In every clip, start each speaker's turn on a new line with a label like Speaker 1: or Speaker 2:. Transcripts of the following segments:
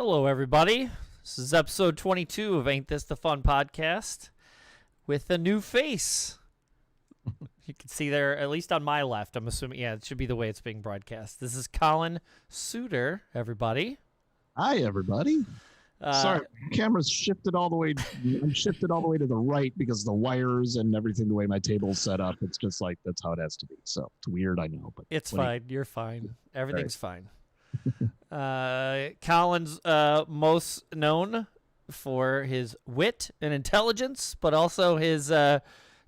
Speaker 1: Hello, everybody. This is episode 22 of Ain't This the Fun podcast with a new face. You can see there, at least on my left, I'm assuming, it should be the way it's being broadcast. This is Collin Souter, everybody.
Speaker 2: Hi, everybody. Sorry, camera's shifted all the way. I'm shifted all the way to the right because the wires and everything, the way my table's set up, it's just like that's how it has to be. So it's weird, I know, but
Speaker 1: it's fine. You're fine. Everything's fine. Collin's most known for his wit and intelligence, but also his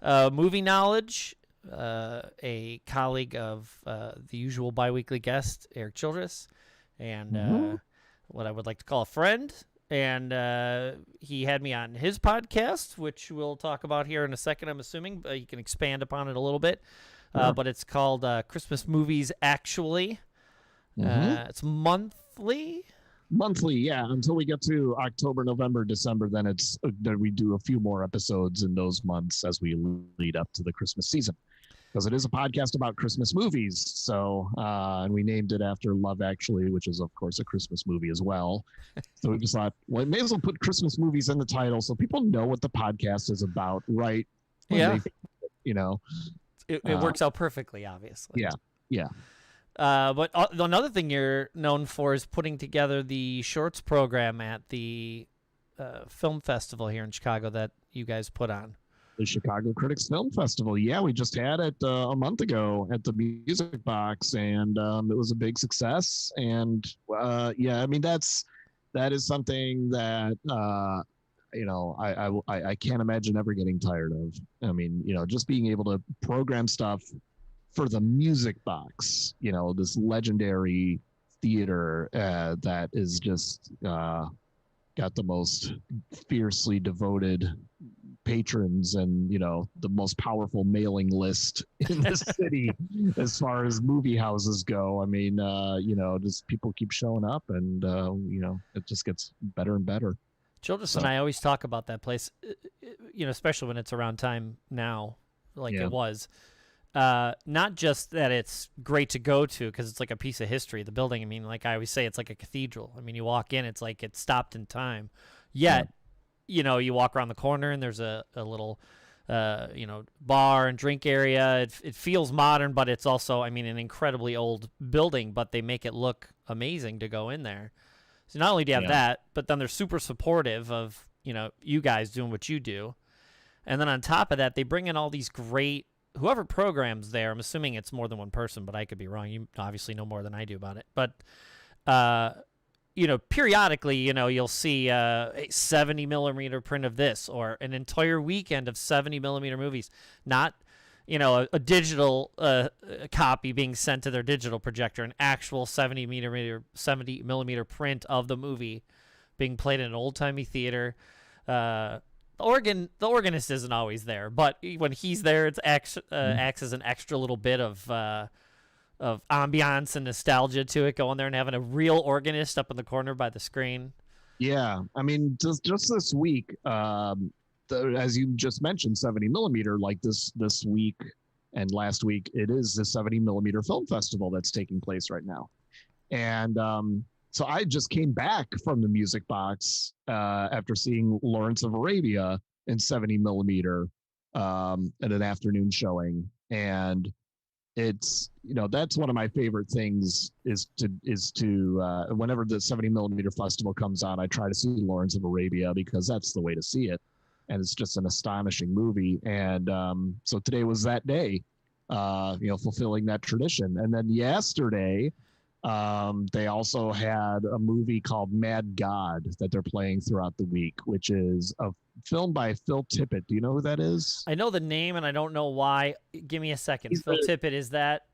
Speaker 1: movie knowledge. A colleague of the usual biweekly guest, Erik Childress, and what I would like to call a friend. And he had me on his podcast, which we'll talk about here in a second, I'm assuming. You can expand upon it a little bit. But it's called Christmas Movies Actually. It's monthly.
Speaker 2: Yeah, until we get to October, November, December, then it's then we do a few more episodes in those months as we lead up to the Christmas season, because it is a podcast about Christmas movies. So and we named it after Love Actually, which is of course a Christmas movie as well. So we just thought, well, may as well put Christmas movies in the title so people know what the podcast is about, right?
Speaker 1: Yeah,
Speaker 2: it
Speaker 1: works out perfectly, obviously.
Speaker 2: Yeah.
Speaker 1: But another thing you're known for is putting together the shorts program at the film festival here in Chicago that you guys put on.
Speaker 2: The Chicago Critics Film Festival. Yeah, we just had it a month ago at the Music Box, and it was a big success. And I mean that is something that I can't imagine ever getting tired of. I mean, just being able to program stuff for the Music Box, this legendary theater that is just got the most fiercely devoted patrons and, the most powerful mailing list in the city as far as movie houses go. I mean, just people keep showing up and, it just gets better and better.
Speaker 1: Childress and I always talk about that place, especially when it's around time now, like it was. Not just that it's great to go to because it's like a piece of history, the building. I mean, like I always say, it's like a cathedral. I mean, you walk in, it's like it stopped in time. Yet, you walk around the corner and there's a little, bar and drink area. It feels modern, but it's also, an incredibly old building, but they make it look amazing to go in there. So not only do you have that, but then they're super supportive of, you guys doing what you do. And then on top of that, they bring in all these great, whoever programs there, I'm assuming it's more than one person, but I could be wrong. You obviously know more than I do about it. But, periodically, you'll see a 70 millimeter print of this or an entire weekend of 70 millimeter movies, not, a digital copy being sent to their digital projector, an actual 70 millimeter print of the movie being played in an old timey theater. The organist isn't always there, but when he's there, it acts as an extra little bit of ambiance and nostalgia to it. Going there and having a real organist up in the corner by the screen. Yeah,
Speaker 2: just this week, as you just mentioned, 70 millimeter. Like this week and last week, it is the 70 millimeter film festival that's taking place right now, and so I just came back from the Music Box after seeing Lawrence of Arabia in 70 millimeter at an afternoon showing. And it's, that's one of my favorite things is to whenever the 70 millimeter festival comes on, I try to see Lawrence of Arabia because that's the way to see it. And it's just an astonishing movie. And so today was that day, fulfilling that tradition. And then yesterday, they also had a movie called Mad God that they're playing throughout the week, which is a film by Phil Tippett. Do you know who that is?
Speaker 1: I know the name, and I don't know why. Give me a second. Phil Tippett, is that?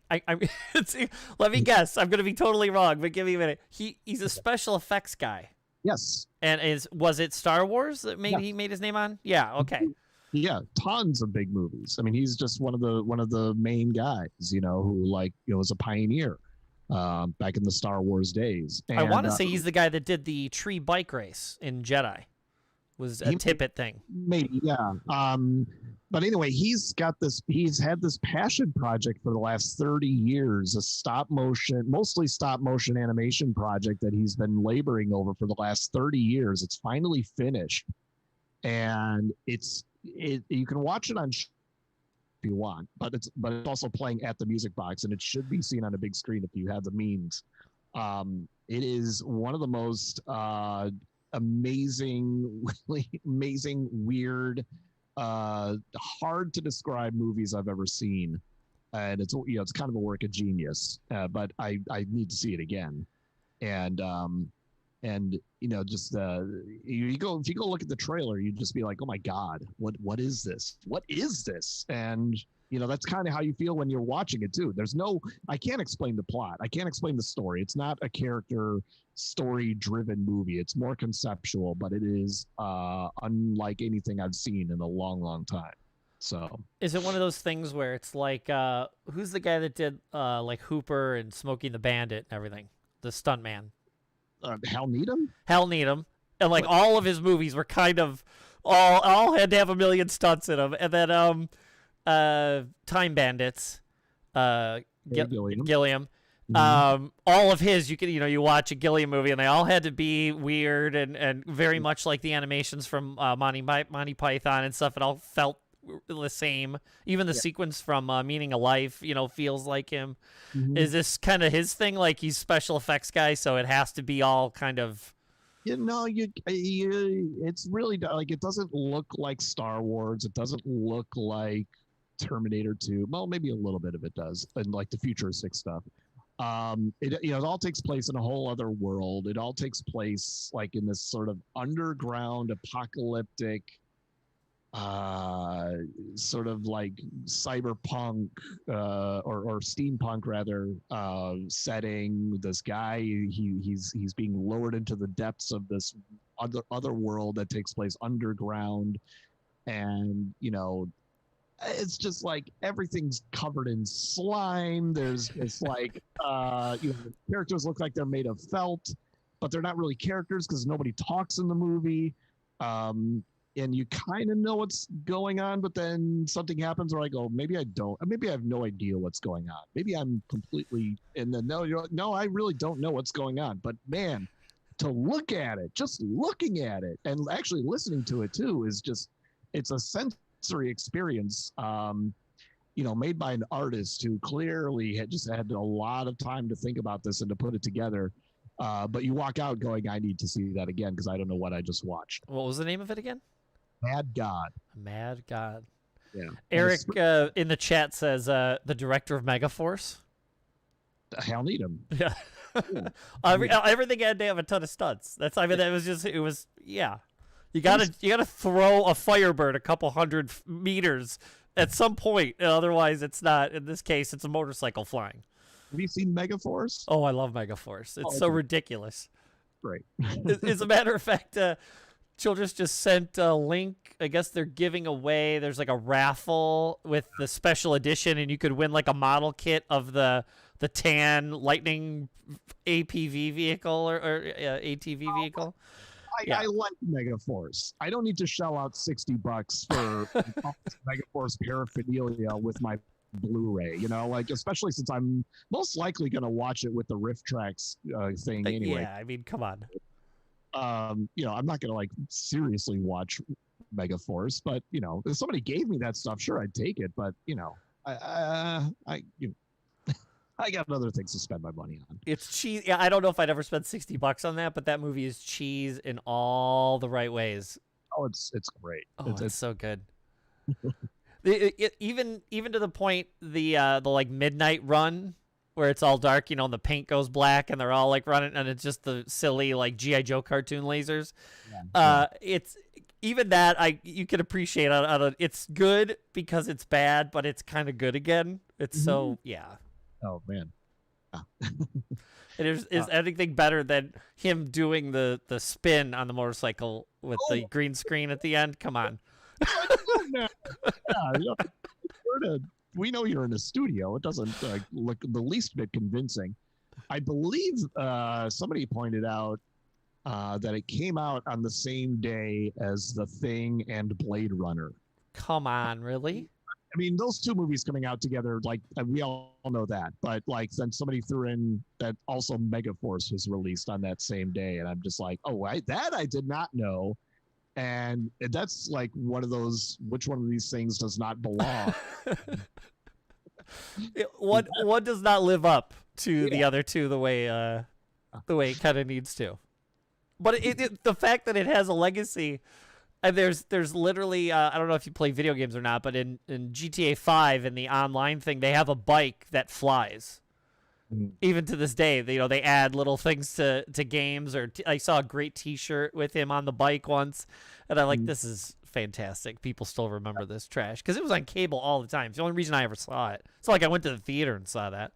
Speaker 1: Let me guess. I'm going to be totally wrong, but give me a minute. He's a special effects guy.
Speaker 2: Yes.
Speaker 1: And was it Star Wars that he made his name on? Yeah. Okay.
Speaker 2: Yeah, tons of big movies. He's just one of the main guys, who was a pioneer. Back in the Star Wars days. And,
Speaker 1: I want to say he's the guy that did the tree bike race in Jedi. was a Tippett thing.
Speaker 2: Maybe, yeah. But anyway, he's had this passion project for the last 30 years, mostly stop motion animation project that he's been laboring over for the last 30 years. It's finally finished. And you can watch it on if you want, but it's also playing at the Music Box, and it should be seen on a big screen if you have the means. It is one of the most amazing, weird, hard to describe movies I've ever seen, and it's kind of a work of genius. But I need to see it again, and just if you go look at the trailer, you just be like, oh my god, what is this? What is this? And that's kind of how you feel when you're watching it too. I can't explain the plot. I can't explain the story. It's not a character story driven movie. It's more conceptual, but it is unlike anything I've seen in a long, long time. So
Speaker 1: is it one of those things where it's like, who's the guy that did like Hooper and Smokey and the Bandit and everything? The stuntman.
Speaker 2: Hal Needham?
Speaker 1: Hal Needham. And like all of his movies were kind of all had to have a million stunts in them. And then Time Bandits, Gilliam.
Speaker 2: Mm-hmm.
Speaker 1: All of his, you watch a Gilliam movie and they all had to be weird and very much like the animations from Monty Python and stuff. It all felt the same. Even the sequence from Meaning of Life, feels like him. Mm-hmm. Is this kind of his thing? Like he's special effects guy, so it has to be all kind of.
Speaker 2: It's really like it doesn't look like Star Wars. It doesn't look like Terminator 2. Well, maybe a little bit of it does, and like the futuristic stuff. It all takes place in a whole other world. It all takes place like in this sort of underground apocalyptic sort of like cyberpunk or steampunk rather setting. This guy, he's being lowered into the depths of this other world that takes place underground, and it's just like everything's covered in slime. It's like characters look like they're made of felt, but they're not really characters because nobody talks in the movie. And you kind of know what's going on, but then something happens where I go, maybe I don't. Maybe I have no idea what's going on. Maybe I'm completely in the no, I really don't know what's going on. But man, to look at it, just looking at it and actually listening to it too it's a sensory experience, made by an artist who clearly had a lot of time to think about this and to put it together. But you walk out going, I need to see that again because I don't know what I just watched.
Speaker 1: What was the name of it again?
Speaker 2: Mad God.
Speaker 1: Mad God.
Speaker 2: Yeah.
Speaker 1: Erik in the chat says the director of Megaforce.
Speaker 2: Hal Needham.
Speaker 1: Yeah. Everything had to have a ton of stunts. Yeah. You gotta throw a Firebird a couple hundred meters at some point. Otherwise, it's not. In this case, it's a motorcycle flying.
Speaker 2: Have you seen Megaforce?
Speaker 1: Oh, I love Megaforce. It's so ridiculous.
Speaker 2: Great.
Speaker 1: As a matter of fact, Childress just sent a link. I guess they're giving away. There's like a raffle with the special edition, and you could win like a model kit of the tan Lightning APV vehicle or ATV vehicle.
Speaker 2: I like Megaforce. I don't need to shell out $60 for Megaforce paraphernalia with my Blu-ray, especially since I'm most likely going to watch it with the Rift Tracks thing anyway.
Speaker 1: Yeah, I mean, come on.
Speaker 2: I'm not going to like seriously watch Megaforce, but if somebody gave me that stuff, sure, I'd take it. But I got other things to spend my money on. It's
Speaker 1: cheese. Yeah, I don't know if I'd ever spend $60 on that, but that movie is cheese in all the right ways.
Speaker 2: Oh, it's great.
Speaker 1: Oh, it's so good. Even to the point the like midnight run where it's all dark, and the paint goes black and they're all like running, and it's just the silly like G.I. Joe cartoon lasers. Yeah. It's even that you can appreciate. It's good because it's bad, but it's kind of good again. It's so yeah.
Speaker 2: Oh man.
Speaker 1: Is anything better than him doing the spin on the motorcycle with the green screen at the end? Come on.
Speaker 2: We know you're in a studio. It doesn't look the least bit convincing. I believe somebody pointed out that it came out on the same day as The Thing and Blade Runner.
Speaker 1: Come on, really?
Speaker 2: I mean, those two movies coming out together, like we all know that, but like then somebody threw in that also Megaforce was released on that same day, and I'm just like, oh, I did not know, and that's like one of those. Which one of these things does not belong?
Speaker 1: One does not live up to the other two the way it kind of needs to. But the fact that it has a legacy. And there's literally I don't know if you play video games or not, but in GTA 5 in the online thing, they have a bike that flies. Even to this day, they add little things to games. Or I saw a great T-shirt with him on the bike once, and I'm like, this is fantastic. People still remember this trash because it was on cable all the time. It's the only reason I ever saw it. It's not like I went to the theater and saw that.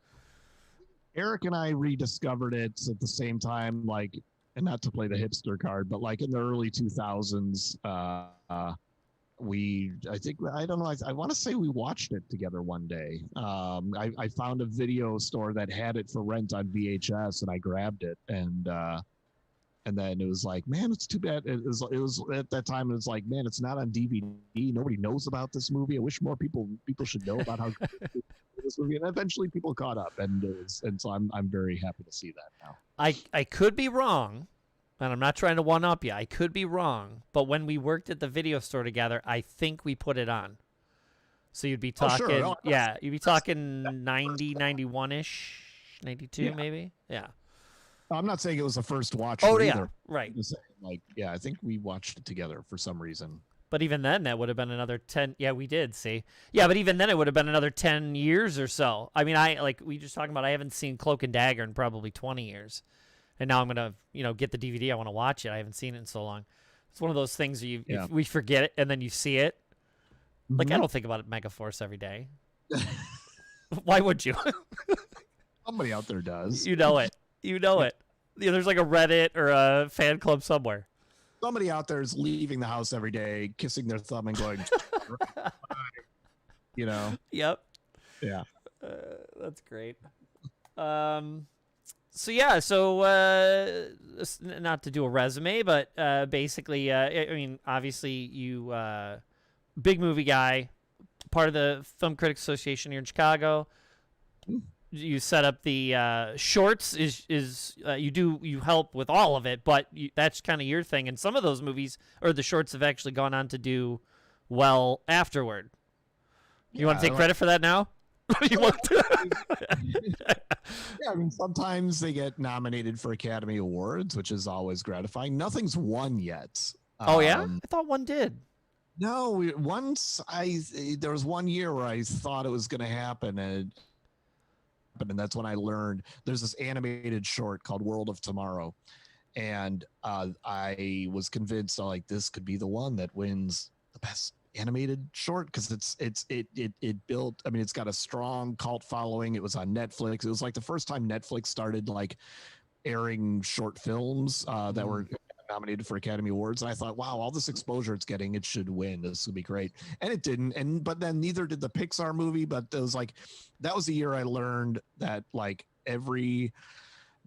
Speaker 2: Eric and I rediscovered it at the same time, like. And not to play the hipster card, but like in the early 2000s, I want to say we watched it together one day. I found a video store that had it for rent on VHS, and I grabbed it, and then it was like, man, it's too bad. It was at that time. It was like, man, it's not on DVD. Nobody knows about this movie. I wish more people should know about how good this movie. And eventually, people caught up, and so I'm very happy to see that now.
Speaker 1: I could be wrong, and I'm not trying to one-up you. I could be wrong, but when we worked at the video store together, I think we put it on. So you'd be talking, you'd be talking 90, 91-ish, 92 maybe? Yeah.
Speaker 2: I'm not saying it was the first watch.
Speaker 1: Oh, yeah, right.
Speaker 2: I think we watched it together for some reason.
Speaker 1: But even then, that would have been another 10. Yeah, we did, see? Yeah, but even then, it would have been another 10 years or so. I mean, we just talking about, I haven't seen Cloak and Dagger in probably 20 years. And now I'm going to, get the DVD. I want to watch it. I haven't seen it in so long. It's one of those things where we forget it, and then you see it. Mm-hmm. Like, I don't think about Megaforce every day. Why would you?
Speaker 2: Somebody out there does.
Speaker 1: You know it. There's like a Reddit or a fan club somewhere.
Speaker 2: Somebody out there is leaving the house every day, kissing their thumb and going,
Speaker 1: Yep.
Speaker 2: Yeah.
Speaker 1: That's great. So not to do a resume, but basically, I mean, obviously you big movie guy, part of the Film Critics Association here in Chicago. You set up the shorts. You help with all of it, but that's kind of your thing. And some of those movies or the shorts have actually gone on to do well afterward. You want to take credit for that now?
Speaker 2: Yeah, I mean, sometimes they get nominated for Academy Awards, which is always gratifying. Nothing's won yet.
Speaker 1: Oh, yeah? I thought one did.
Speaker 2: No, there was 1 year where I thought it was going to happen, and that's when I learned there's this animated short called World of Tomorrow, and I was convinced this could be the one that wins the best animated short because it built. I mean, it's got a strong cult following. It was on Netflix. It was like the first time Netflix started airing short films that were nominated for Academy Awards, and I thought, wow, all this exposure it's getting, it should win. This would be great, and it didn't. But then neither did the Pixar movie. But it was that was the year I learned that every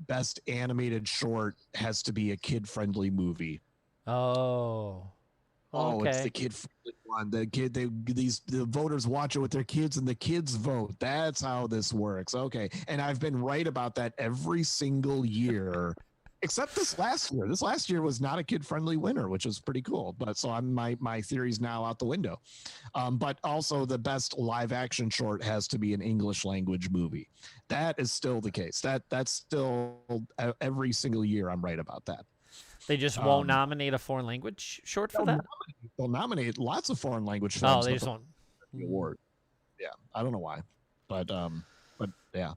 Speaker 2: best animated short has to be a kid-friendly movie.
Speaker 1: Oh. Okay.
Speaker 2: It's the kid-friendly one. The voters watch it with their kids, and the kids vote. That's how this works. Okay, and I've been right about that every single year, except this last year. This last year was not a kid-friendly winner, which was pretty cool. But so my theory's now out the window. But also, the best live-action short has to be an English language movie. That is still the case. That's still every single year. I'm right about that.
Speaker 1: They just won't nominate a foreign language short for that?
Speaker 2: They'll nominate lots of foreign language films.
Speaker 1: Oh, they just won't.
Speaker 2: The award. Yeah, I don't know why. But yeah.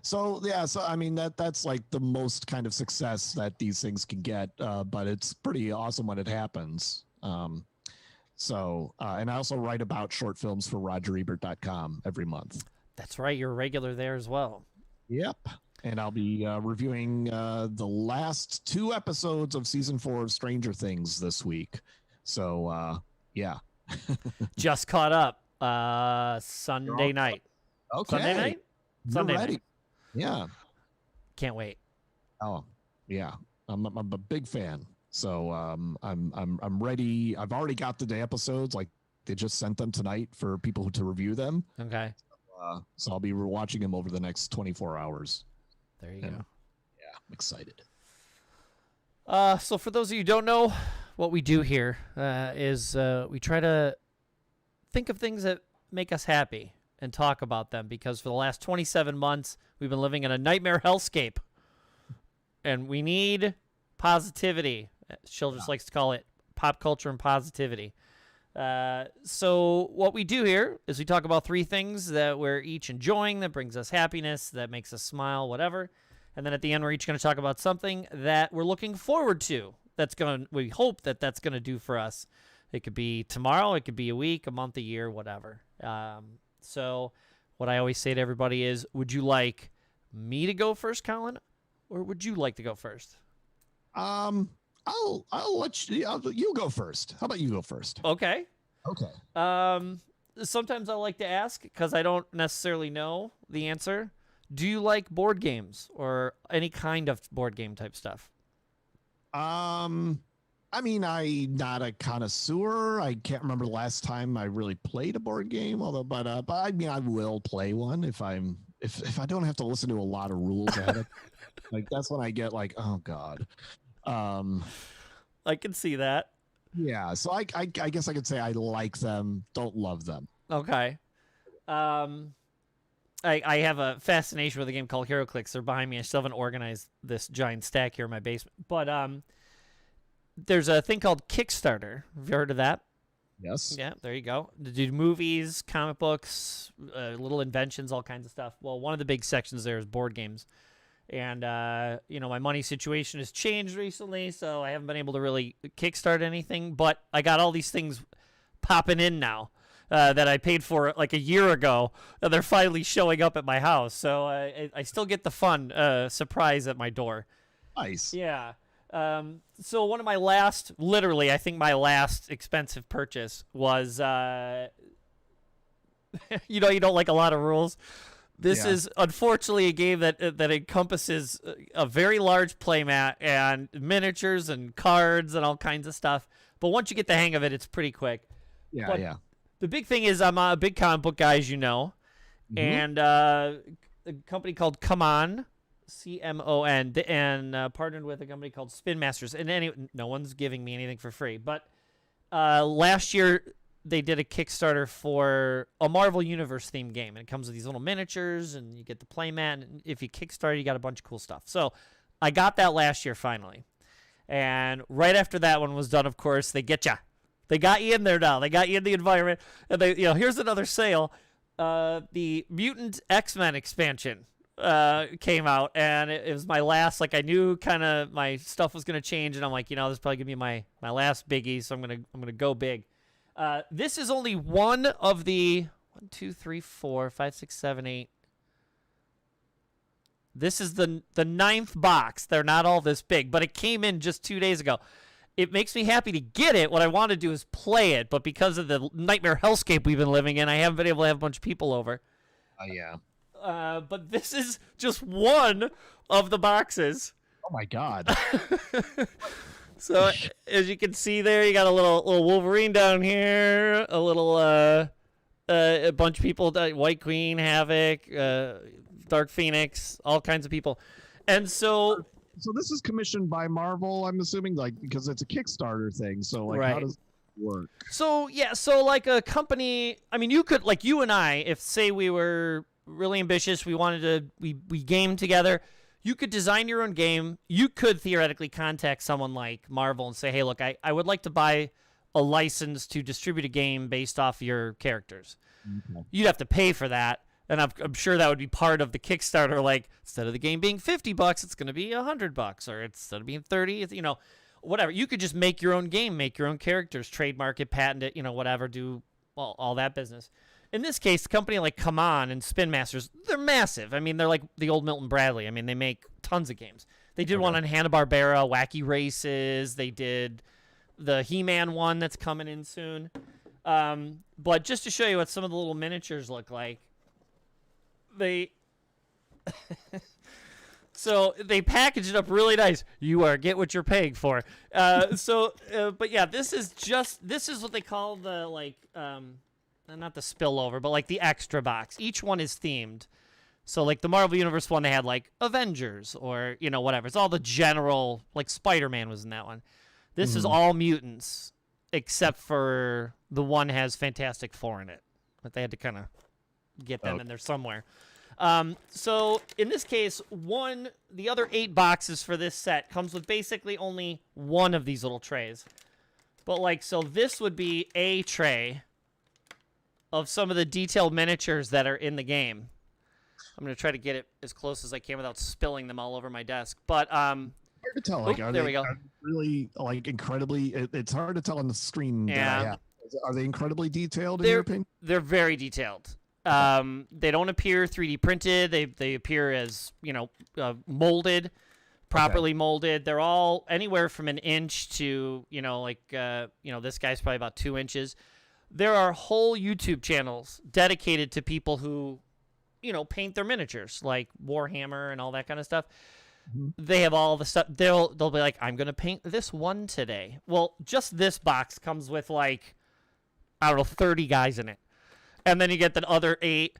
Speaker 2: So I mean that's the most kind of success that these things can get, but it's pretty awesome when it happens. And I also write about short films for RogerEbert.com every month.
Speaker 1: That's right, you're a regular there as well.
Speaker 2: Yep. And I'll be reviewing the last 2 episodes of season 4 of Stranger Things this week. So, yeah.
Speaker 1: Just caught up Sunday night.
Speaker 2: Okay.
Speaker 1: Sunday night?
Speaker 2: You're
Speaker 1: Sunday
Speaker 2: ready.
Speaker 1: night.
Speaker 2: Yeah.
Speaker 1: Can't wait.
Speaker 2: Oh, yeah. I'm a big fan. So I'm ready. I've already got the episodes. Like they just sent them tonight for people to review them.
Speaker 1: Okay.
Speaker 2: So I'll be watching them over the next 24 hours.
Speaker 1: There you go.
Speaker 2: Yeah, I'm excited.
Speaker 1: So for those of you who don't know, what we do here is we try to think of things that make us happy and talk about them, because for the last 27 months, we've been living in a nightmare hellscape. And we need positivity. Childress likes to call it pop culture and positivity. So what we do here is we talk about 3 things that we're each enjoying, that brings us happiness, that makes us smile, whatever. And then at the end, we're each going to talk about something that we're looking forward to. We hope that's going to do for us. It could be tomorrow, it could be a week, a month, a year, whatever. So what I always say to everybody is, would you like me to go first, Collin, or would you like to go first?
Speaker 2: I'll let you go first. How about you go first?
Speaker 1: Okay.
Speaker 2: Okay.
Speaker 1: Sometimes I like to ask because I don't necessarily know the answer. Do you like board games or any kind of board game type stuff?
Speaker 2: I mean, I'm not a connoisseur. I can't remember the last time I really played a board game, but I mean, I will play one if I don't have to listen to a lot of rules ahead of like that's when I get like, oh God.
Speaker 1: I can see that.
Speaker 2: Yeah, so I guess I could say I like them, don't love them.
Speaker 1: Okay. I have a fascination with a game called HeroClix. They're behind me. I still haven't organized this giant stack here in my basement. But there's a thing called Kickstarter. Have you heard of that?
Speaker 2: Yes.
Speaker 1: Yeah, there you go. They do movies, comic books, little inventions, all kinds of stuff. Well, one of the big sections there is board games. And, my money situation has changed recently, so I haven't been able to really kickstart anything. But I got all these things popping in now that I paid for like a year ago. And they're finally showing up at my house. So I still get the fun surprise at my door.
Speaker 2: Nice.
Speaker 1: Yeah. So one of my last, literally, I think my last expensive purchase was, you don't like a lot of rules. This is unfortunately a game that encompasses a very large playmat and miniatures and cards and all kinds of stuff. But once you get the hang of it, it's pretty quick.
Speaker 2: Yeah, yeah.
Speaker 1: The big thing is I'm a big comic book guy, as you know, and a company called Come On, CMON, and partnered with a company called Spin Masters. And no one's giving me anything for free. But last year they did a Kickstarter for a Marvel Universe themed game, and it comes with these little miniatures, and you get the playmat. And if you Kickstarter, you got a bunch of cool stuff. So I got that last year finally, and right after that one was done, of course, they get you. They got you in there now. They got you in the environment, and here's another sale. The Mutant X-Men expansion came out, and it was my last. Like, I knew kind of my stuff was gonna change, and I'm like, this is probably gonna be my last biggie, so I'm gonna go big. This is only one of the 1, 2, 3, 4, 5, 6, 7, 8. This is the 9th box. They're not all this big, but it came in just 2 days ago. It makes me happy to get it. What I want to do is play it, but because of the nightmare hellscape we've been living in, I haven't been able to have a bunch of people over.
Speaker 2: Yeah.
Speaker 1: But this is just one of the boxes.
Speaker 2: Oh my God.
Speaker 1: So as you can see there, you got a little Wolverine down here, a little a bunch of people, White Queen, Havoc, Dark Phoenix, all kinds of people, and so
Speaker 2: this is commissioned by Marvel, I'm assuming, like, because it's a Kickstarter thing. So like,
Speaker 1: right.
Speaker 2: How does it work?
Speaker 1: So like a company. I mean, you could, like, you and I, if say we were really ambitious, we wanted to we game together. You could design your own game. You could theoretically contact someone like Marvel and say, hey, look, I would like to buy a license to distribute a game based off your characters. Okay. You'd have to pay for that. And I'm sure that would be part of the Kickstarter. Like, instead of the game being $50, it's going to be $100, or instead of being $30, whatever. You could just make your own game, make your own characters, trademark it, patent it, whatever, do all that business. In this case, a company like Come On and Spin Masters, they're massive. I mean, they're like the old Milton Bradley. I mean, they make tons of games. They did one on Hanna-Barbera, Wacky Races. They did the He-Man one that's coming in soon. But just to show you what some of the little miniatures look like, So they package it up really nice. You get what you're paying for. But yeah, this is what they call the not the spillover, but like the extra box. Each one is themed. So like the Marvel Universe one, they had like Avengers or whatever. It's all the general, like Spider-Man was in that one. This is all mutants, except for the one has Fantastic Four in it, but they had to kind of get them in there somewhere. So in this case, the other 8 boxes for this set comes with basically only one of these little trays. But so this would be a tray of some of the detailed miniatures that are in the game. I'm going to try to get it as close as I can without spilling them all over my desk. But
Speaker 2: hard to tell. Like,
Speaker 1: there we go.
Speaker 2: Really, like, incredibly. It's hard to tell on the screen.
Speaker 1: Yeah.
Speaker 2: Are they incredibly detailed in your opinion?
Speaker 1: They're very detailed. They don't appear 3D printed. They appear as molded, properly molded. They're all anywhere from an inch to this guy's probably about 2 inches. There are whole YouTube channels dedicated to people who, paint their miniatures, like Warhammer and all that kind of stuff. They have all the stuff. They'll be like, I'm going to paint this one today. Well, just this box comes with 30 guys in it. And then you get the other 8.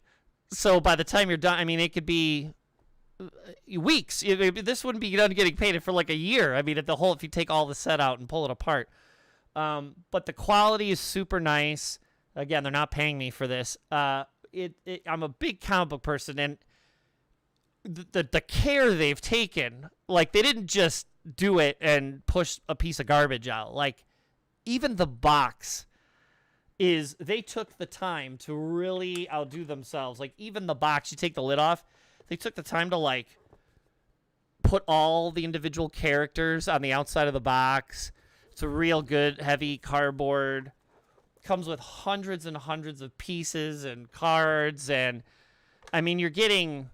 Speaker 1: So by the time you're done, I mean, it could be weeks. This wouldn't be done getting painted for a year. I mean, if you take all the set out and pull it apart. But the quality is super nice. Again, they're not paying me for this. I'm a big comic book person, and the care they've taken, they didn't just do it and push a piece of garbage out. Even the box they took the time to really outdo themselves. Even the box, you take the lid off, they took the time to put all the individual characters on the outside of the box. It's a real good, heavy cardboard. Comes with hundreds and hundreds of pieces and cards, and I mean, you're getting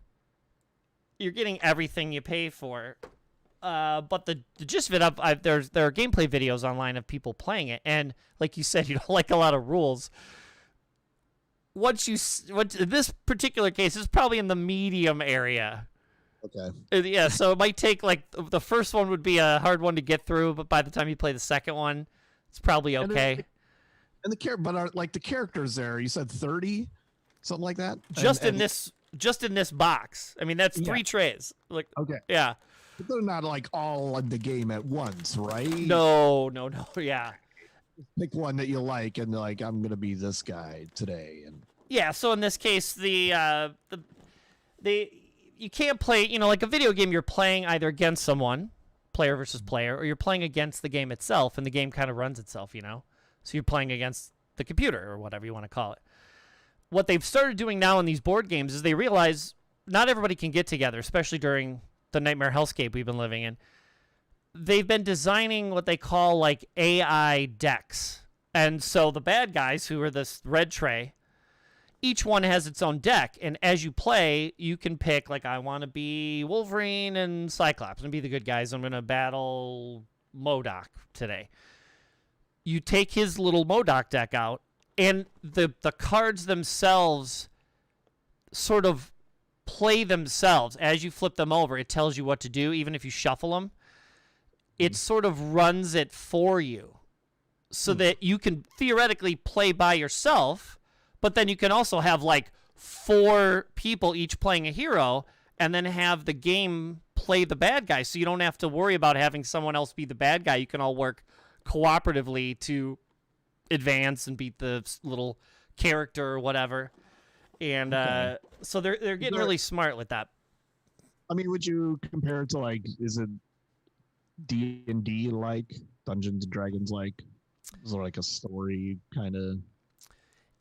Speaker 1: everything you pay for. But the gist of it, there are gameplay videos online of people playing it, and like you said, you don't like a lot of rules. In this particular case, it's probably in the medium area.
Speaker 2: Okay.
Speaker 1: Yeah, so it might take the first one would be a hard one to get through, but by the time you play the second one, it's probably okay.
Speaker 2: And the characters there, you said 30, something like that.
Speaker 1: Just in this box. I mean, that's 3 trays.
Speaker 2: Okay.
Speaker 1: Yeah.
Speaker 2: But they're not all in the game at once, right?
Speaker 1: No. Yeah.
Speaker 2: Pick one that you like, and I'm gonna be this guy today, and
Speaker 1: yeah. So in this case, you can't play. Like a video game, you're playing either against someone, player versus player, or you're playing against the game itself, and the game kind of runs itself. So you're playing against the computer or whatever you want to call it. What they've started doing now in these board games is they realize not everybody can get together, especially during the nightmare hellscape we've been living in. They've been designing what they call AI decks. And so the bad guys, who are this red tray, each one has its own deck. And as you play, you can pick, I want to be Wolverine and Cyclops and be the good guys. I'm going to battle MODOK today. You take his little MODOK deck out, and the cards themselves sort of play themselves. As you flip them over, it tells you what to do, even if you shuffle them. It sort of runs it for you so that you can theoretically play by yourself, but then you can also have 4 people each playing a hero and then have the game play the bad guy. So you don't have to worry about having someone else be the bad guy. You can all work cooperatively to advance and beat the little character or whatever. And so they're getting really smart with that.
Speaker 2: I mean, would you compare it to is it D&D Dungeons and Dragons is there a story kind of?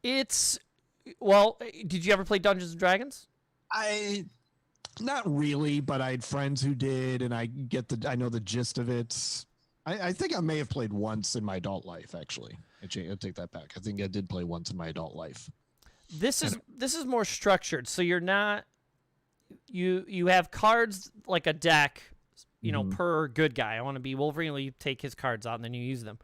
Speaker 1: Did you ever play Dungeons and Dragons?
Speaker 2: Not really, but I had friends who did, and I know the gist of it. I think I may have played once in my adult life, actually. I take that back. I think I did play once in my adult life.
Speaker 1: This is more structured, so you're not you have cards like a deck, per good guy. I want to be Wolverine. Well, you take his cards out and then you use them.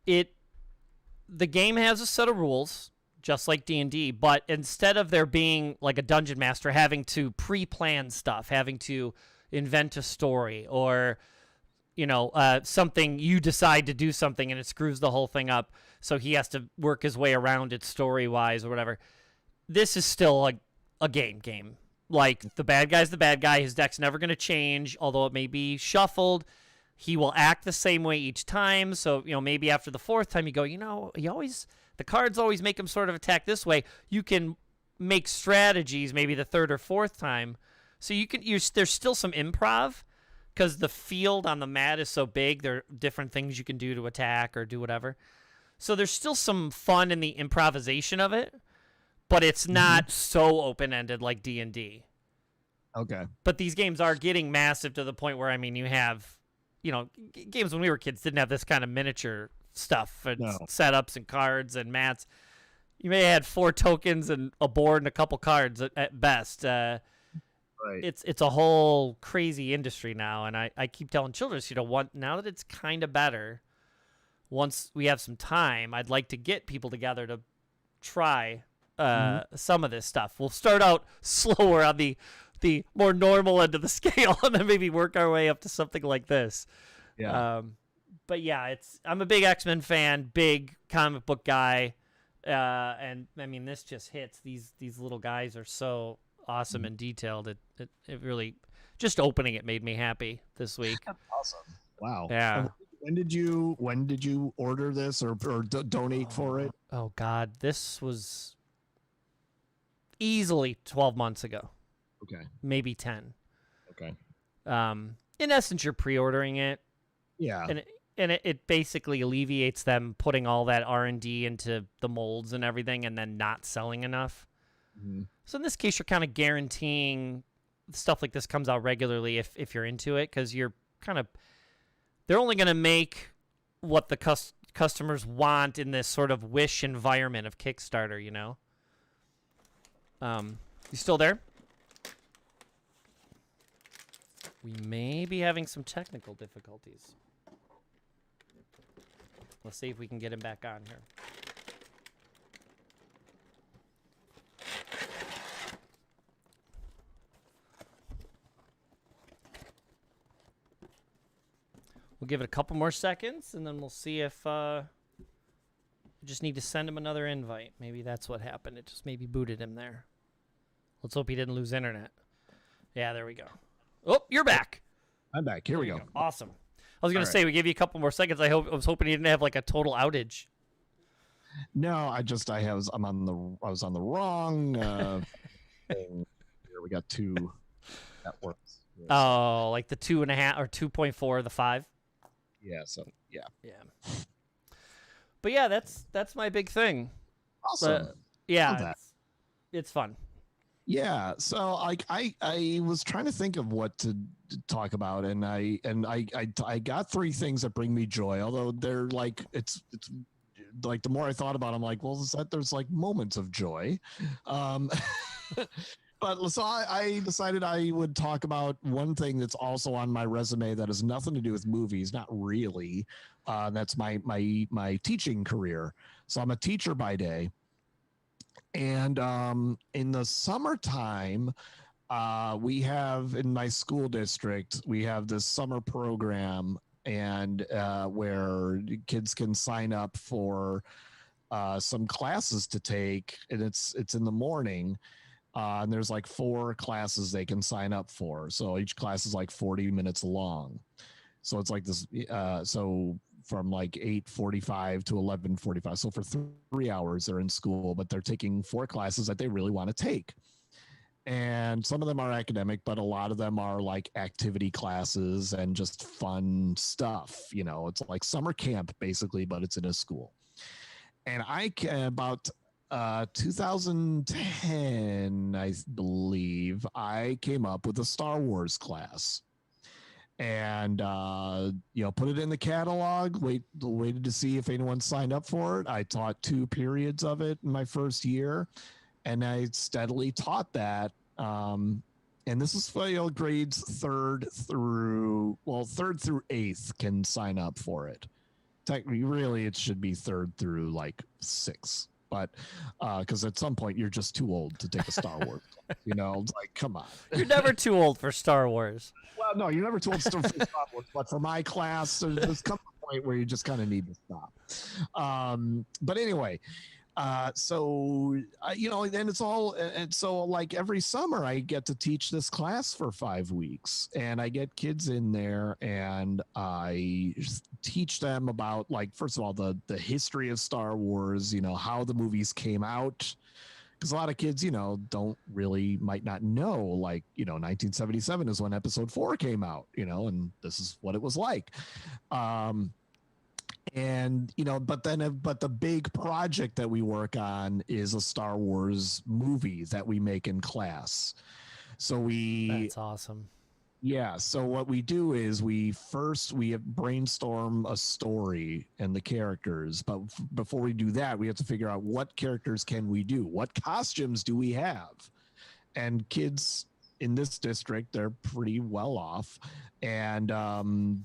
Speaker 1: The game has a set of rules just like D&D, but instead of there being like a dungeon master having to pre-plan stuff, having to invent a story, or something, you decide to do something and it screws the whole thing up, so he has to work his way around it story-wise or whatever. This is still a game. Like, the bad guy's the bad guy. His deck's never going to change, although it may be shuffled. He will act the same way each time. So, maybe after the fourth time you go, the cards always make him sort of attack this way. You can make strategies maybe the third or fourth time. So there's still some improv, because the field on the mat is so big. There are different things you can do to attack or do whatever. So there's still some fun in the improvisation of it, but it's not so open-ended like D&D.
Speaker 2: Okay.
Speaker 1: But these games are getting massive to the point where, you have, games when we were kids didn't have this kind of miniature stuff and setups and cards and mats. You may have had 4 tokens and a board and a couple cards at best. Right. It's a whole crazy industry now, and I keep telling Childress, now that it's kind of better, once we have some time, I'd like to get people together to try some of this stuff. We'll start out slower on the more normal end of the scale, and then maybe work our way up to something like this.
Speaker 2: Yeah.
Speaker 1: But yeah, I'm a big X-Men fan, big comic book guy, and this just hits. These little guys are so awesome and detailed. It really, just opening it made me happy this week.
Speaker 2: Awesome. Wow.
Speaker 1: Yeah.
Speaker 2: When did you order this or donate for it?
Speaker 1: Oh God, this was easily 12 months ago.
Speaker 2: Okay.
Speaker 1: Maybe 10.
Speaker 2: Okay.
Speaker 1: In essence, you're pre-ordering it.
Speaker 2: Yeah.
Speaker 1: And it basically alleviates them putting all that R&D into the molds and everything and then not selling enough. Mm-hmm. So in this case, you're kind of guaranteeing stuff like this comes out regularly if you're into it, because they're only going to make what the customers want in this sort of Wish environment of Kickstarter, You still there? We may be having some technical difficulties. Let's see if we can get him back on here. We'll give it a couple more seconds, and then we'll see if we just need to send him another invite. Maybe that's what happened. It just maybe booted him there. Let's hope he didn't lose internet. Yeah, there we go. Oh, you're back.
Speaker 2: I'm back. Here we go.
Speaker 1: Awesome. I was going to say, we give you a couple more seconds. I was hoping he didn't have like a total outage.
Speaker 2: No, I was on the wrong thing. Here we got 2 networks.
Speaker 1: Oh, like the 2.5 or 2.4, the 5.
Speaker 2: Yeah. So yeah.
Speaker 1: But yeah, that's my big thing.
Speaker 2: Awesome.
Speaker 1: Yeah, it's fun.
Speaker 2: Yeah, so I was trying to think of what to talk about, and I got 3 things that bring me joy. Although they're like it's like the more I thought about it, I'm like, well, there's like moments of joy. But so I decided I would talk about one thing that's also on my resume that has nothing to do with movies, not really. That's my teaching career. So I'm a teacher by day. And in the summertime, we have in my school district, we have this summer program, and where kids can sign up for some classes to take, and it's in the morning. And there's like 4 classes they can sign up for. So each class is like 40 minutes long. So it's like this. So from like 8:45 to 11:45. So for 3 hours they're in school, but they're taking 4 classes that they really want to take. And some of them are academic, but a lot of them are like activity classes and just fun stuff. It's like summer camp basically, but it's in a school. And about 2010, I believe, I came up with a Star Wars class. And put it in the catalog, waited to see if anyone signed up for it. I taught 2 periods of it in my first year, and I steadily taught that. And this is for grades 3rd through 8th can sign up for it. Technically, really, it should be 3rd through like 6th. but because at some point you're just too old to take a Star Wars class, it's like, come on.
Speaker 1: You're never too old for Star Wars.
Speaker 2: Well, no, you're never too old for Star Wars, but for my class, there's come a point where you just kind of need to stop. But anyway, so then it's all, and so like every summer I get to teach this class for 5 weeks, and I get kids in there and I teach them about, like, first of all, the history of Star Wars, how the movies came out, because a lot of kids, might not know, like, 1977 is when episode 4 came out, and this is what it was like. And but the big project that we work on is a Star Wars movie that we make in class. So that's
Speaker 1: awesome.
Speaker 2: Yeah. So what we do is we brainstorm a story and the characters, but before we do that, we have to figure out what characters can we do, what costumes do we have, and kids in this district, they're pretty well off, and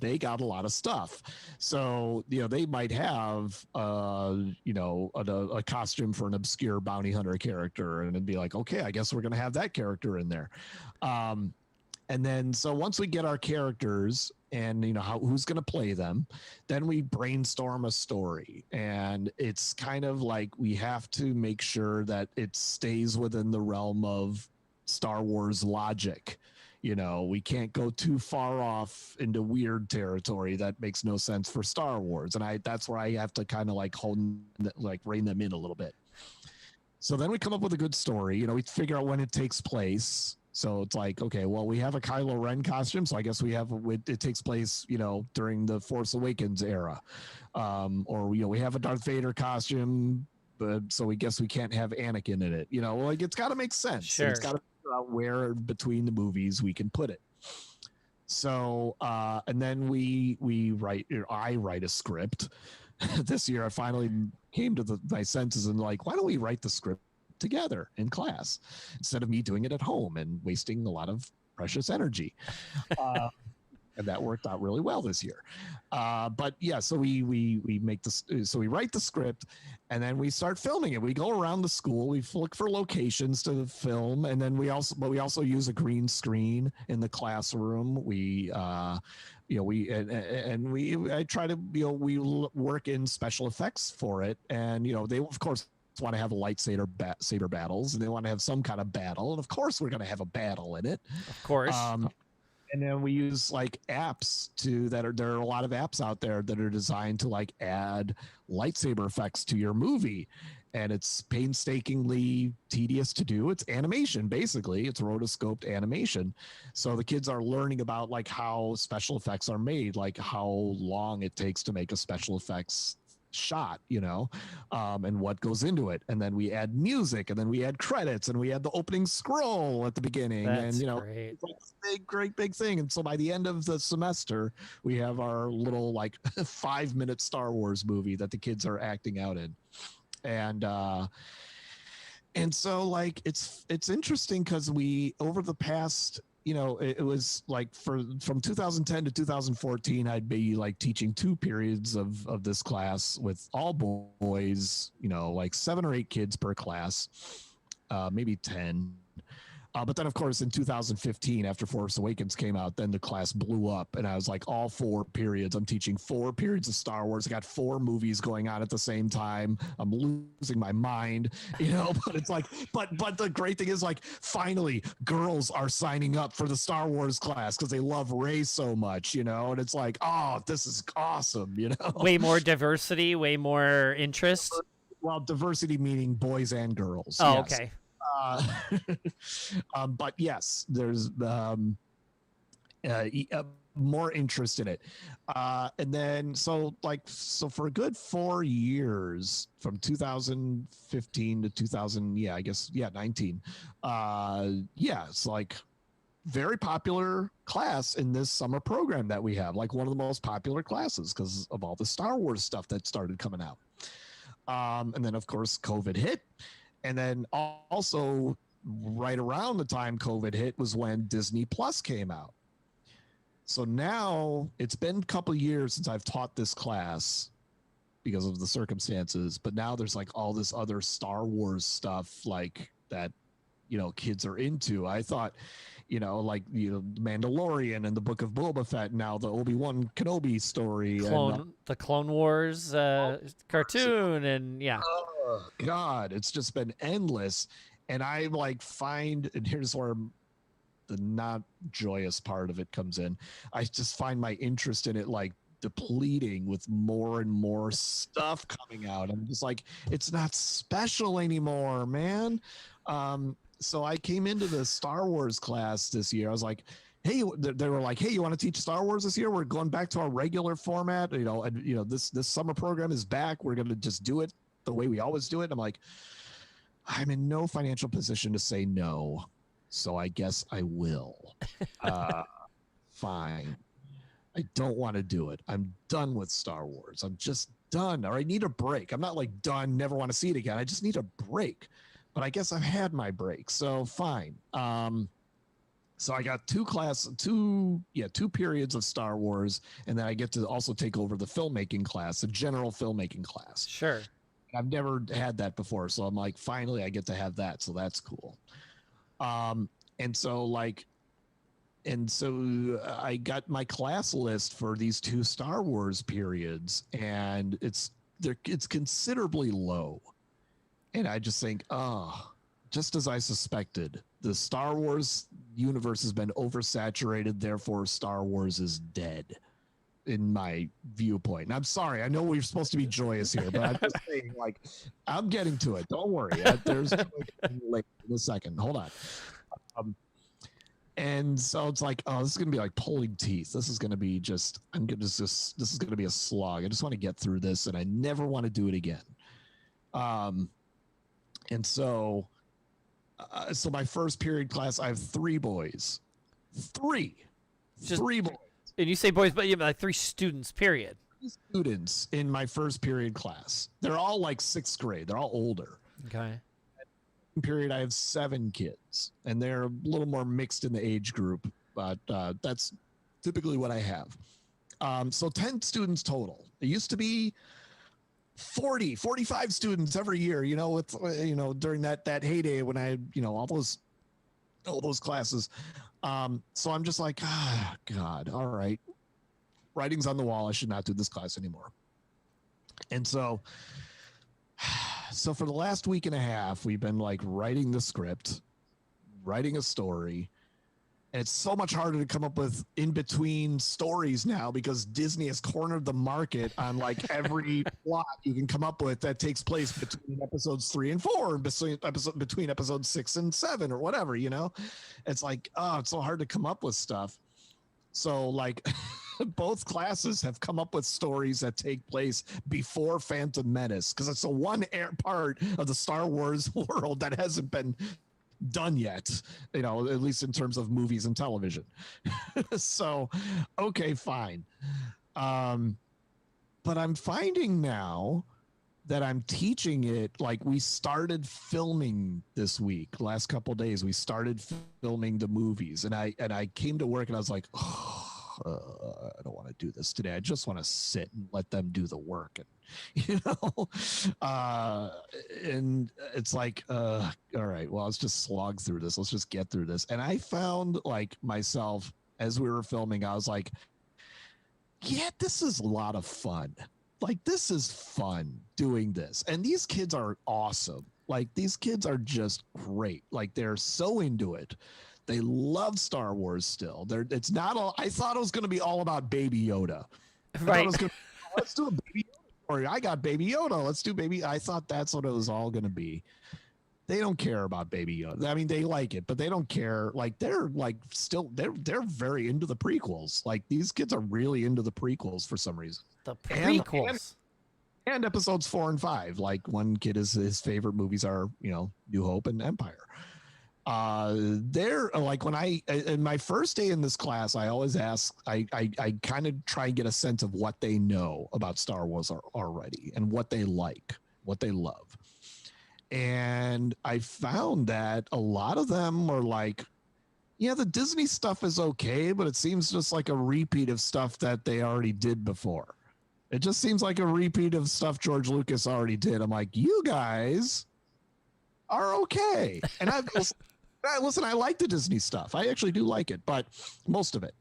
Speaker 2: they got a lot of stuff. So, they might have, a costume for an obscure bounty hunter character, and it'd be like, okay, I guess we're going to have that character in there. And then, so once we get our characters and, who's going to play them, then we brainstorm a story. And it's kind of like we have to make sure that it stays within the realm of Star Wars logic. We can't go too far off into weird territory that makes no sense for Star Wars. And that's where I have to kind of rein them in a little bit. So then we come up with a good story. We figure out when it takes place. So it's like, okay, well, we have a Kylo Ren costume, so I guess it takes place, during the Force Awakens era. Or, we have a Darth Vader costume, but so we guess we can't have Anakin in it. It's got to make sense.
Speaker 1: Sure.
Speaker 2: It's got to figure out where between the movies we can put it. So, and then I write a script. This year I finally came to my senses and like, why don't we write the script together in class instead of me doing it at home and wasting a lot of precious energy. And that worked out really well this year. But yeah, so we write the script and then we start filming it. We go around the school, we look for locations to film, and then we also use a green screen in the classroom. We work in special effects for it, and they of course want to have saber battles, and they want to have some kind of battle, and of course we're going to have a battle in it,
Speaker 1: of course.
Speaker 2: And then we use like apps there are a lot of apps out there that are designed to like add lightsaber effects to your movie, and it's painstakingly tedious to do. It's animation, basically. It's rotoscoped animation. So the kids are learning about like how special effects are made, like how long it takes to make a special effects shot, and what goes into it. And then we add music, and then we add credits, and we add the opening scroll at the beginning.
Speaker 1: That's
Speaker 2: and
Speaker 1: great.
Speaker 2: It's like this great big thing. And so by the end of the semester, we have our little like 5-minute Star Wars movie that the kids are acting out in. And so like it's interesting because we, over the past, it was like from 2010 to 2014, I'd be like teaching 2 periods of this class with all boys, like 7 or 8 kids per class, maybe 10. But then, of course, in 2015, after Force Awakens came out, then the class blew up, and I was like, all 4 periods. I'm teaching 4 periods of Star Wars. I got 4 movies going on at the same time. I'm losing my mind, But it's like, but the great thing is, like, finally, girls are signing up for the Star Wars class because they love Rey so much, And it's like, oh, this is awesome,
Speaker 1: Way more diversity, way more interest.
Speaker 2: Well, diversity meaning boys and girls.
Speaker 1: Oh,
Speaker 2: yes.
Speaker 1: Okay.
Speaker 2: But yes, there's more interest in it. And then, so for a good 4 years, from 2015 to 19, it's like very popular class in this summer program that we have, like one of the most popular classes because of all the Star Wars stuff that started coming out. And then, of course, COVID hit. And then also right around the time COVID hit was when Disney Plus came out. So now it's been a couple of years since I've taught this class. because of the circumstances. But now there's like all this other Star Wars stuff like that, kids are into. I thought, like, Mandalorian and the Book of Boba Fett, now the Obi-Wan Kenobi story.
Speaker 1: The Clone Wars cartoon, and yeah.
Speaker 2: Oh, God, it's just been endless. And I and here's where the not joyous part of it comes in. I just find my interest in it depleting with more and more stuff coming out. I'm just like, it's not special anymore, man. So I came into the Star Wars class this year. I was like, hey, they were like, hey, you want to teach Star Wars this year? We're going back to our regular format. This summer program is back. We're going to just do it the way we always do it. I'm like, I'm in no financial position to say no, so I guess I will. Fine. I don't want to do it. I'm done with Star Wars. I'm just done, or I need a break. I'm not done, never want to see it again. I just need a break. But I guess I've had my break, so fine. So I got two periods of Star Wars, and then I get to also take over the filmmaking class, the general filmmaking class.
Speaker 1: Sure.
Speaker 2: I've never had that before, so I'm like, finally I get to have that, so that's cool. And so I got my class list for these two Star Wars periods, and it's considerably low. And I just think, just as I suspected, the Star Wars universe has been oversaturated, therefore Star Wars is dead, in my viewpoint. And I'm sorry, I know we're supposed to be joyous here, but I'm just saying, I'm getting to it. Don't worry. There's late in a second. Hold on. And so it's like, this is going to be like pulling teeth. This is going to be this is going to be a slog. I just want to get through this, and I never want to do it again. And so my first period class, I have three boys. Three boys.
Speaker 1: And you say boys, but you have like 3 students, period.
Speaker 2: 3 students in my first period class. They're all like 6th grade. They're all older.
Speaker 1: Okay.
Speaker 2: Period, I have 7 kids, and they're a little more mixed in the age group, but that's typically what I have. So 10 students total. It used to be 40, 45 students every year, during that heyday when I had, all those classes. So I'm just like, God, all right. Writing's on the wall. I should not do this class anymore. And so for the last week and a half, we've been writing the script, writing a story. And it's so much harder to come up with in-between stories now because Disney has cornered the market on every plot you can come up with that takes place between episodes 3 and 4, between episodes 6 and 7 or whatever, It's it's so hard to come up with stuff. So both classes have come up with stories that take place before Phantom Menace because it's the one part of the Star Wars world that hasn't been done yet, at least in terms of movies and television. So, okay, fine. But I'm finding now that I'm teaching it, we started filming this week, last couple of days, we started filming the movies, and I came to work and I was like, I don't want to do this today. I just want to sit and let them do the work. And, and it's all right, well, let's just slog through this. Let's just get through this. And I found myself as we were filming, I was like, yeah, this is a lot of fun. This is fun doing this. And these kids are awesome. These kids are just great. They're so into it. They love Star Wars still. It's not all. I thought it was going to be all about Baby Yoda.
Speaker 1: Right.
Speaker 2: Let's do a Baby Yoda story. I got Baby Yoda. Let's do Baby. I thought that's what it was all going to be. They don't care about Baby Yoda. I mean, they like it, but they don't care. They're they're very into the prequels. These kids are really into the prequels for some reason.
Speaker 1: The prequels.
Speaker 2: And episodes 4 and 5. One kid his favorite movies are, New Hope and Empire. They're when in my first day in this class, I always ask, I kind of try and get a sense of what they know about Star Wars already and what they like, what they love. And I found that a lot of them are yeah, the Disney stuff is okay, but it seems just like a repeat of stuff that they already did before. It just seems like a repeat of stuff George Lucas already did. I'm like, you guys are okay. And listen, I like the Disney stuff. I actually do like it, but most of it.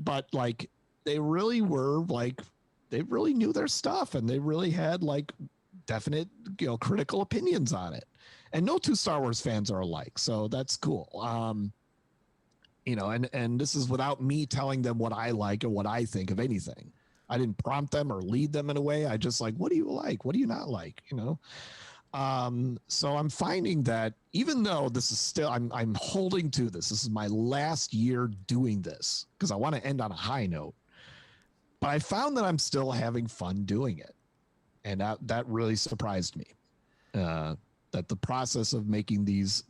Speaker 2: But like, they really were like, they really knew their stuff, and they really had like definite, critical opinions on it. And no two Star Wars fans are alike, so that's cool. And this is without me telling them what I like or what I think of anything. I didn't prompt them or lead them in a way. I just like, what do you like? What do you not like? So I'm finding that even though this is still, I'm holding to this. This is my last year doing this because I want to end on a high note. But I found that I'm still having fun doing it, and that really surprised me. That the process of making these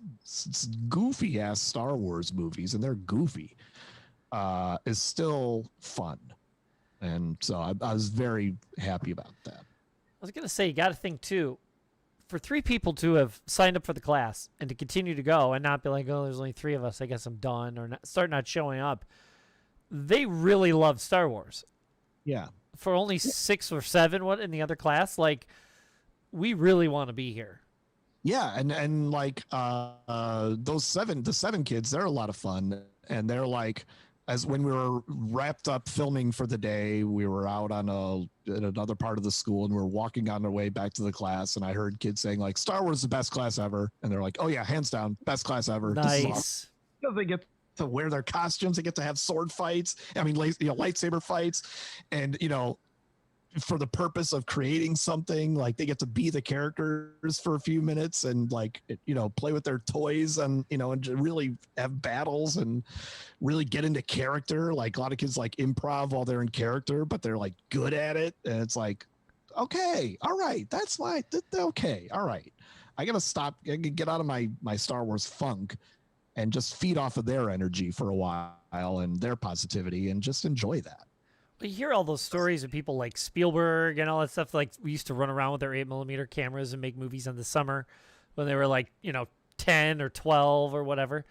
Speaker 2: goofy ass Star Wars movies, and they're goofy, is still fun. And so I was very happy about that.
Speaker 1: I was going to say, you got to think too, for 3 people to have signed up for the class and to continue to go and not be like, oh, there's only 3 of us, I guess I'm done, or start not showing up. They really love Star Wars.
Speaker 2: Yeah.
Speaker 1: For only 6 or 7 in the other class, like, we really want to be here.
Speaker 2: Yeah, and like the 7 kids, they're a lot of fun, and they're like, as when we were wrapped up filming for the day, we were out on in another part of the school, and we were walking on our way back to the class, and I heard kids saying like, "Star Wars is the best class ever," and they're like, "Oh yeah, hands down, best class ever."
Speaker 1: Nice.
Speaker 2: Awesome. They get to wear their costumes, they get to have sword fights. I mean, lightsaber fights, and for the purpose of creating something, like they get to be the characters for a few minutes and like, play with their toys and, and really have battles and really get into character. Like a lot of kids like improv while they're in character, but they're like good at it. And it's like, okay, all right. That's okay. All right. I got to stop, get out of my Star Wars funk and just feed off of their energy for a while and their positivity and just enjoy that.
Speaker 1: You hear all those stories of people like Spielberg and all that stuff. Like, we used to run around with their 8mm cameras and make movies in the summer when they were like, 10 or 12 or whatever.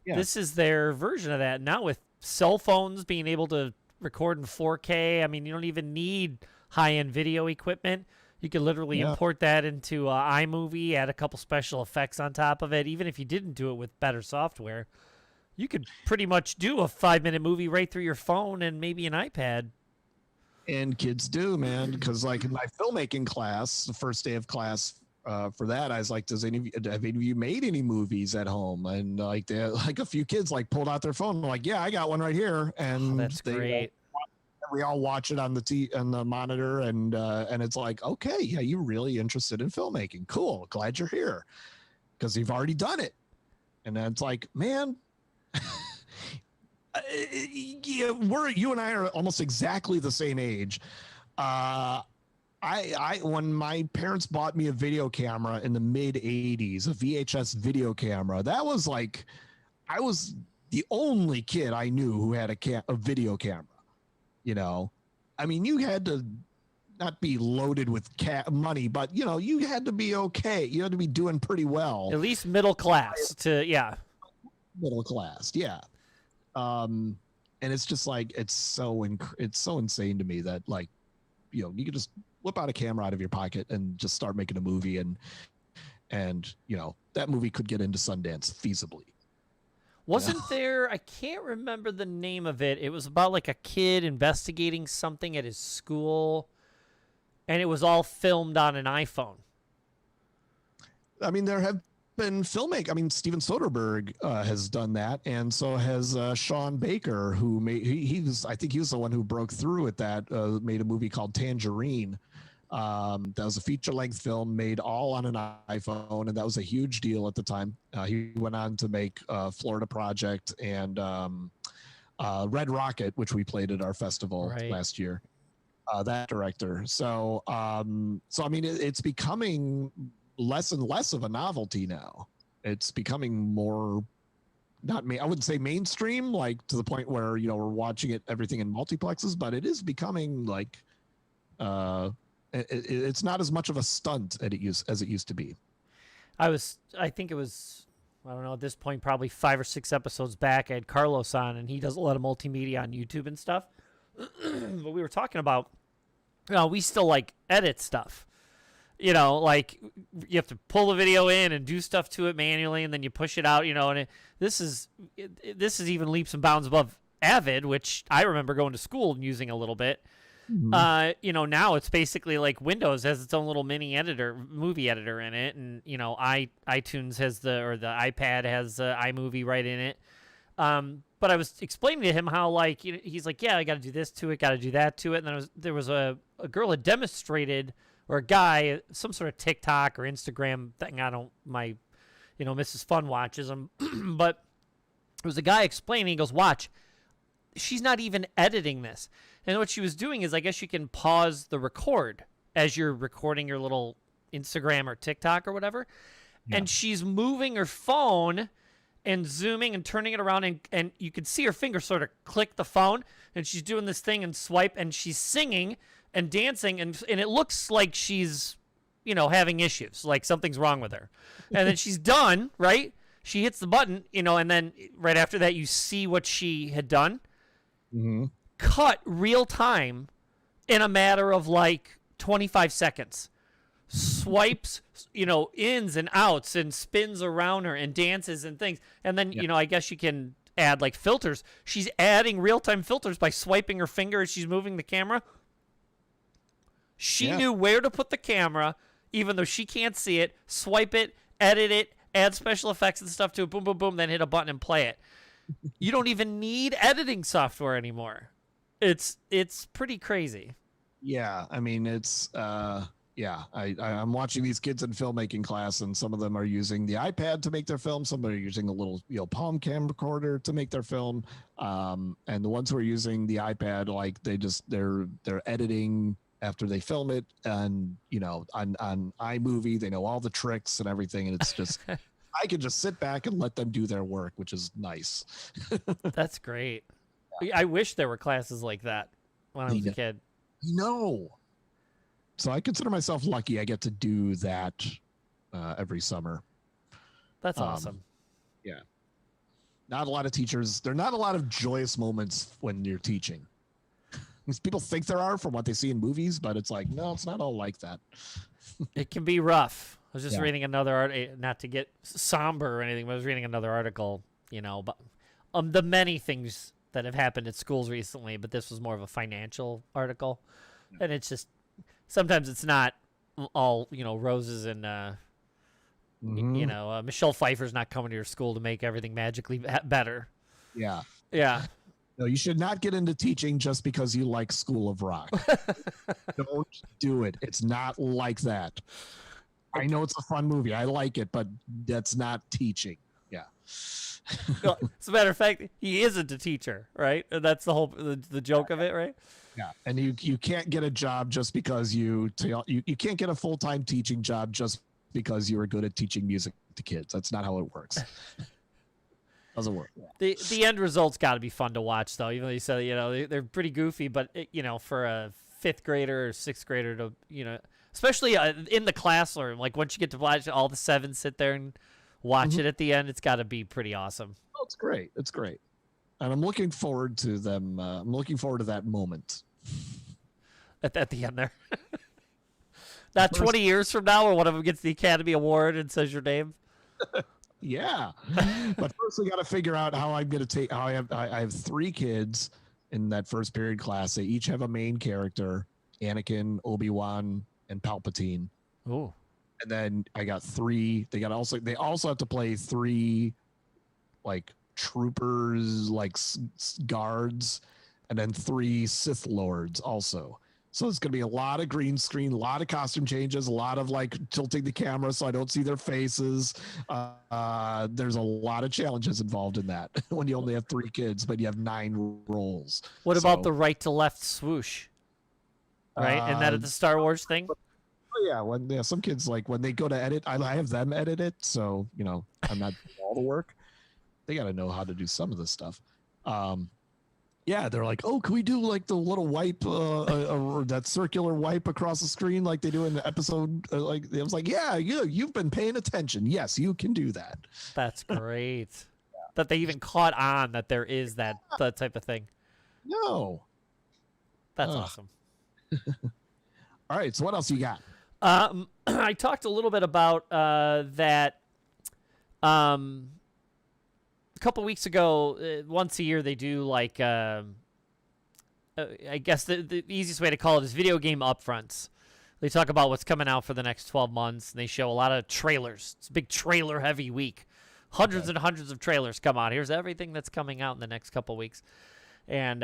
Speaker 1: Yeah. This is their version of that. Now with cell phones being able to record in 4K, I mean, you don't even need high-end video equipment. You could literally import that into iMovie, add a couple special effects on top of it. Even if you didn't do it with better software, you could pretty much do a 5-minute movie right through your phone and maybe an iPad.
Speaker 2: And kids do, man, because like in my filmmaking class, the first day of class for that, I was like, have any of you made any movies at home? And like a few kids like pulled out their phone, like, yeah, I got one right here. And
Speaker 1: that's great.
Speaker 2: We all watch it on the monitor, and it's like, okay, yeah, you're really interested in filmmaking. Cool, glad you're here because you've already done it. And then it's like, man. Yeah, you and I are almost exactly the same age. I when my parents bought me a video camera in the mid 80s, a VHS video camera, that was like, I was the only kid I knew who had a video camera. I mean, you had to not be loaded with money, but you had to be okay. You had to be doing pretty well.
Speaker 1: At least middle class
Speaker 2: middle class. Yeah. And it's just like, it's so insane to me that like, you can just whip out a camera out of your pocket and just start making a movie. And that movie could get into Sundance feasibly.
Speaker 1: Wasn't there, I can't remember the name of it. It was about like a kid investigating something at his school, and it was all filmed on an iPhone.
Speaker 2: I mean, there have been filmmaking. I mean, Steven Soderbergh has done that, and so has Sean Baker, who made I think he was the one who broke through at that. Made a movie called Tangerine. That was a feature-length film made all on an iPhone, and that was a huge deal at the time. He went on to make Florida Project and Red Rocket, which we played at our festival last year. That director. So I mean, it's becoming less and less of a novelty now. It's becoming more, I wouldn't say mainstream, like to the point where we're watching everything in multiplexes, but it is becoming like it's not as much of a stunt as it used to be.
Speaker 1: I think it was, I don't know, at this point probably 5 or 6 episodes back, I had Carlos on, and he does a lot of multimedia on YouTube and stuff. But we were talking about we still like edit stuff. Like you have to pull the video in and do stuff to it manually, and then you push it out. And this is even leaps and bounds above Avid, which I remember going to school and using a little bit.
Speaker 2: Mm-hmm.
Speaker 1: Now it's basically like Windows has its own little mini editor, movie editor in it, and iTunes has the iPad has iMovie right in it. But I was explaining to him how he's like, yeah, I got to do this to it, got to do that to it, and then there was a girl that demonstrated, or a guy, some sort of TikTok or Instagram thing. I don't, Mrs. Fun watches them, but it was a guy explaining. He goes, watch, she's not even editing this. And what she was doing is, I guess you can pause the record as you're recording your little Instagram or TikTok or whatever. Yeah. And she's moving her phone and zooming and turning it around, and you can see her finger sort of click the phone, and she's doing this thing and swipe, and she's singing and dancing, and it looks like she's, having issues, like something's wrong with her. And then she's done, right? She hits the button, and then right after that, you see what she had done.
Speaker 2: Mm-hmm.
Speaker 1: Cut real time in a matter of 25 seconds. Swipes, ins and outs and spins around her and dances and things. And then, I guess you can add filters. She's adding real-time filters by swiping her finger as she's moving the camera. She knew where to put the camera, even though she can't see it, swipe it, edit it, add special effects and stuff to it, boom, boom, boom, then hit a button and play it. You don't even need editing software anymore. It's pretty crazy.
Speaker 2: Yeah, I mean, it's I'm watching these kids in filmmaking class, and some of them are using the iPad to make their film. Some are using a little palm camcorder to make their film, and the ones who are using the iPad, they're editing after they film it, and on iMovie they know all the tricks and everything, and it's just I can just sit back and let them do their work, which is nice.
Speaker 1: That's great. I wish there were classes like that when I was a kid.
Speaker 2: No. So I consider myself lucky I get to do that every summer.
Speaker 1: That's awesome.
Speaker 2: Yeah. Not a lot of teachers. There are not a lot of joyous moments when you're teaching. People think there are from what they see in movies, but it's no, it's not all like that.
Speaker 1: It can be rough. I was just reading another article, not to get somber or anything, but I was reading another article, about the many things that have happened at schools recently, but this was more of a financial article. And it's just, sometimes it's not all, roses and, Michelle Pfeiffer's not coming to your school to make everything magically better.
Speaker 2: Yeah.
Speaker 1: Yeah.
Speaker 2: No, you should not get into teaching just because you like School of Rock. Don't do it. It's not like that. I know it's a fun movie. I like it, but that's not teaching. Yeah.
Speaker 1: Well, as a matter of fact, he isn't a teacher, right? And that's the whole the joke of it, right?
Speaker 2: Yeah, and you can't get a job just because you can't get a full-time teaching job just because you are good at teaching music to kids. That's not how it works. Doesn't work.
Speaker 1: The end result's got to be fun to watch, though. Even though you said they're pretty goofy, but for a fifth grader or sixth grader to especially in the classroom, once you get to watch all the seven sit there and watch it at the end, it's got to be pretty awesome.
Speaker 2: Oh, it's great. It's great. And I'm looking forward to them. I'm looking forward to that moment.
Speaker 1: At the end there. Not 20 years from now, or one of them gets the Academy Award and says your name.
Speaker 2: Yeah. But first we got to figure out how I'm going to take, I have 3 kids in that first period class. They each have a main character, Anakin, Obi-Wan, and Palpatine.
Speaker 1: Oh.
Speaker 2: And then I got 3. They also have to play 3 troopers, guards, and then 3 Sith Lords also. So it's going to be a lot of green screen, a lot of costume changes, a lot of tilting the camera so I don't see their faces. There's a lot of challenges involved in that when you only have 3 kids, but you have 9 roles.
Speaker 1: What about the right to left swoosh? Right? Isn't that at the Star Wars thing?
Speaker 2: Yeah, some kids when they go to edit, I have them edit it, so I'm not doing all the work. They got to know how to do some of this stuff. Yeah, they're like, oh, can we do the little wipe, that circular wipe across the screen like they do in the episode? I was like, yeah, you've been paying attention. Yes, you can do that.
Speaker 1: That's great. That they even caught on that there is that type of thing.
Speaker 2: No.
Speaker 1: That's awesome.
Speaker 2: All right, so what else you got?
Speaker 1: I talked a little bit about that. A couple weeks ago, once a year they do like I guess the easiest way to call it is video game upfronts. They talk about what's coming out for the next 12 months, and they show a lot of trailers. It's a big trailer-heavy week. Hundreds and hundreds of trailers come out. Here's everything that's coming out in the next couple weeks. And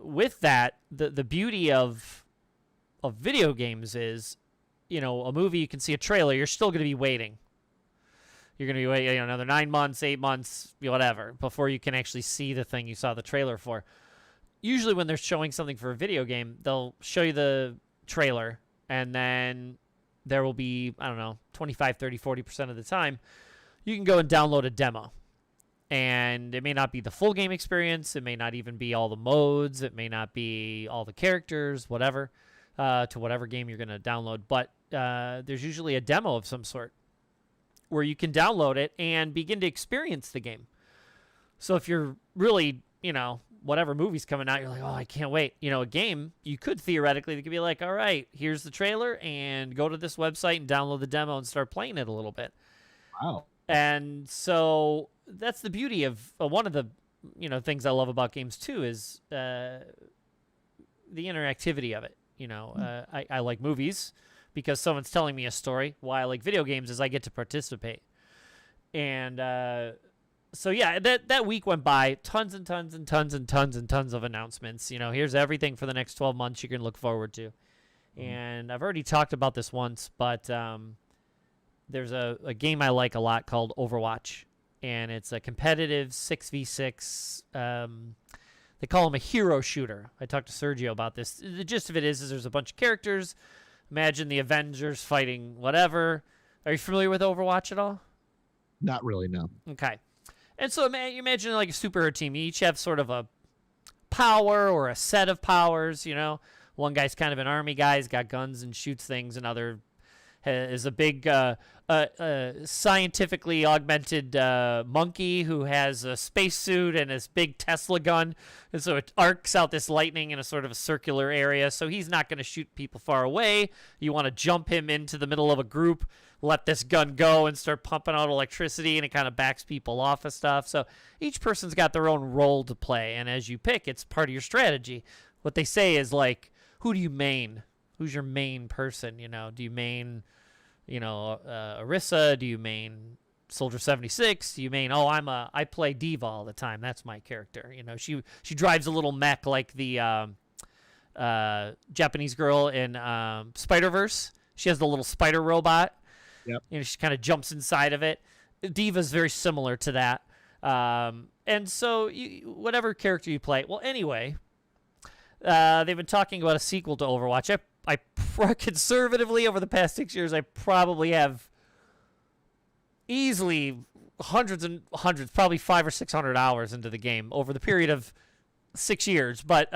Speaker 1: with that, the beauty of video games is, you know, a movie, you can see a trailer, you're still going to be waiting. You're going to be waiting another 9 months, 8 months, whatever, before you can actually see the thing you saw the trailer for. Usually when they're showing something for a video game, they'll show you the trailer, and then there will be, I don't know, 25, 30, 40% of the time, you can go and download a demo. And it may not be the full game experience. It may not even be all the modes. It may not be all the characters, whatever, to whatever game you're going to download. But there's usually a demo of some sort where you can download it and begin to experience the game. So if you're really, you know, whatever movie's coming out, you're like, oh, I can't wait. You know, a game, you could theoretically, they could be like, all right, here's the trailer, and go to this website and download the demo and start playing it a little bit.
Speaker 2: Wow.
Speaker 1: And so that's the beauty of one of the, you know, things I love about games too is the interactivity of it. You know, I like movies because someone's telling me a story. Why I like video games is I get to participate. And so yeah, that week went by, tons and tons and tons and tons and tons of announcements. You know, here's everything for the next 12 months you can look forward to. And I've already talked about this once, but there's a game I like a lot called Overwatch, and it's a competitive 6v6. They call him a hero shooter. I talked to Sergio about this. The gist of it is there's a bunch of characters. Imagine the Avengers fighting whatever. Are you familiar with Overwatch at all?
Speaker 2: Not really, no.
Speaker 1: Okay. And so you imagine like a superhero team. You each have sort of a power or a set of powers, you know. One guy's kind of an army guy. He's got guns and shoots things. Another is a big scientifically augmented monkey who has a spacesuit and this big Tesla gun. And so it arcs out this lightning in a sort of a circular area. So he's not going to shoot people far away. You want to jump him into the middle of a group, let this gun go and start pumping out electricity, and it kind of backs people off of stuff. So each person's got their own role to play. And as you pick, it's part of your strategy. What they say is like, who do you main? Who's your main person? You know, do you main, you know, Orisa? Do you main Soldier 76? Do you main, I play Diva all the time. That's my character. You know, she drives a little mech like the Japanese girl in Spider-Verse. She has the little spider robot.
Speaker 2: Yep.
Speaker 1: You know, she kind of jumps inside of it. Diva's very similar to that. And so whatever character you play. Well, anyway, they've been talking about a sequel to Overwatch. I conservatively over the past 6 years, I probably have easily hundreds and hundreds, probably 500 or 600 hours into the game over the period of 6 years. But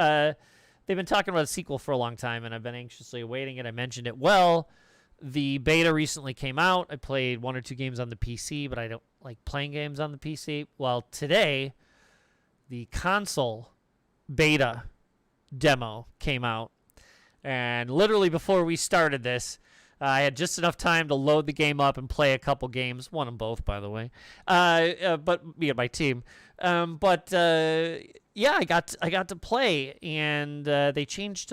Speaker 1: they've been talking about a sequel for a long time, and I've been anxiously awaiting it. I mentioned it. Well, the beta recently came out. I played 1 or 2 games on the PC, but I don't like playing games on the PC. Well, today, the console beta demo came out. And literally before we started this, I had just enough time to load the game up and play a couple games. Won them both, by the way. But me and my team. Yeah, I got to play, and they changed.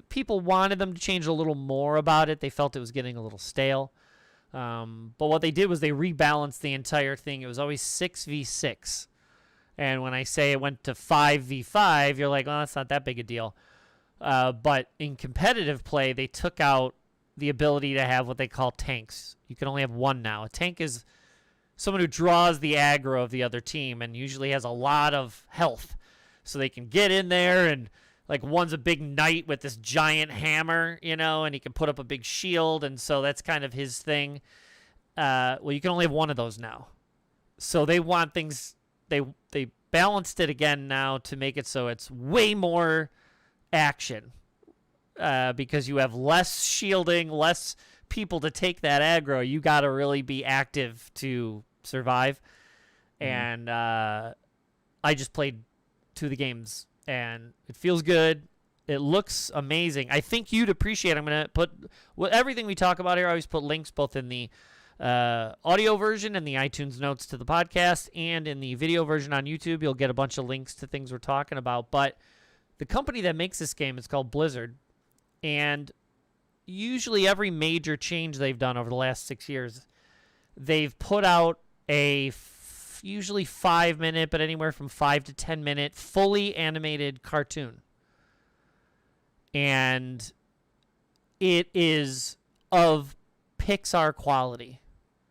Speaker 1: People wanted them to change a little more about it. They felt it was getting a little stale. But what they did was they rebalanced the entire thing. It was always 6v6. And when I say it went to 5v5, you're like, oh, that's not that big a deal. But in competitive play, they took out the ability to have what they call tanks. You can only have one now. A tank is someone who draws the aggro of the other team and usually has a lot of health. So they can get in there and, like, one's a big knight with this giant hammer, you know, and he can put up a big shield. And so that's kind of his thing. Well, you can only have one of those now. So they want things, they balanced it again now to make it so it's way more action. Because you have less shielding, less people to take that aggro. You got to really be active to survive. And I just played 2 of the games, and it feels good. It looks amazing. I think you'd appreciate it. I'm going to put everything we talk about here. I always put links both in the audio version and the iTunes notes to the podcast, and in the video version on YouTube. You'll get a bunch of links to things we're talking about. But the company that makes this game is called Blizzard, and usually every major change they've done over the last 6 years, they've put out a usually 5-minute, but anywhere from 5 to 10-minute fully animated cartoon. And it is of Pixar quality.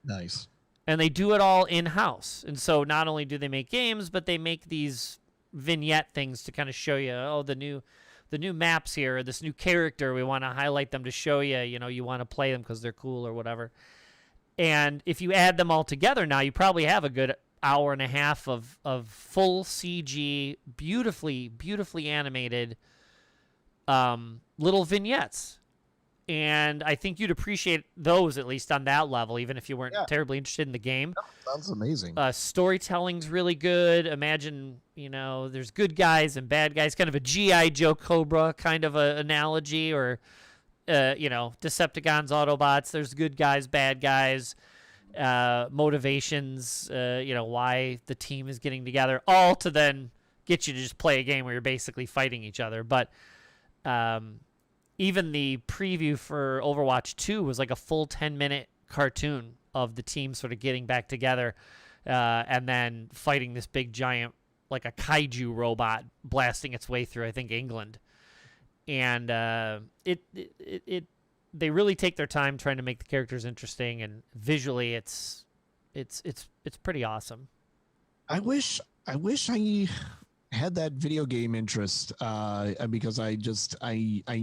Speaker 2: Nice.
Speaker 1: And they do it all in-house. And so not only do they make games, but they make these vignette things to kind of show you, the new maps here, or this new character, we want to highlight them to show you, you want to play them because they're cool or whatever. And if you add them all together now, you probably have a good hour and a half of full CG, beautifully animated little vignettes. And I think you'd appreciate those, at least on that level, even if you weren't terribly interested in the game.
Speaker 2: Yeah, sounds amazing.
Speaker 1: Storytelling's really good. Imagine, there's good guys and bad guys, kind of a G.I. Joe Cobra kind of a analogy, or, Decepticons, Autobots. There's good guys, bad guys, motivations, why the team is getting together, all to then get you to just play a game where you're basically fighting each other. But even the preview for Overwatch 2 was like a full 10-minute cartoon of the team sort of getting back together and then fighting this big giant, like a kaiju robot blasting its way through, I think, England. And they really take their time trying to make the characters interesting, and visually it's pretty awesome.
Speaker 2: I wish I had that video game interest because I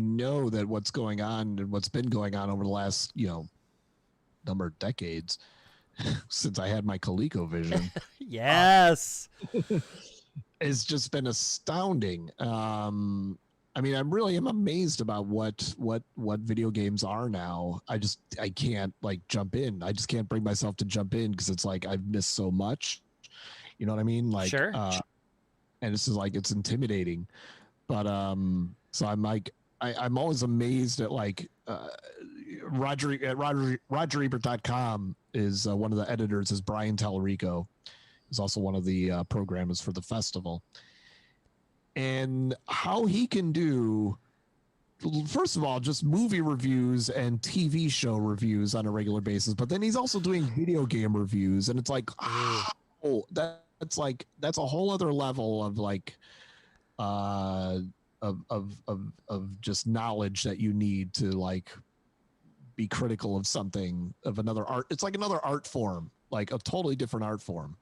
Speaker 2: know that what's going on and what's been going on over the last number of decades since I had my ColecoVision.
Speaker 1: Yes.
Speaker 2: It's just been astounding. I mean, I'm amazed about what video games are now. I can't jump in. I just can't bring myself to jump in because it's like I've missed so much. You know what I mean?
Speaker 1: Sure.
Speaker 2: And it's just it's intimidating. But so I'm always amazed at RogerEbert.com is one of the editors is Brian Tallarico. He's also one of the programmers for the festival. And how he can do, first of all, just movie reviews and TV show reviews on a regular basis, but then he's also doing video game reviews, and it's like, that's a whole other level of just knowledge that you need to be critical of something, of another art. It's like another art form, like a totally different art form.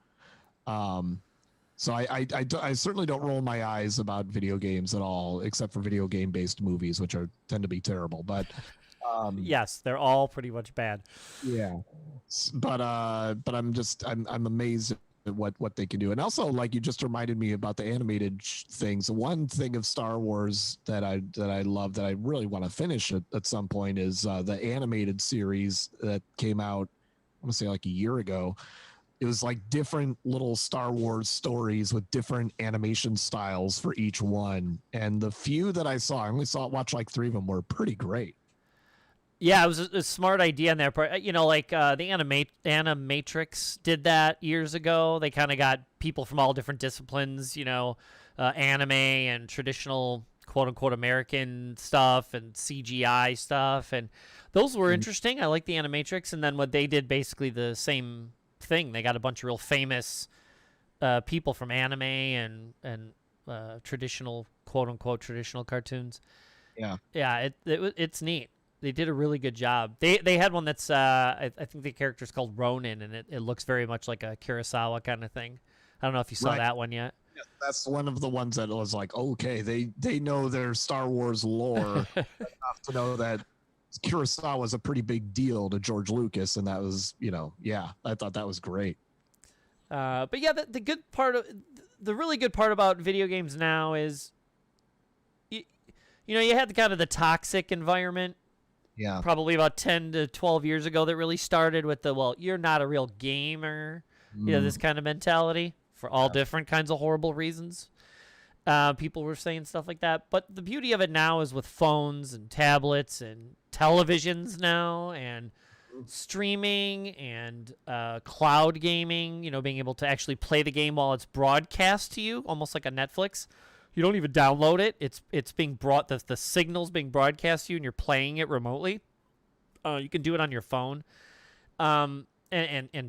Speaker 2: So I certainly don't roll my eyes about video games at all, except for video game based movies, which tend to be terrible. But
Speaker 1: yes, they're all pretty much bad.
Speaker 2: Yeah, but I'm amazed at what they can do. And also, you just reminded me about the animated things. One thing of Star Wars that I love, that I really want to finish at some point, is the animated series that came out, I want to say a year ago. It was different little Star Wars stories with different animation styles for each one. And the few that I saw, I only watched 3 of them, were pretty great.
Speaker 1: Yeah, it was a smart idea on their part. The Animatrix did that years ago. They kind of got people from all different disciplines, anime and traditional quote-unquote American stuff and CGI stuff. And those were interesting. I like the Animatrix. And then what they did, basically the same thing. They got a bunch of real famous people from anime and traditional quote-unquote traditional cartoons. Yeah, it's neat. They did a really good job. They had one that's I think the character's called Ronin, and it looks very much like a Kurosawa kind of thing. I don't know if you saw that one yet.
Speaker 2: Yeah, that's one of the ones that was okay, they know their Star Wars lore enough to know that Kurosawa was a pretty big deal to George Lucas, and that was, I thought that was great.
Speaker 1: But yeah, the really good part about video games now is, you had the toxic environment.
Speaker 2: Yeah.
Speaker 1: Probably about 10 to 12 years ago that really started with you're not a real gamer. This kind of mentality for all different kinds of horrible reasons. People were saying stuff like that. But the beauty of it now is with phones and tablets and televisions now and streaming and cloud gaming, being able to actually play the game while it's broadcast to you, almost like a Netflix. You don't even download it. It's being brought, the signal's being broadcast to you and you're playing it remotely. You can do it on your phone. And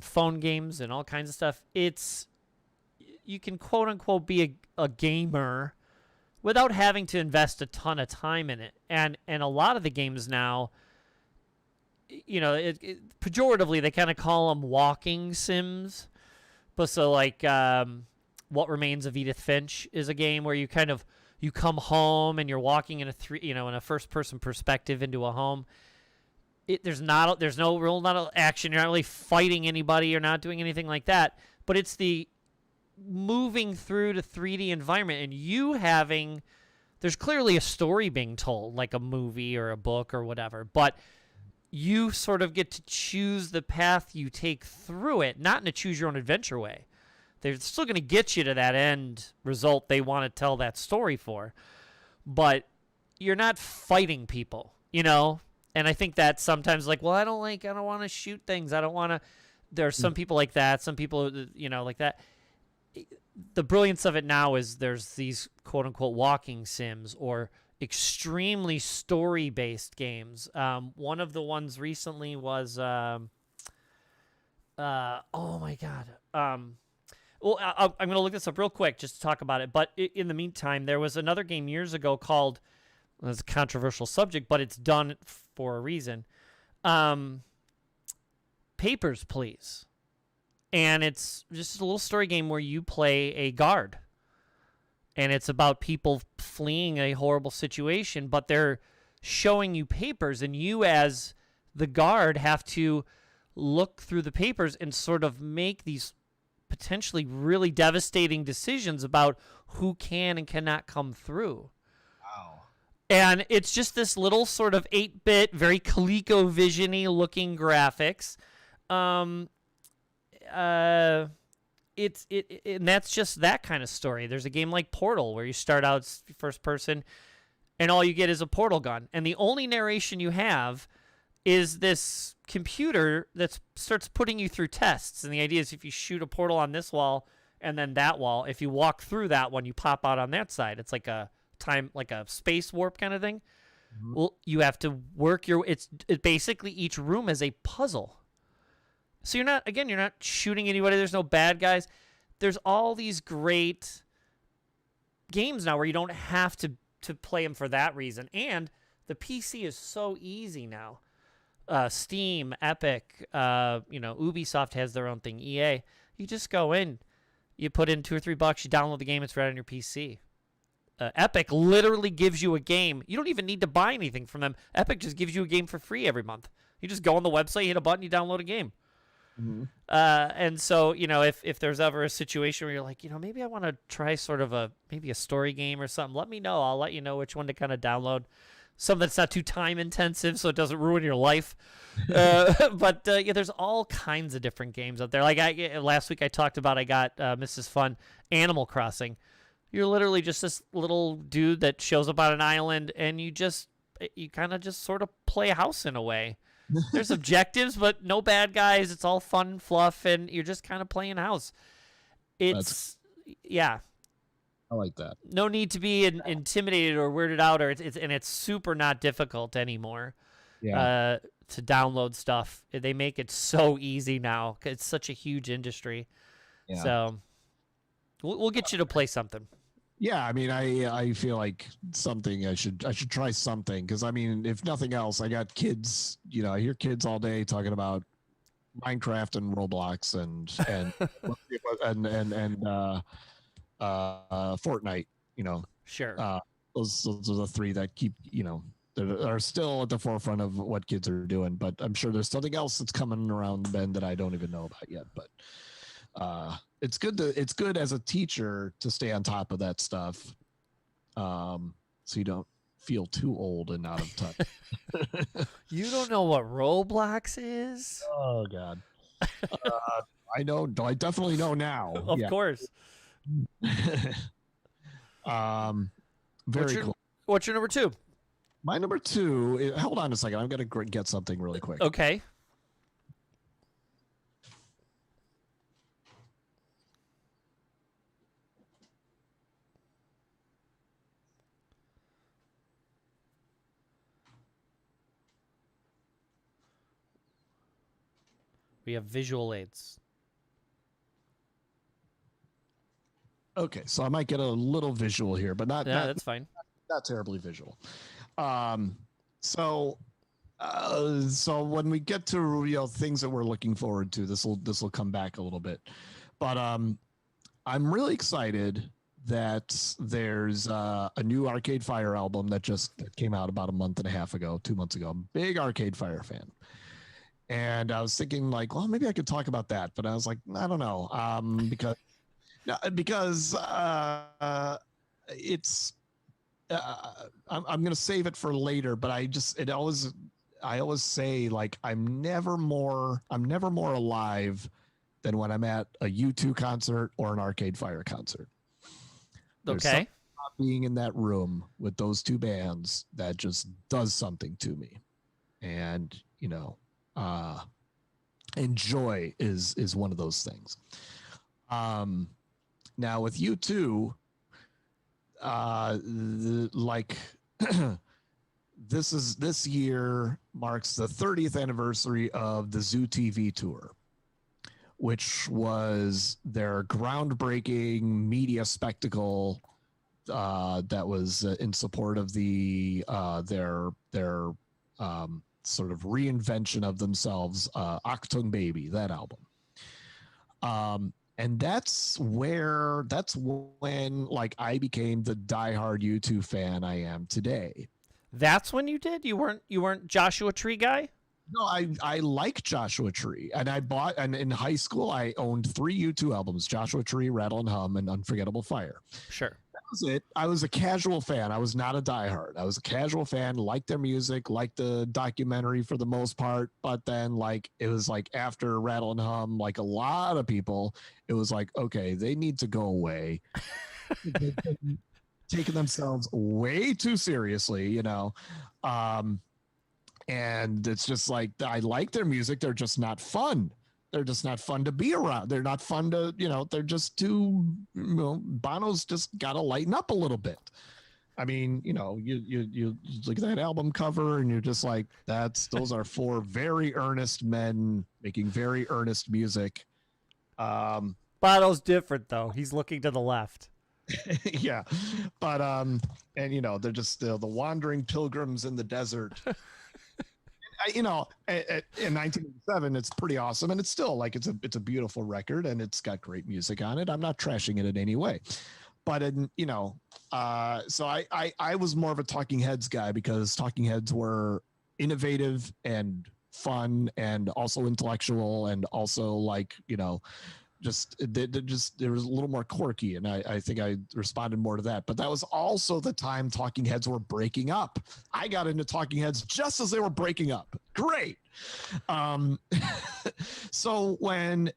Speaker 1: phone games and all kinds of stuff. You can quote unquote be a gamer without having to invest a ton of time in it. And a lot of the games now, pejoratively, they kind of call them walking sims. But so like What Remains of Edith Finch is a game where you come home and you're walking in a first person perspective into a home. There's no real action. You're not really fighting anybody. You're not doing anything like that. But it's the moving through the 3D environment and there's clearly a story being told, like a movie or a book or whatever. But you sort of get to choose the path you take through it, not in a choose your own adventure way. They're still going to get you to that end result they want to tell that story for. But you're not fighting people, And I think that sometimes like, well, I don't want to shoot things. I don't want to. There are some people like that. Some people, like that. The brilliance of it now is there's these quote unquote walking sims or extremely story based games. One of the ones recently was, oh my God. Well, I'm going to look this up real quick just to talk about it. But in the meantime, there was another game years ago called, it's a controversial subject, but it's done for a reason. Papers, Please. And it's just a little story game where you play a guard. And it's about people fleeing a horrible situation, but they're showing you papers, and you as the guard have to look through the papers and sort of make these potentially really devastating decisions about who can and cannot come through.
Speaker 2: Wow. And
Speaker 1: it's just this little sort of 8-bit, very ColecoVision-y looking graphics. And that's just that kind of story. There's a game like Portal where you start out first person and all you get is a portal gun. And the only narration you have is this computer that starts putting you through tests. And the idea is if you shoot a portal on this wall and then that wall, if you walk through that one, you pop out on that side. It's like a space warp kind of thing. Mm-hmm. Well, you have to work it basically each room is a puzzle. So you're not shooting anybody. There's no bad guys. There's all these great games now where you don't have to play them for that reason. And the PC is so easy now. Steam, Epic, Ubisoft has their own thing. EA. You just go in, you put in $2 or $3, you download the game, it's right on your PC. Epic literally gives you a game. You don't even need to buy anything from them. Epic just gives you a game for free every month. You just go on the website, hit a button, you download a game. Mm-hmm. And so, if there's ever a situation where you're like, maybe I want to try sort of maybe a story game or something, let me know. I'll let you know which one to kind of download. Something that's not too time intensive so it doesn't ruin your life. But there's all kinds of different games out there. Like last week I talked about, I got Mrs. Fun, Animal Crossing. You're literally just this little dude that shows up on an island and you kind of just sort of play a house in a way. There's objectives, but no bad guys. It's all fun and fluff, and you're just kind of playing house. Yeah.
Speaker 2: I like that.
Speaker 1: No need to be intimidated or weirded out, or it's super not difficult anymore. Yeah. To download stuff, they make it so easy now. It's such a huge industry. Yeah. So we'll get you to play something.
Speaker 2: Yeah, I mean, I feel like something I should try something because I mean, if nothing else, I got kids. I hear kids all day talking about Minecraft and Roblox and Fortnite.
Speaker 1: Sure.
Speaker 2: Those are the three that keep that are still at the forefront of what kids are doing. But I'm sure there's something else that's coming around the bend that I don't even know about yet. But it's good as a teacher to stay on top of that stuff, so you don't feel too old and out of touch.
Speaker 1: You don't know what Roblox is?
Speaker 2: Oh God, I know. I definitely know now.
Speaker 1: Of course.
Speaker 2: Very cool.
Speaker 1: What's your number 2?
Speaker 2: My number 2, hold on a second. I'm going to get something really quick.
Speaker 1: Okay. We have visual aids.
Speaker 2: Okay, so I might get a little visual here, but
Speaker 1: that's fine.
Speaker 2: Not terribly visual. So when we get to things that we're looking forward to, this will come back a little bit, but I'm really excited that there's a new Arcade Fire album that came out about 2 months ago. I'm a big Arcade Fire fan. And I was thinking like, well, maybe I could talk about that, but I was like, I don't know, because it's I'm gonna save it for later. But I always say like I'm never more alive than when I'm at a U2 concert or an Arcade Fire concert.
Speaker 1: Okay.
Speaker 2: Being in that room with those two bands that just does something to me, and and joy is one of those things. Now with U2, this year marks the 30th anniversary of the ZooTV tour, which was their groundbreaking media spectacle that was in support of their sort of reinvention of themselves, Achtung Baby, that album. And that's when like I became the diehard U2 fan I am today.
Speaker 1: That's when you did? You weren't Joshua Tree guy?
Speaker 2: No, I like Joshua Tree, and and in high school I owned 3 U2 albums: Joshua Tree, Rattle and Hum, and Unforgettable Fire.
Speaker 1: Sure.
Speaker 2: That was it. I was a casual fan. I was not a diehard. I was a casual fan, liked their music, liked the documentary for the most part. But then like it was like after Rattle and Hum, like a lot of people, it was like, okay, they need to go away. Taking themselves way too seriously, and it's just like, I like their music. They're just not fun. They're just not fun to be around. They're not fun to, they're just too, Bono's just got to lighten up a little bit. I mean, you look at that album cover and you're just like, those are 4 very earnest men making very earnest music.
Speaker 1: Bono's different though. He's looking to the left.
Speaker 2: Yeah. But, they're just the wandering pilgrims in the desert. In 1987, it's pretty awesome, and it's still like it's a beautiful record, and it's got great music on it. I'm not trashing it in any way, but so I was more of a Talking Heads guy because Talking Heads were innovative and fun, and also intellectual, and also like there was a little more quirky, and I think I responded more to that. But that was also the time Talking Heads were breaking up. I got into Talking Heads just as they were breaking up. Great. So when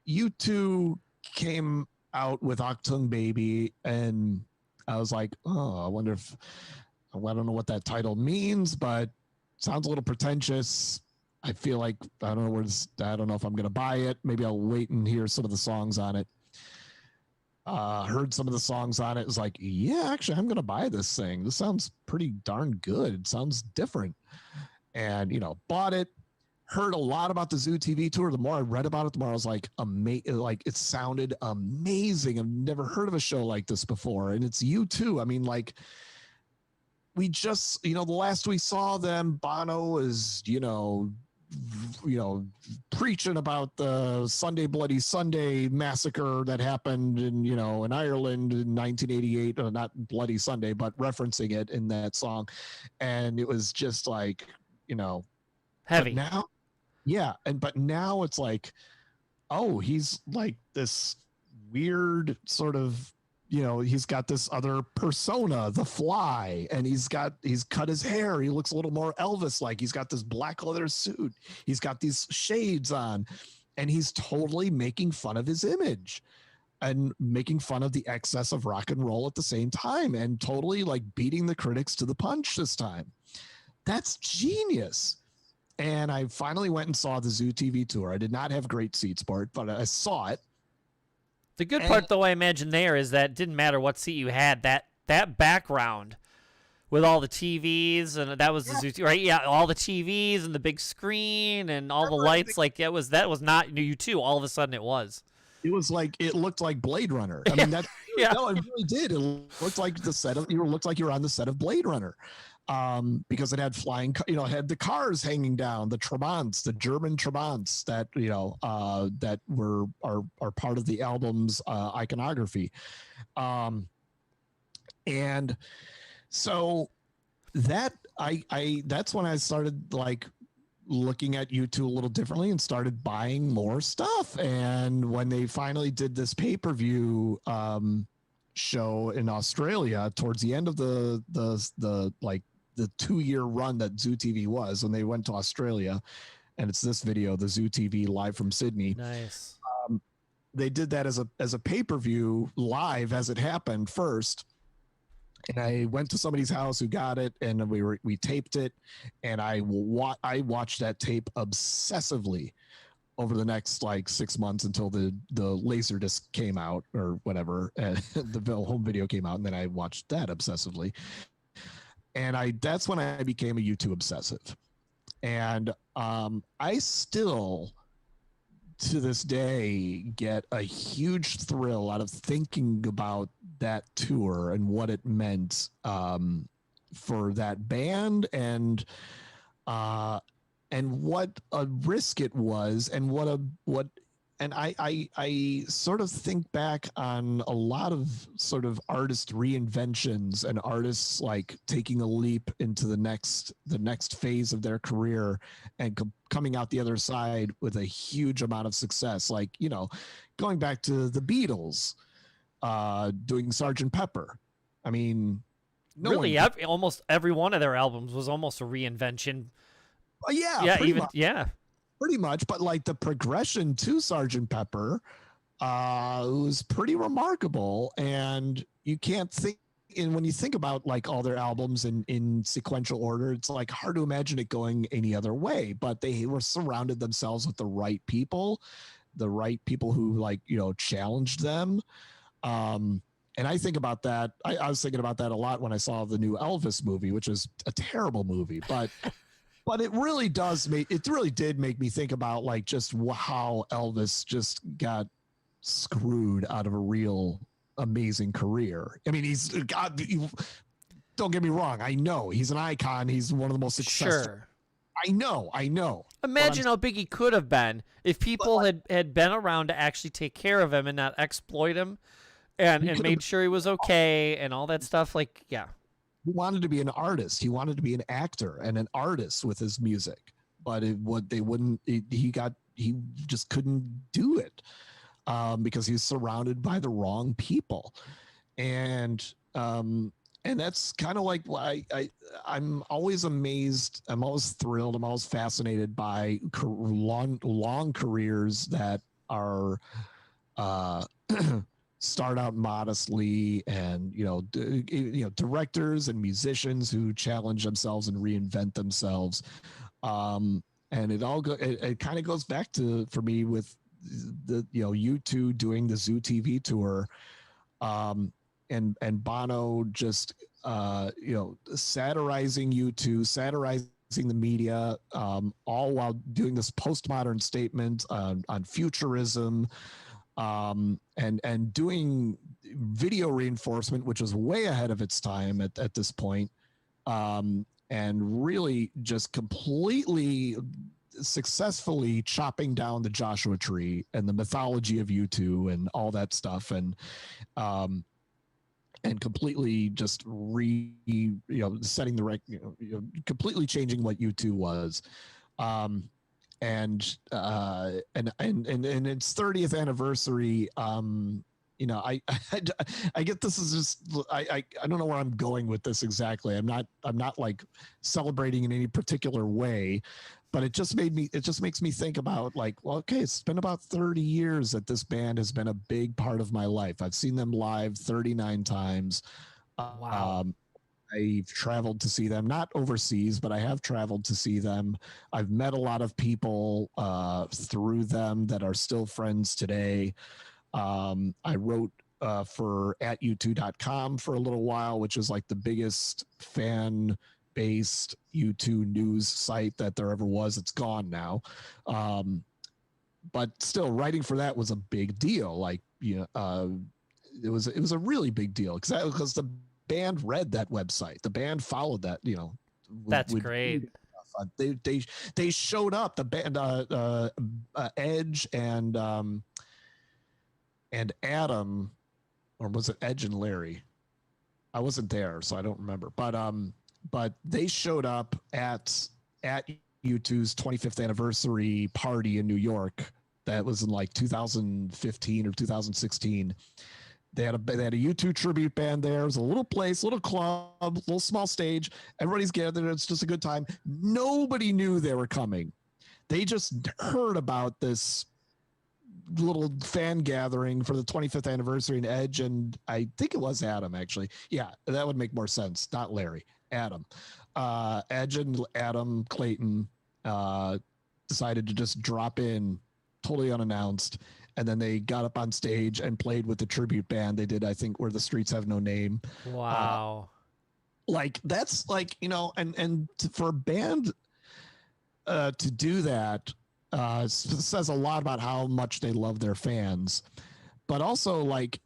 Speaker 2: U2 came out with Achtung Baby, and I was like, oh, I don't know what that title means, but sounds a little pretentious. I feel like I don't know if I'm going to buy it. Maybe I'll wait and hear some of the songs on it. Heard some of the songs on it. It was like, yeah, actually, I'm going to buy this thing. This sounds pretty darn good. It sounds different. And, bought it. Heard a lot about the ZooTV tour. The more I read about it, the more I was like, it sounded amazing. I've never heard of a show like this before. And it's U2. I mean, like, we just, the last we saw them, Bono was, preaching about the Sunday Bloody Sunday massacre that happened in Ireland in 1988, not Bloody Sunday, but referencing it in that song. And it was just like,
Speaker 1: heavy.
Speaker 2: But now it's like, oh, he's like this weird sort of, he's got this other persona, the Fly, and he's cut his hair. He looks a little more Elvis-like. He's got this black leather suit. He's got these shades on, and he's totally making fun of his image. and making fun of the excess of rock and roll at the same time, and totally like beating the critics to the punch this time. That's genius. And I finally went and saw the ZooTV tour. I did not have great seats for it, but I saw it.
Speaker 1: The good part, though, I imagine there is that it didn't matter what seat you had. That background with all the TVs, and that was the ZooTV, right? Yeah, all the TVs and the big screen and all the lights. Like that was not U2. All of a sudden, it was.
Speaker 2: It was like, it looked like Blade Runner. I mean, that no, it really did. It looked like looked like you were on the set of Blade Runner. Because it had flying, it had the cars hanging down, the Trabants, the German Trabants that, that are part of the album's iconography. And so that that's when I started like looking at U2 a little differently and started buying more stuff. And when they finally did this pay-per-view show in Australia towards the end of the 2-year run that ZooTV was, when they went to Australia, and it's this video, the ZooTV live from Sydney.
Speaker 1: Nice.
Speaker 2: They did that as a pay-per-view live as it happened first. And I went to somebody's house who got it, and we taped it, and I watched that tape obsessively over the next like 6 months until the laser disc came out or whatever, and the home video came out, and then I watched that obsessively. And that's when I became a U2 obsessive. And I still, to this day, get a huge thrill out of thinking about that tour and what it meant for that band, and what a risk it was, and and I sort of think back on a lot of sort of artist reinventions and artists like taking a leap into the next phase of their career and coming out the other side with a huge amount of success. Like, going back to the Beatles, doing Sgt. Pepper. I mean,
Speaker 1: almost every one of their albums was almost a reinvention.
Speaker 2: Yeah, pretty much. But like the progression to Sgt. Pepper was pretty remarkable. And you can't think, and when you think about like all their albums in sequential order, it's like hard to imagine it going any other way. But they were surrounded themselves with the right people who like, challenged them. And I think about that. I was thinking about that a lot when I saw the new Elvis movie, which is a terrible movie, but but it really did make me think about like just how Elvis just got screwed out of a real amazing career. I mean, don't get me wrong. I know he's an icon. He's one of the most successful. Sure. I know.
Speaker 1: Imagine how big he could have been if people had been around to actually take care of him and not exploit him and made sure he was okay and all that stuff. Like, yeah.
Speaker 2: He wanted to be an artist. He wanted to be an actor and an artist with his music, but he just couldn't do it because he's surrounded by the wrong people. And that's kind of like why I'm always amazed. I'm always thrilled. I'm always fascinated by long careers that are start out modestly, and directors and musicians who challenge themselves and reinvent themselves. And it kind of goes back to, for me, with the U2 doing the ZooTV tour, and Bono just satirizing U2, satirizing the media, all while doing this postmodern statement on futurism, and doing video reinforcement, which was way ahead of its time at this point, and really just completely successfully chopping down the Joshua Tree and the mythology of U2 and all that stuff, and completely just setting the completely changing what U2 was. And its 30th anniversary, I get, this is just, I don't know where I'm going with this exactly. I'm not like celebrating in any particular way, but it just makes me think about like, well, okay, it's been about 30 years that this band has been a big part of my life. I've seen them live 39 times.
Speaker 1: Wow.
Speaker 2: I've traveled to see them, not overseas, but I have traveled to see them. I've met a lot of people through them that are still friends today. I wrote for @u2.com for a little while, which is like the biggest fan-based U2 news site that there ever was. It's gone now. But still, writing for that was a big deal. Like, it was a really big deal because the band read that website. The band followed that.
Speaker 1: That's great.
Speaker 2: They showed up. The band, Edge and Adam, or was it Edge and Larry? I wasn't there, so I don't remember. But they showed up at U2's 25th anniversary party in New York. That was in like 2015 or 2016. They had a U2 tribute band there. It was a little place, little club, little small stage. Everybody's gathered. It's just a good time. Nobody knew they were coming. They just heard about this little fan gathering for the 25th anniversary, and Edge and I think it was Adam, actually. Yeah, that would make more sense. Not Larry, Adam. Edge and Adam Clayton decided to just drop in totally unannounced, and then they got up on stage and played with the tribute band. They did, I think, Where the Streets Have No Name.
Speaker 1: Wow.
Speaker 2: Like, that's like, and for a band to do that says a lot about how much they love their fans. But also, like,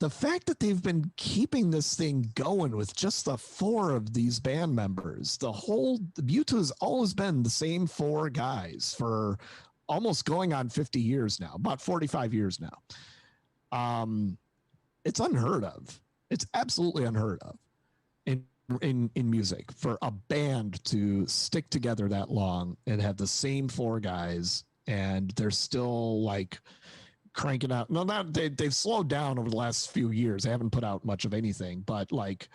Speaker 2: the fact that they've been keeping this thing going with just the 4 of these band members, the U2 has always been the same 4 guys for almost going on 50 years now, about 45 years now. It's unheard of. It's absolutely unheard of in music for a band to stick together that long and have the same 4 guys, and they're still like cranking out. No, they've slowed down over the last few years. They haven't put out much of anything, but like,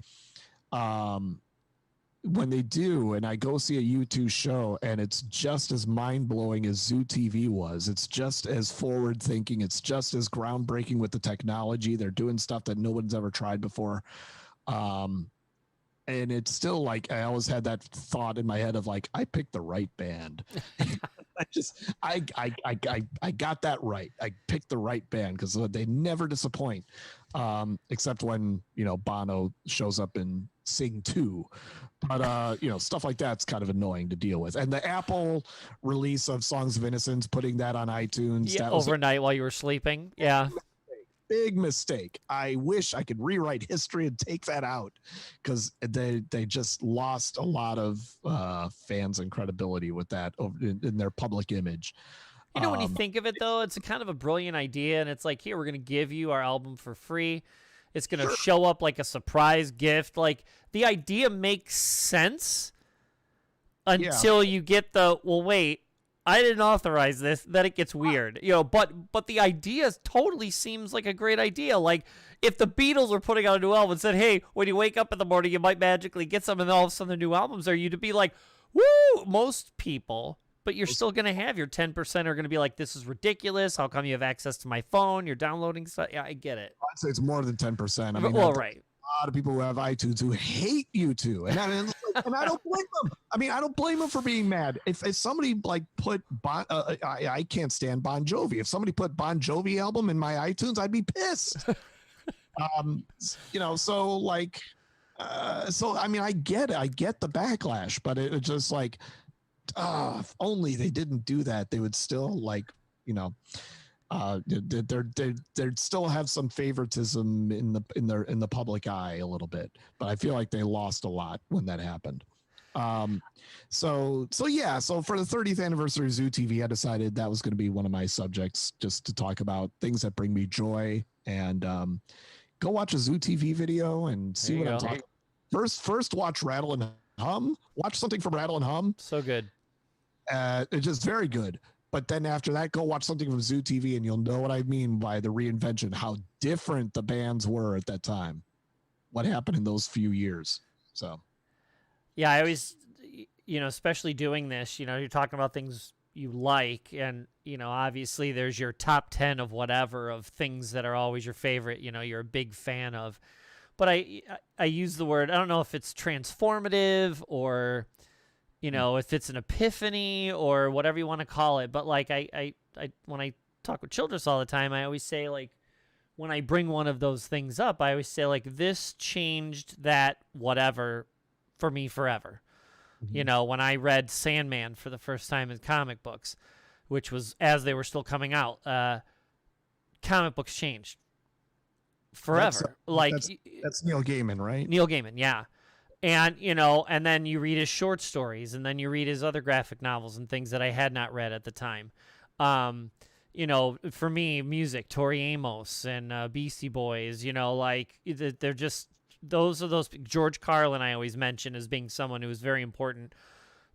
Speaker 2: when they do, and I go see a U2 show, and it's just as mind-blowing as ZooTV was. It's just as forward-thinking. It's just as groundbreaking with the technology. They're doing stuff that no one's ever tried before. And it's still like, I always had that thought in my head of like, I picked the right band. I got that right. I picked the right band because they never disappoint, except when Bono shows up in Sing 2, but stuff like that's kind of annoying to deal with. And the Apple release of Songs of Innocence, putting that on iTunes,
Speaker 1: that was overnight while you were sleeping. Yeah.
Speaker 2: Big mistake. I wish I could rewrite history and take that out, because they just lost a lot of fans and credibility with that in their public image.
Speaker 1: When you think of it, though, it's a kind of a brilliant idea, and it's like, here, we're going to give you our album for free. It's going to show up like a surprise gift. Like, the idea makes sense until you get well, wait, I didn't authorize this. Then it gets weird, but the idea totally seems like a great idea. Like, if the Beatles were putting out a new album and said, hey, when you wake up in the morning, you might magically get some, and all of a sudden the new albums are you to be like, woo, most people, but you're still going to have your 10% are going to be like, this is ridiculous. How come you have access to my phone? You're downloading stuff. Yeah, I get it.
Speaker 2: I'd say it's more than 10%. I mean,
Speaker 1: right.
Speaker 2: A lot of people who have iTunes who hate U2, and I don't blame them. I mean, I don't blame them for being mad. If somebody like put I can't stand Bon Jovi. If somebody put Bon Jovi album in my iTunes, I'd be pissed. So like, I mean, I get it. I get the backlash, but it's just like, if only they didn't do that, they would still like, they'd still have some favoritism in the public eye a little bit, but I feel like they lost a lot when that happened. So for the 30th anniversary of ZooTV, I decided that was going to be one of my subjects, just to talk about things that bring me joy, and go watch a ZooTV video and see what I'm talking. First watch Rattle and Hum. Watch something from Rattle and Hum.
Speaker 1: So good.
Speaker 2: It's just very good. But then after that, go watch something from ZooTV, and you'll know what I mean by the reinvention, how different the bands were at that time, what happened in those few years. So,
Speaker 1: yeah, I always, especially doing this, you're talking about things you like, and, obviously there's your top 10 of whatever, of things that are always your favorite, you're a big fan of. But I use the word, I don't know if it's transformative or, if it's an epiphany or whatever you want to call it. But like I when I talk with Childress all the time, I always say, like, when I bring one of those things up, I always say, like, this changed that whatever for me forever. Mm-hmm. When I read Sandman for the first time in comic books, which was as they were still coming out, comic books changed forever.
Speaker 3: That's Neil Gaiman, right?
Speaker 1: Neil Gaiman, yeah. And, and then you read his short stories, and then you read his other graphic novels and things that I had not read at the time. For me, music, Tori Amos and Beastie Boys, they're just, those George Carlin I always mention as being someone who was very important,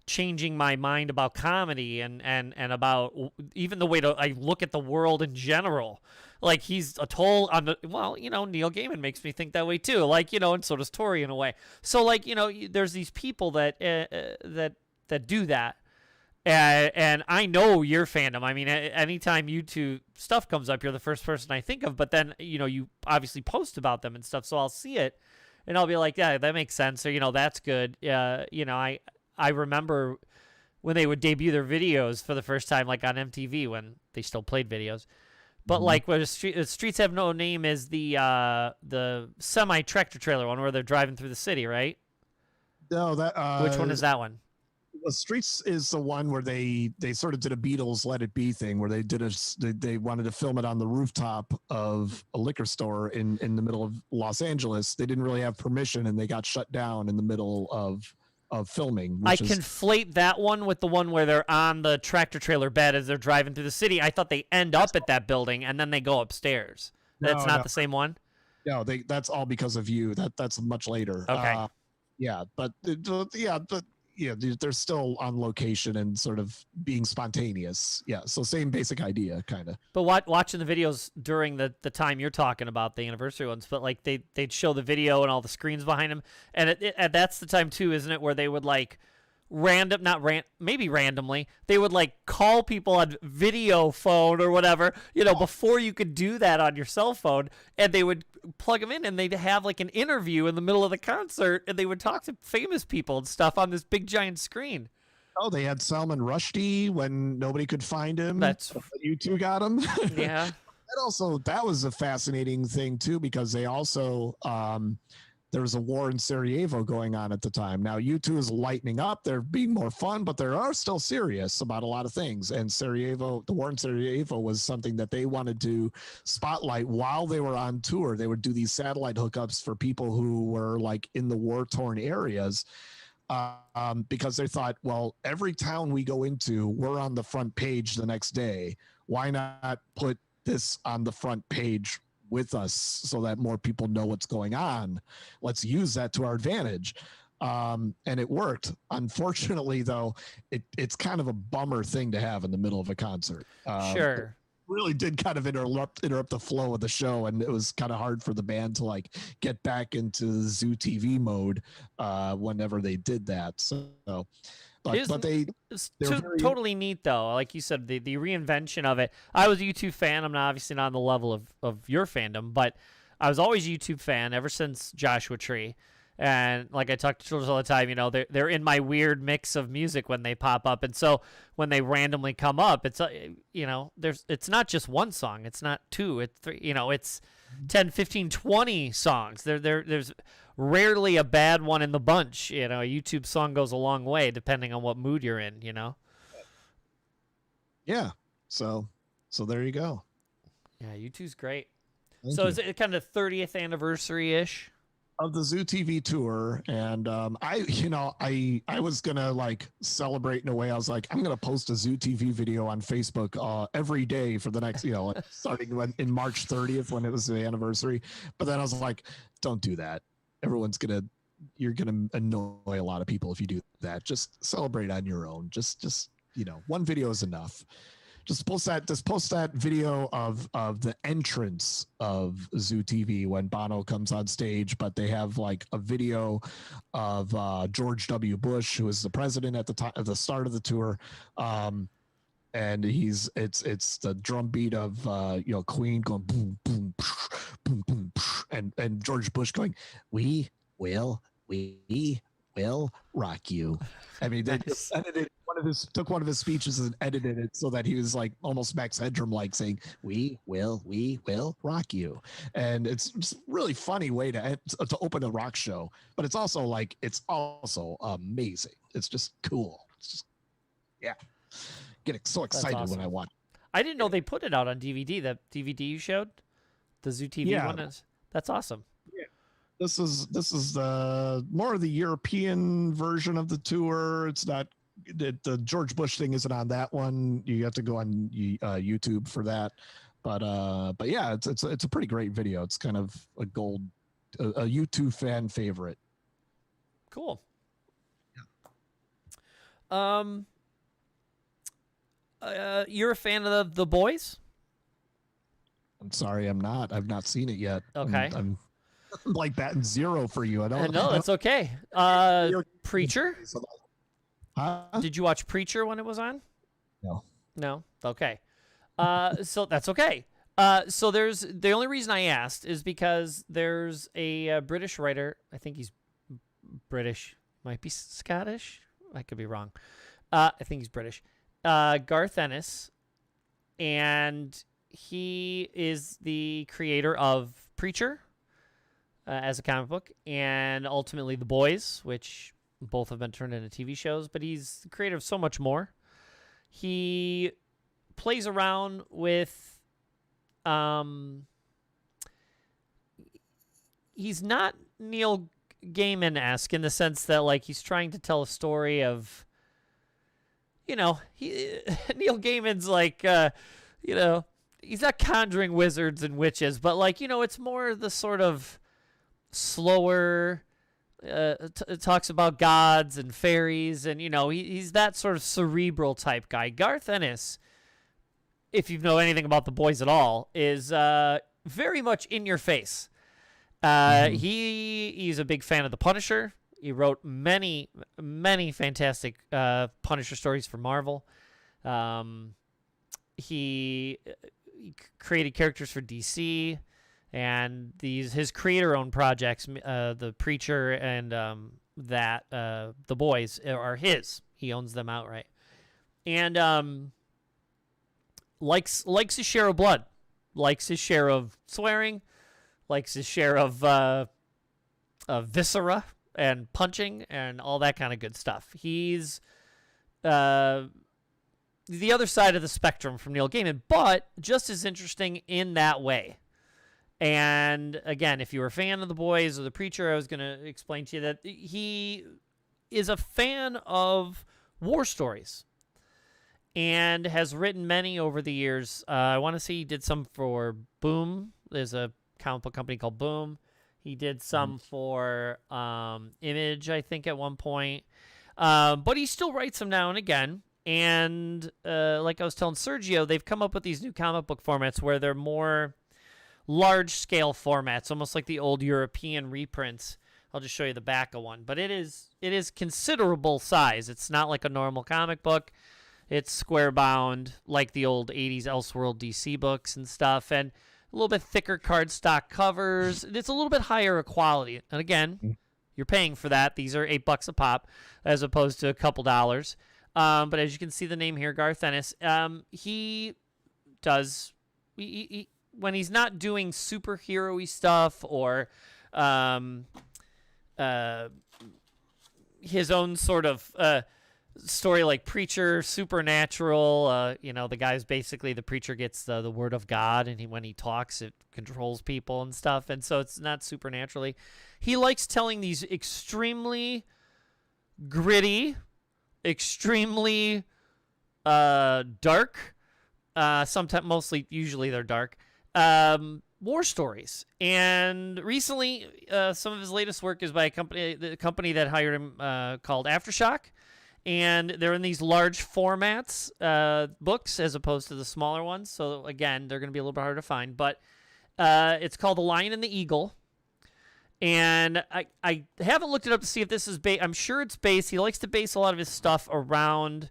Speaker 1: changing my mind about comedy and about even the way I look at the world in general. Like, he's a toll on the, Neil Gaiman makes me think that way too. Like, and so does Tori in a way. So, like, there's these people that do that. And I know your fandom. I mean, anytime you two stuff comes up, you're the first person I think of. But then, you obviously post about them and stuff. So I'll see it and I'll be like, yeah, that makes sense. Or, that's good. I remember when they would debut their videos for the first time, like on MTV, when they still played videos. But like, what Streets Have No Name is the semi tractor trailer one where they're driving through the city, right?
Speaker 3: No,
Speaker 1: which one is that one?
Speaker 3: Well, Streets is the one where they sort of did a Beatles Let It Be thing, where they wanted to film it on the rooftop of a liquor store in the middle of Los Angeles. They didn't really have permission, and they got shut down in the middle of filming.
Speaker 1: Conflate that one with the one where they're on the tractor trailer bed as they're driving through the city. I thought they end up at that building and then they go upstairs. That's not the same one?
Speaker 3: No, that's all because of you. That's much later.
Speaker 1: Okay.
Speaker 3: They're still on location and sort of being spontaneous. Yeah, so same basic idea, kind of.
Speaker 1: But watching the videos during the time you're talking about, the anniversary ones, but like they'd show the video and all the screens behind them, and that's the time too, isn't it, where they would like randomly, they would like call people on video phone or whatever, before you could do that on your cell phone, and they would plug them in and they'd have like an interview in the middle of the concert, and they would talk to famous people and stuff on this big giant screen.
Speaker 3: Oh, they had Salman Rushdie when nobody could find him. You two got him.
Speaker 1: Yeah.
Speaker 3: That was a fascinating thing too, because they also there was a war in Sarajevo going on at the time. Now, U2 is lightening up. They're being more fun, but they are still serious about a lot of things. And the war in Sarajevo was something that they wanted to spotlight while they were on tour. They would do these satellite hookups for people who were like in the war-torn areas, because they thought, well, every town we go into, we're on the front page the next day. Why not put this on the front page with us so that more people know what's going on? Let's use that to our advantage. And it worked. Unfortunately, though, it's kind of a bummer thing to have in the middle of a concert.
Speaker 1: Sure.
Speaker 3: It really did kind of interrupt the flow of the show, and it was kind of hard for the band to like get back into ZooTV mode whenever they did that. So but
Speaker 1: it's totally neat, though. Like you said, the reinvention of it. I was a YouTube fan. I'm obviously not on the level of your fandom, but I was always a YouTube fan ever since Joshua Tree. And like I talk to children all the time, they're in my weird mix of music when they pop up. And so when they randomly come up, it's it's not just one song. It's not two. It's three. It's 10, 15, 20 songs. There's rarely a bad one in the bunch. A YouTube song goes a long way depending on what mood you're in.
Speaker 3: Yeah. So there you go.
Speaker 1: Yeah, YouTube's great.
Speaker 3: Thank you.
Speaker 1: Is it kind of 30th anniversary ish
Speaker 3: of the ZooTV tour? And I was gonna like celebrate in a way. I was like, I'm gonna post a ZooTV video on Facebook every day for the next, starting in March 30th when it was the anniversary. But then I was like, don't do that. You're gonna annoy a lot of people if you do that. Just celebrate on your own. Just one video is enough. Just post that video of the entrance of ZooTV when Bono comes on stage, but they have like a video of George W. Bush, who was the president at the time, at the start of the tour. And it's the drum beat of Queen going boom boom boom boom, and George Bush going, we will rock you. I mean, they edited took one of his speeches and edited it so that he was like almost Max Headroom like saying, we will rock you. And it's just a really funny way to open a rock show, but it's also amazing. It's just cool. It's just, yeah. Get so excited awesome. When I watch.
Speaker 1: I didn't know they put it out on DVD. That DVD you showed, the ZooTV one that's awesome.
Speaker 3: Yeah, this is the more of the European version of the tour. It's not the George Bush thing isn't on that one. You have to go on YouTube for that. But yeah, it's a pretty great video. It's kind of a YouTube fan favorite.
Speaker 1: Cool. Yeah. You're a fan of the boys?
Speaker 3: I'm sorry, I'm not. I've not seen it yet.
Speaker 1: Okay.
Speaker 3: I'm like batting zero for you. I don't
Speaker 1: know. That's okay. Preacher?
Speaker 3: Huh?
Speaker 1: Did you watch Preacher when it was on? No? Okay. So that's okay. So there's the only reason I asked is because there's a British writer. I think he's British. Might be Scottish. I could be wrong. I think he's British. Garth Ennis, and he is the creator of Preacher as a comic book, and ultimately The Boys, which both have been turned into TV shows, but he's the creator of so much more. He plays around with, he's not Neil Gaiman-esque in the sense that, like, he's trying to tell a story of, Neil Gaiman's like, he's not conjuring wizards and witches, but like, it's more the sort of slower, it talks about gods and fairies, and, he's that sort of cerebral type guy. Garth Ennis, if you know anything about The Boys at all, is very much in your face. He's a big fan of The Punisher. He wrote many, many fantastic Punisher stories for Marvel. He created characters for DC, and his creator-owned projects, The Preacher and The Boys, are his. He owns them outright, and likes his share of blood, likes his share of swearing, likes his share of viscera and punching and all that kind of good stuff. He's the other side of the spectrum from Neil Gaiman, but just as interesting in that way. And again, if you were a fan of The Boys or The Preacher, I was going to explain to you that he is a fan of war stories and has written many over the years. I want to say he did some for Boom. There's a comic book company called Boom. He did some for Image, I think, at one point. But he still writes them now and again. And like I was telling Sergio, they've come up with these new comic book formats where they're more large-scale formats, almost like the old European reprints. I'll just show you the back of one. But it is considerable size. It's not like a normal comic book. It's square-bound, like the old 80s Elseworld DC books and stuff. And a little bit thicker cardstock covers. It's a little bit higher quality. And again, you're paying for that. These are $8 a pop as opposed to a couple dollars. But as you can see the name here, Garth Ennis, he when he's not doing superhero-y stuff or his own sort of story like Preacher, supernatural, the guy's basically, the preacher gets the word of God, and when he talks, it controls people and stuff, and so it's not supernaturally. He likes telling these extremely gritty, extremely dark, sometimes usually they're dark, war stories. And recently, some of his latest work is by the company that hired him called Aftershock. and they're in these large formats books as opposed to the smaller ones. So again, they're going to be a little bit harder to find. But it's called The Lion and the Eagle. And I haven't looked it up to see if this is based. I'm sure it's based. He likes to base a lot of his stuff around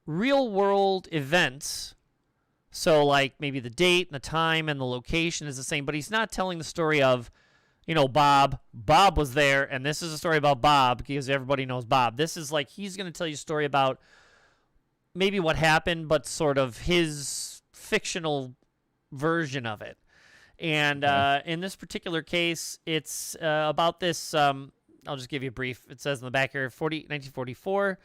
Speaker 1: real-world events. So, like, maybe the date and the time and the location is the same. But he's not telling the story of, Bob. Bob was there, and this is a story about Bob because everybody knows Bob. This is like he's going to tell you a story about maybe what happened, but sort of his fictional version of it. And in this particular case, it's about this. I'll just give you a brief. It says in the back here, 1944.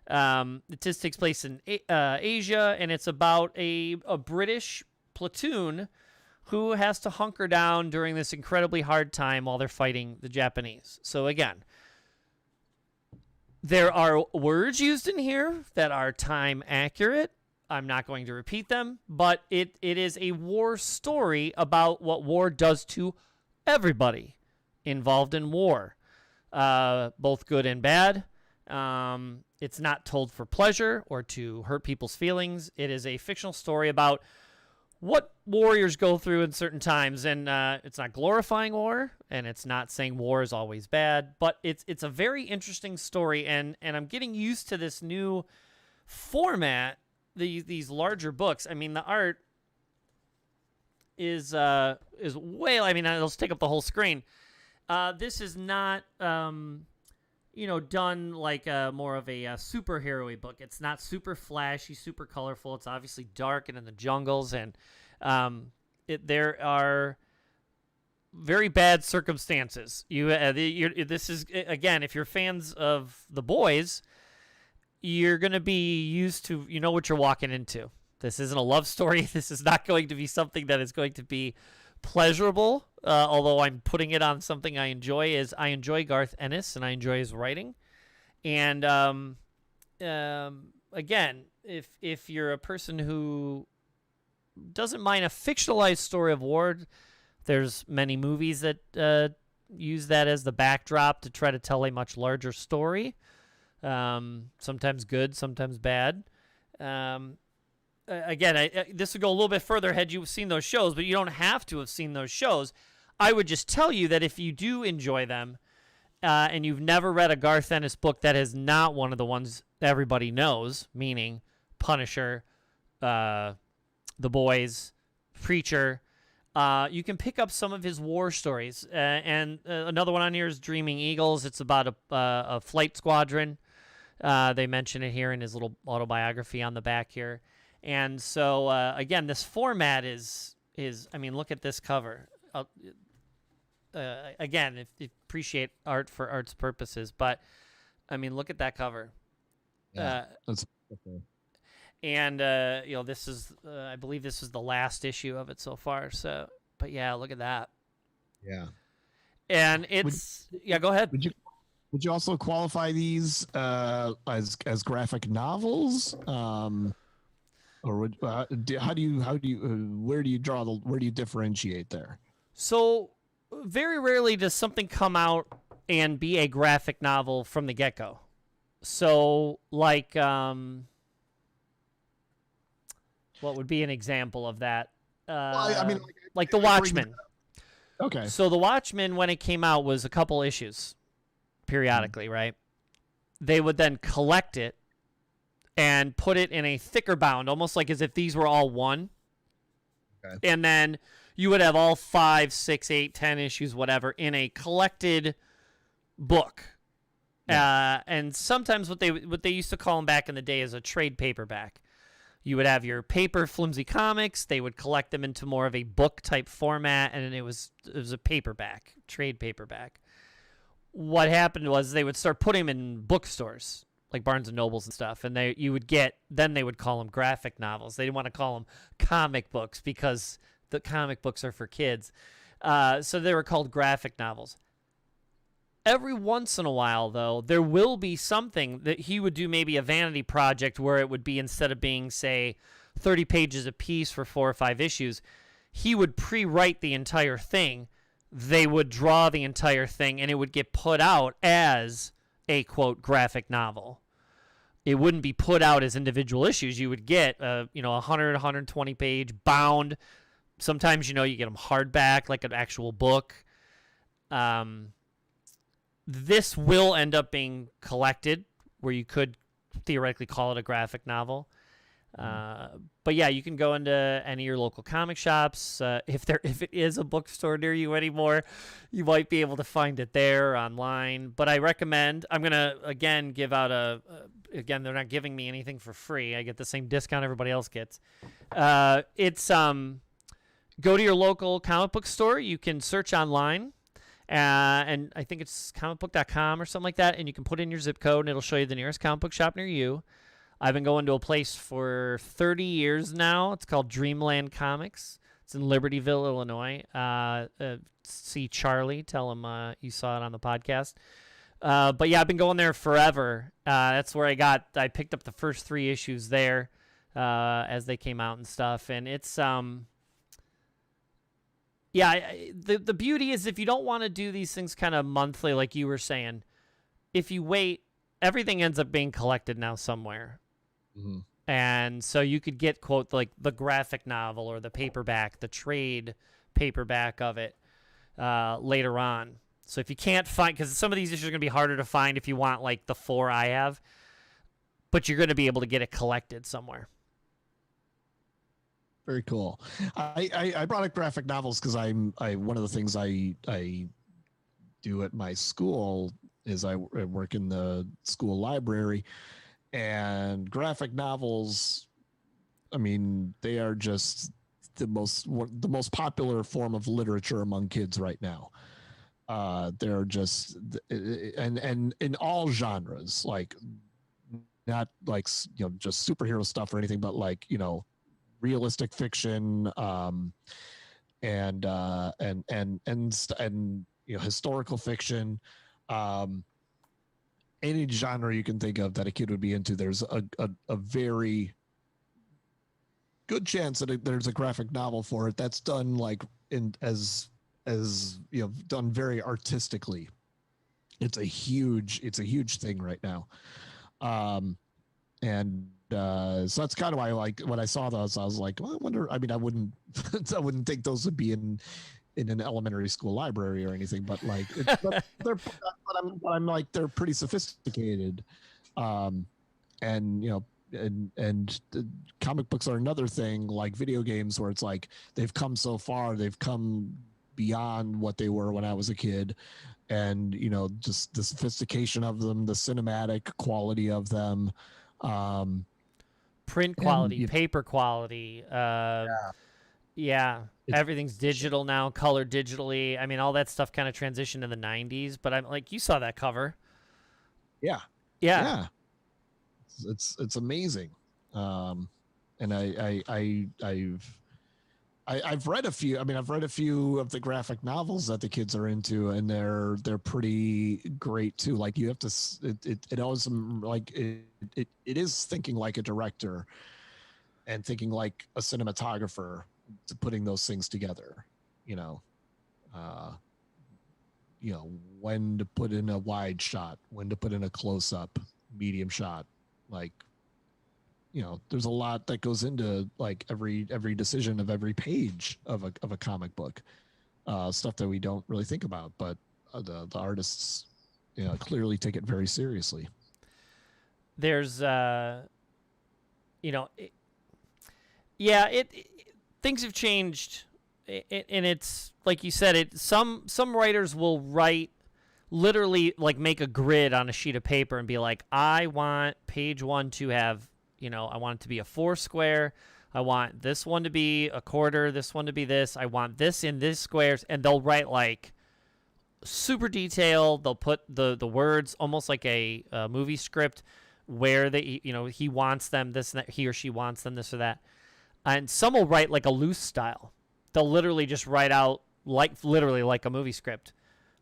Speaker 1: It takes place in Asia, and it's about a British platoon who has to hunker down during this incredibly hard time while they're fighting the Japanese. So again, there are words used in here that are time accurate. I'm not going to repeat them, but it is a war story about what war does to everybody involved in war, both good and bad. It's not told for pleasure or to hurt people's feelings. It is a fictional story about what warriors go through in certain times, and it's not glorifying war, and it's not saying war is always bad, but it's a very interesting story, and I'm getting used to this new format. These larger books. I mean, the art is way. I mean, it'll take up the whole screen. This is not, done like more of a superhero-y book. It's not super flashy, super colorful. It's obviously dark and in the jungles, and there are very bad circumstances. This is again, if you're fans of The Boys, you're going to be used to, what you're walking into. This isn't a love story. This is not going to be something that is going to be pleasurable, although I'm putting it on something I enjoy. I enjoy Garth Ennis, and I enjoy his writing. And again, if you're a person who doesn't mind a fictionalized story of war, there's many movies that use that as the backdrop to try to tell a much larger story. Sometimes good, sometimes bad. Again, this would go a little bit further had you seen those shows, but you don't have to have seen those shows. I would just tell you that if you do enjoy them, and you've never read a Garth Ennis book that is not one of the ones everybody knows, meaning Punisher, The Boys, Preacher, you can pick up some of his war stories. And another one on here is Dreaming Eagles. It's about a flight squadron. They mention it here in his little autobiography on the back here. And so, again, this format is I mean, look at this cover. Again, if you appreciate art for art's purposes, but, I mean, look at that cover.
Speaker 3: Yeah, that's okay.
Speaker 1: And, this is, I believe this is the last issue of it so far. So, but yeah, look at that.
Speaker 3: Yeah.
Speaker 1: And it's, go ahead.
Speaker 3: Would you also qualify these as graphic novels? Or would, where do you differentiate there?
Speaker 1: So very rarely does something come out and be a graphic novel from the get-go. So like, what would be an example of that?
Speaker 3: I mean,
Speaker 1: like The Watchmen.
Speaker 3: Okay.
Speaker 1: So The Watchmen, when it came out, was a couple issues periodically, right? They would then collect it and put it in a thicker bound, almost like as if these were all one. Okay. And then you would have all 5, 6, 8, 10 issues, whatever, in a collected book. Yeah. And sometimes what they used to call them back in the day is a trade paperback. You would have your paper flimsy comics. They would collect them into more of a book type format, and it was a paperback, trade paperback. What happened was they would start putting them in bookstores like Barnes and Nobles and stuff, and they would call them graphic novels. They didn't want to call them comic books because the comic books are for kids. So they were called graphic novels. Every once in a while, though, there will be something that he would do, maybe a vanity project where it would be, instead of being, say, 30 pages a piece for 4 or 5 issues, he would pre-write the entire thing. They would draw the entire thing, and it would get put out as a, quote, graphic novel. it wouldn't be put out as individual issues. You would get, 100, 120 page bound. Sometimes, you get them hardback, like an actual book. This will end up being collected, where you could theoretically call it a graphic novel. But yeah, you can go into any of your local comic shops. If it is a bookstore near you anymore, you might be able to find it there online. But I recommend, I'm going to, again, give out again, they're not giving me anything for free. I get the same discount everybody else gets. It's go to your local comic book store. You can search online. And I think it's comicbook.com or something like that. And you can put in your zip code and it'll show you the nearest comic book shop near you. I've been going to a place for 30 years now. It's called Dreamland Comics. It's in Libertyville, Illinois. See Charlie. Tell him you saw it on the podcast. But yeah, I've been going there forever. That's where I picked up the first 3 issues there as they came out and stuff. And it's... Yeah, the beauty is if you don't want to do these things kind of monthly, like you were saying, if you wait, everything ends up being collected now somewhere. Mm-hmm. And so you could get, quote, like the graphic novel or the paperback, the trade paperback of it later on. So if you can't find, because some of these issues are going to be harder to find if you want like the 4 I have, but you're going to be able to get it collected somewhere.
Speaker 3: Very cool. I brought up graphic novels because one of the things I do at my school is I work in the school library, and graphic novels, I mean, they are just the most popular form of literature among kids right now. They're just and in all genres, like not like just superhero stuff or anything, but like realistic fiction, and historical fiction, any genre you can think of that a kid would be into. There's a very good chance that there's a graphic novel for it that's done like as done very artistically. It's a huge thing right now, and so that's kind of why, like, when I saw those, I was like, well, I wonder. I mean, I wouldn't think those would be in an elementary school library or anything, but like, I'm like, they're pretty sophisticated, and comic books are another thing, like video games, where it's like they've come so far, they've come beyond what they were when I was a kid, and just the sophistication of them, the cinematic quality of them.
Speaker 1: Print quality, paper quality. Yeah. Everything's digital now, colored digitally. I mean, all that stuff kind of transitioned in the 90s, but I'm like, you saw that cover.
Speaker 3: Yeah. It's amazing. And I've read a few. I mean, I've read a few of the graphic novels that the kids are into, and they're pretty great too. Like, you have to, it always, like, it is thinking like a director and thinking like a cinematographer to putting those things together. When to put in a wide shot, when to put in a close up, medium shot, like. There's a lot that goes into like every decision of every page of a comic book, stuff that we don't really think about, but the artists, clearly take it very seriously.
Speaker 1: There's, things have changed, and it's like you said. Some writers will write literally like make a grid on a sheet of paper and be like, I want page 1 to have. I want it to be a 4 square. I want this one to be a quarter. This one to be this. I want this in this squares. And they'll write like super detailed. They'll put the words almost like a movie script where they, he wants them this and that, he or she wants them this or that. And some will write like a loose style. They'll literally just write out literally like a movie script.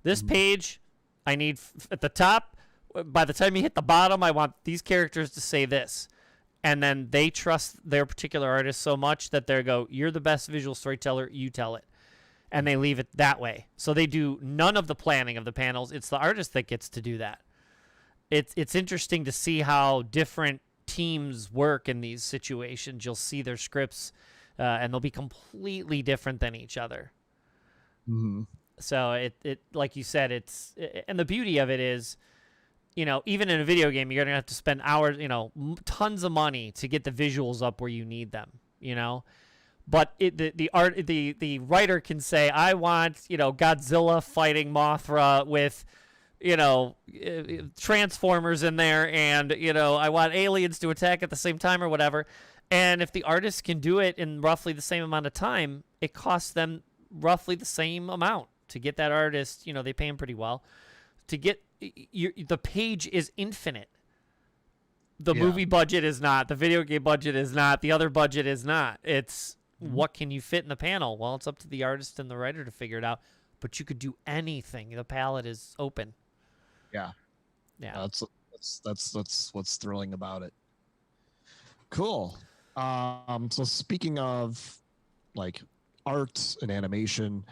Speaker 1: This page, I need at the top. By the time you hit the bottom, I want these characters to say this. And then they trust their particular artist so much that they go, you're the best visual storyteller, you tell it. And they leave it that way. So they do none of the planning of the panels. It's the artist that gets to do that. it's interesting to see how different teams work in these situations. You'll see their scripts, and they'll be completely different than each other.
Speaker 2: Mm-hmm.
Speaker 1: So it like you said, and the beauty of it is, even in a video game, you're gonna have to spend hours, tons of money to get the visuals up where you need them, But the writer can say, I want, Godzilla fighting Mothra with, Transformers in there, and, I want aliens to attack at the same time or whatever. And if the artist can do it in roughly the same amount of time, it costs them roughly the same amount to get that artist. They pay him pretty well. To get the page is infinite. The movie budget is not. The video game budget is not. The other budget is not. It's what can you fit in the panel? Well, it's up to the artist and the writer to figure it out. But you could do anything. The palette is open.
Speaker 2: Yeah. That's what's thrilling about it.
Speaker 3: Cool. So speaking of like art and animation,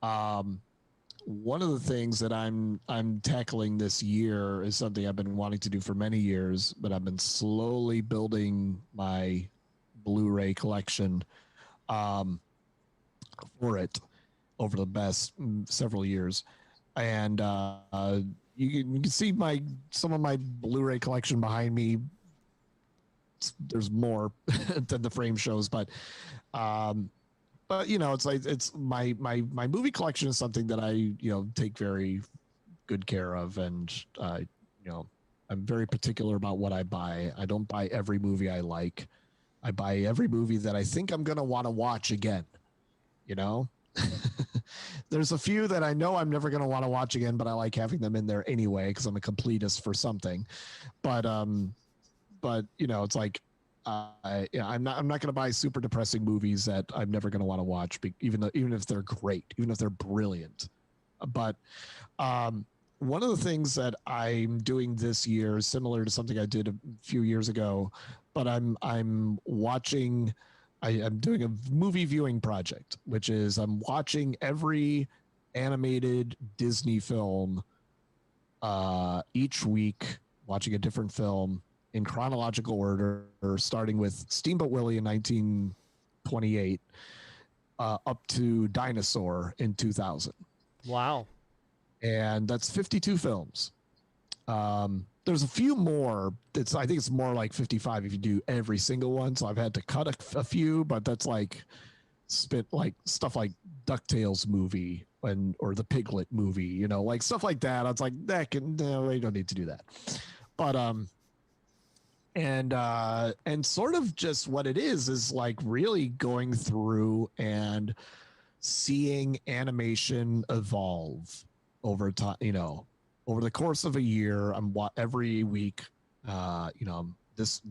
Speaker 3: one of the things that I'm tackling this year is something I've been wanting to do for many years, but I've been slowly building my Blu-ray collection for it over the past several years. And you can see some of my Blu-ray collection behind me. There's more than the frame shows, but it's like it's my movie collection is something that I take very good care of, and I'm very particular about what I buy. I don't buy every movie I like. I buy every movie that I think I'm gonna want to watch again. There's a few that I know I'm never gonna want to watch again, but I like having them in there anyway because I'm a completist for something. But it's like I'm not going to buy super depressing movies that I'm never going to want to watch, even if they're great, even if they're brilliant. But one of the things that I'm doing this year is similar to something I did a few years ago, but I'm watching. I'm doing a movie viewing project, which is I'm watching every animated Disney film each week, watching a different film in chronological order, starting with Steamboat Willie in 1928 up to Dinosaur in 2000.
Speaker 1: Wow.
Speaker 3: And that's 52 films. There's a few more. I think it's more like 55 if you do every single one. So I've had to cut a few, but that's like stuff like DuckTales movie or the Piglet movie, like stuff like that. I was like, no, we don't need to do that. But and sort of just what it is like really going through and seeing animation evolve over time, over the course of a year. Every week, this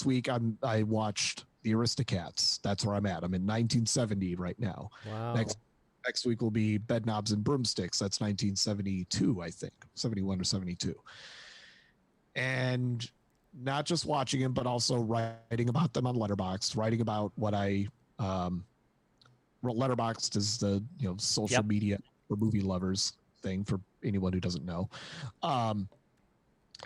Speaker 3: week I watched the Aristocats. That's where I'm at. I'm in 1970 right now.
Speaker 1: Wow.
Speaker 3: Next week will be Bedknobs and Broomsticks. That's 1972, I think, 71 or 72. And not just watching them, but also writing about them on Letterboxd, writing about what Letterboxd is the social media for movie lovers thing for anyone who doesn't know.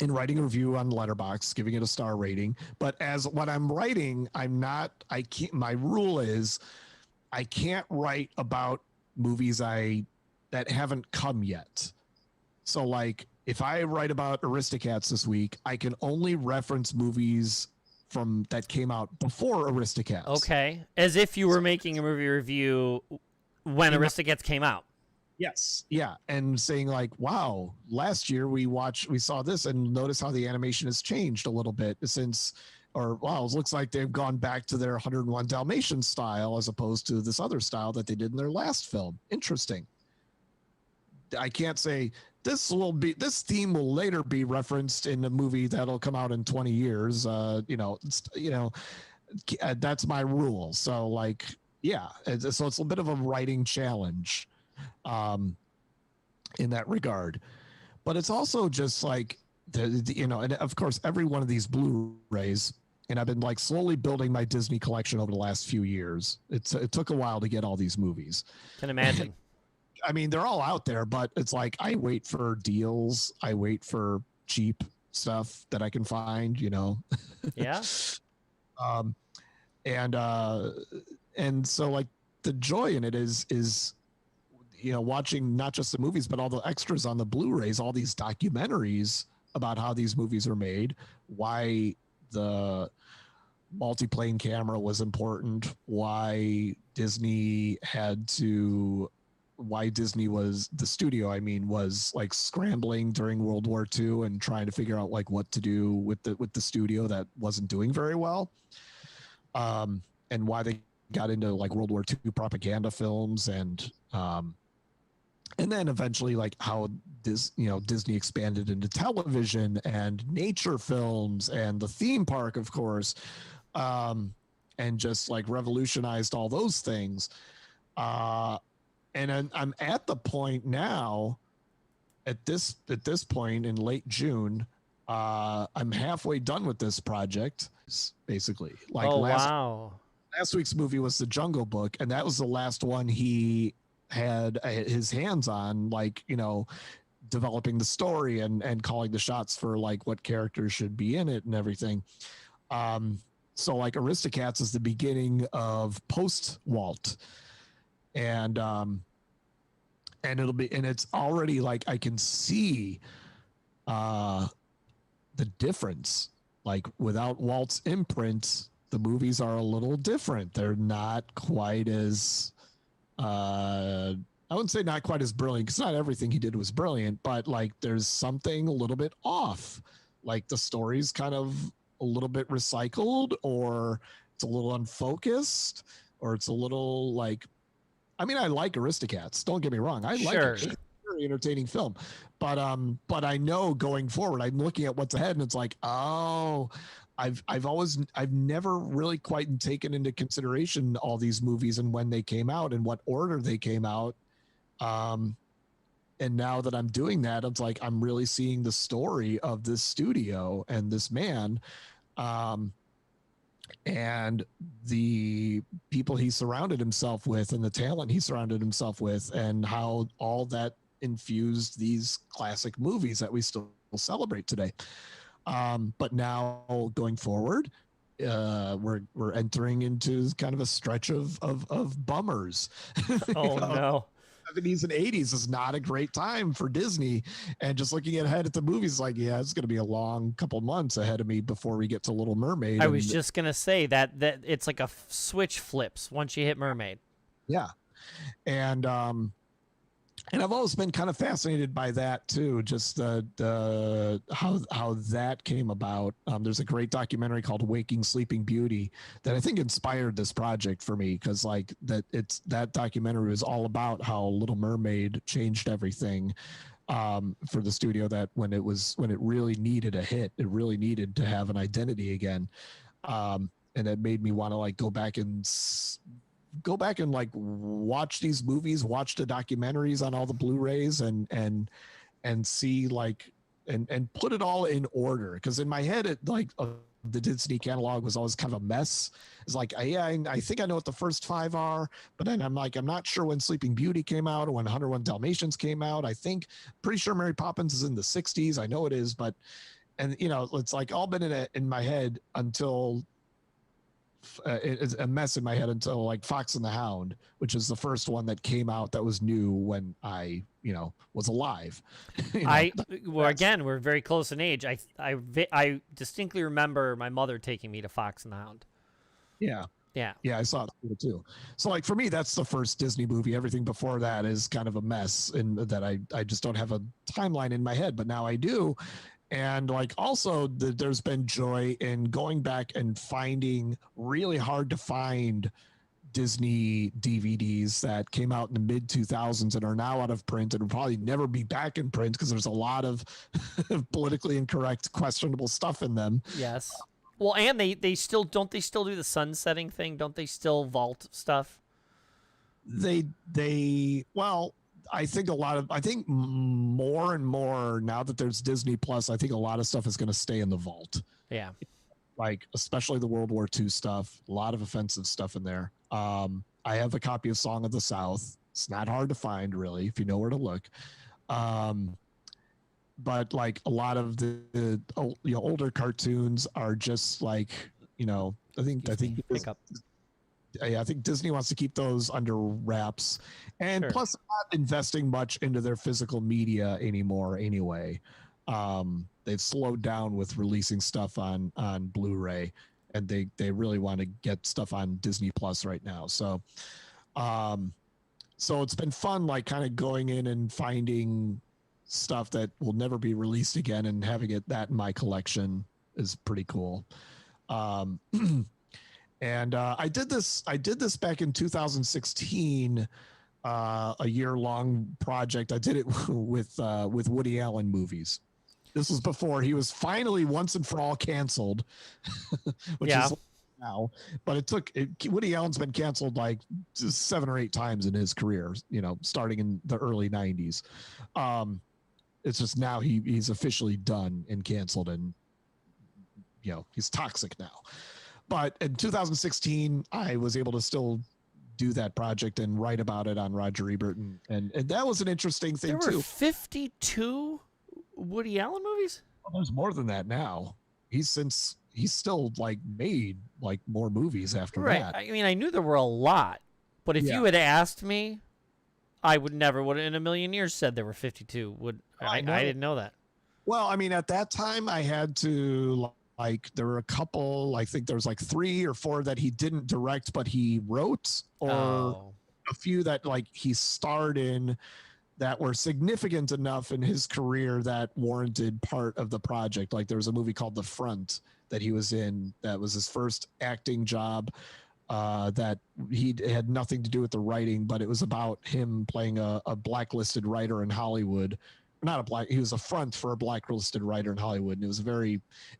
Speaker 3: In writing a review on Letterboxd, giving it a star rating. But as what I'm writing, my rule is I can't write about movies that haven't come yet. So like, if I write about Aristocats this week, I can only reference movies that came out before Aristocats. Okay.
Speaker 1: As if you were making a movie review when Aristocats came out.
Speaker 3: Yes. Yeah. And saying like, wow, last year we saw this and notice how the animation has changed a little bit it looks like they've gone back to their 101 Dalmatians style as opposed to this other style that they did in their last film. Interesting. I can't say this theme will later be referenced in a movie that'll come out in 20 years. That's my rule. So like, yeah. So it's a bit of a writing challenge in that regard, but it's also just like and of course every one of these Blu-rays, and I've been like slowly building my Disney collection over the last few years. It took a while to get all these movies.
Speaker 1: Can imagine.
Speaker 3: I mean, they're all out there, but it's like I wait for deals. I wait for cheap stuff that I can find, you know.
Speaker 1: Yeah.
Speaker 3: um, and so like the joy in it is, you know, watching not just the movies, but all the extras on the Blu-rays, all these documentaries about how these movies are made, why the multiplane camera was important, why Disney was the studio, I mean, was like scrambling during World War II and trying to figure out like what to do with the studio that wasn't doing very well. And why they got into like World War II propaganda films, and then eventually like how Disney expanded into television and nature films and the theme park, of course, and just like revolutionized all those things. And I'm at the point now, at this point in late June, I'm halfway done with this project, basically. Like last week's movie was The Jungle Book, and that was the last one he had his hands on, like, you know, developing the story and calling the shots for like what characters should be in it and everything. So like Aristocats is the beginning of post Walt, and it's already like I can see the difference. Like without Walt's imprint, the movies are a little different. They're not quite as I wouldn't say not quite as brilliant, because not everything he did was brilliant, but like there's something a little bit off. Like the story's kind of a little bit recycled, or it's a little unfocused, or it's a little like, I mean, I like Aristocats, don't get me wrong. I like it. It's a very entertaining film. But I know going forward, I'm looking at what's ahead, and it's like, oh, I've never really quite taken into consideration all these movies and when they came out and what order they came out. And now that I'm doing that, it's like I'm really seeing the story of this studio and this man, and the people he surrounded himself with and the talent he surrounded himself with, and how all that infused these classic movies that we still celebrate today. But now going forward, we're entering into kind of a stretch of bummers.
Speaker 1: Oh no.
Speaker 3: 70s and 80s is not a great time for Disney, and just looking ahead at the movies, like, yeah, it's going to be a long couple months ahead of me before we get to Little Mermaid.
Speaker 1: I was just going to say that it's like a switch flips once you hit Mermaid.
Speaker 3: Yeah. And I've always been kind of fascinated by that too, just the how that came about. There's a great documentary called Waking Sleeping Beauty that I think inspired this project for me, because like that documentary was all about how Little Mermaid changed everything for the studio, that when it really needed a hit, it really needed to have an identity again. And it made me want to like go back and like watch these movies, watch the documentaries on all the Blu-rays, and see like and put it all in order. Because in my head, it like the Disney catalog was always kind of a mess. It's like, I think I know what the first 5 are, but then I'm like, I'm not sure when Sleeping Beauty came out or when 101 Dalmatians came out. Pretty sure Mary Poppins is in the 60s. I know it is, but, and you know, it's like all been in my head until it's a mess in my head until like Fox and the Hound, which is the first one that came out that was new when I, was alive.
Speaker 1: Again, we're very close in age. I distinctly remember my mother taking me to Fox and the Hound.
Speaker 3: Yeah.
Speaker 1: Yeah.
Speaker 3: Yeah, I saw it too. So like for me, that's the first Disney movie. Everything before that is kind of a mess, and that I just don't have a timeline in my head, but now I do. And like also there's been joy in going back and finding really hard to find Disney DVDs that came out in the mid 2000s and are now out of print and will probably never be back in print because there's a lot of politically incorrect, questionable stuff in them.
Speaker 1: Yes. Well, and they still do the sunsetting thing? Don't they still vault stuff?
Speaker 3: Well, I think more and more now that there's Disney Plus, I think a lot of stuff is going to stay in the vault.
Speaker 1: Yeah.
Speaker 3: Like, especially the World War II stuff, a lot of offensive stuff in there. I have a copy of Song of the South. It's not hard to find, really, if you know where to look. but like a lot of the older cartoons are just like, I think
Speaker 1: Hiccup.
Speaker 3: I think Disney wants to keep those under wraps, and
Speaker 1: Sure.
Speaker 3: plus not investing much into their physical media anymore. Anyway, they've slowed down with releasing stuff on Blu-ray, and they really want to get stuff on Disney Plus right now. So, so it's been fun, like kind of going in and finding stuff that will never be released again, and having that in my collection is pretty cool. And I did this back in 2016, a year-long project. I did it with Woody Allen movies. This was before he was finally once and for all canceled, which is now. But Woody Allen's been canceled like 7 or 8 times in his career, starting in the early 90s. It's just now he's officially done and canceled, and he's toxic now. But in 2016, I was able to still do that project and write about it on Roger Ebert, and that was an interesting thing too.
Speaker 1: There were 52 Woody Allen movies?
Speaker 3: Well, there's more than that now. He's still like made like more movies after that.
Speaker 1: I mean, I knew there were a lot, but if you had asked me, I would in a million years said there were 52. I didn't know that.
Speaker 3: Well, I mean, at that time, I had to. Like there were a couple, I think there was like 3 or 4 that he didn't direct, but he wrote, or a few that like he starred in that were significant enough in his career that warranted part of the project. Like there was a movie called The Front that he was in. That was his first acting job, that he had nothing to do with the writing, but it was about him playing a blacklisted writer in Hollywood. He was a front for a blacklisted writer in Hollywood. And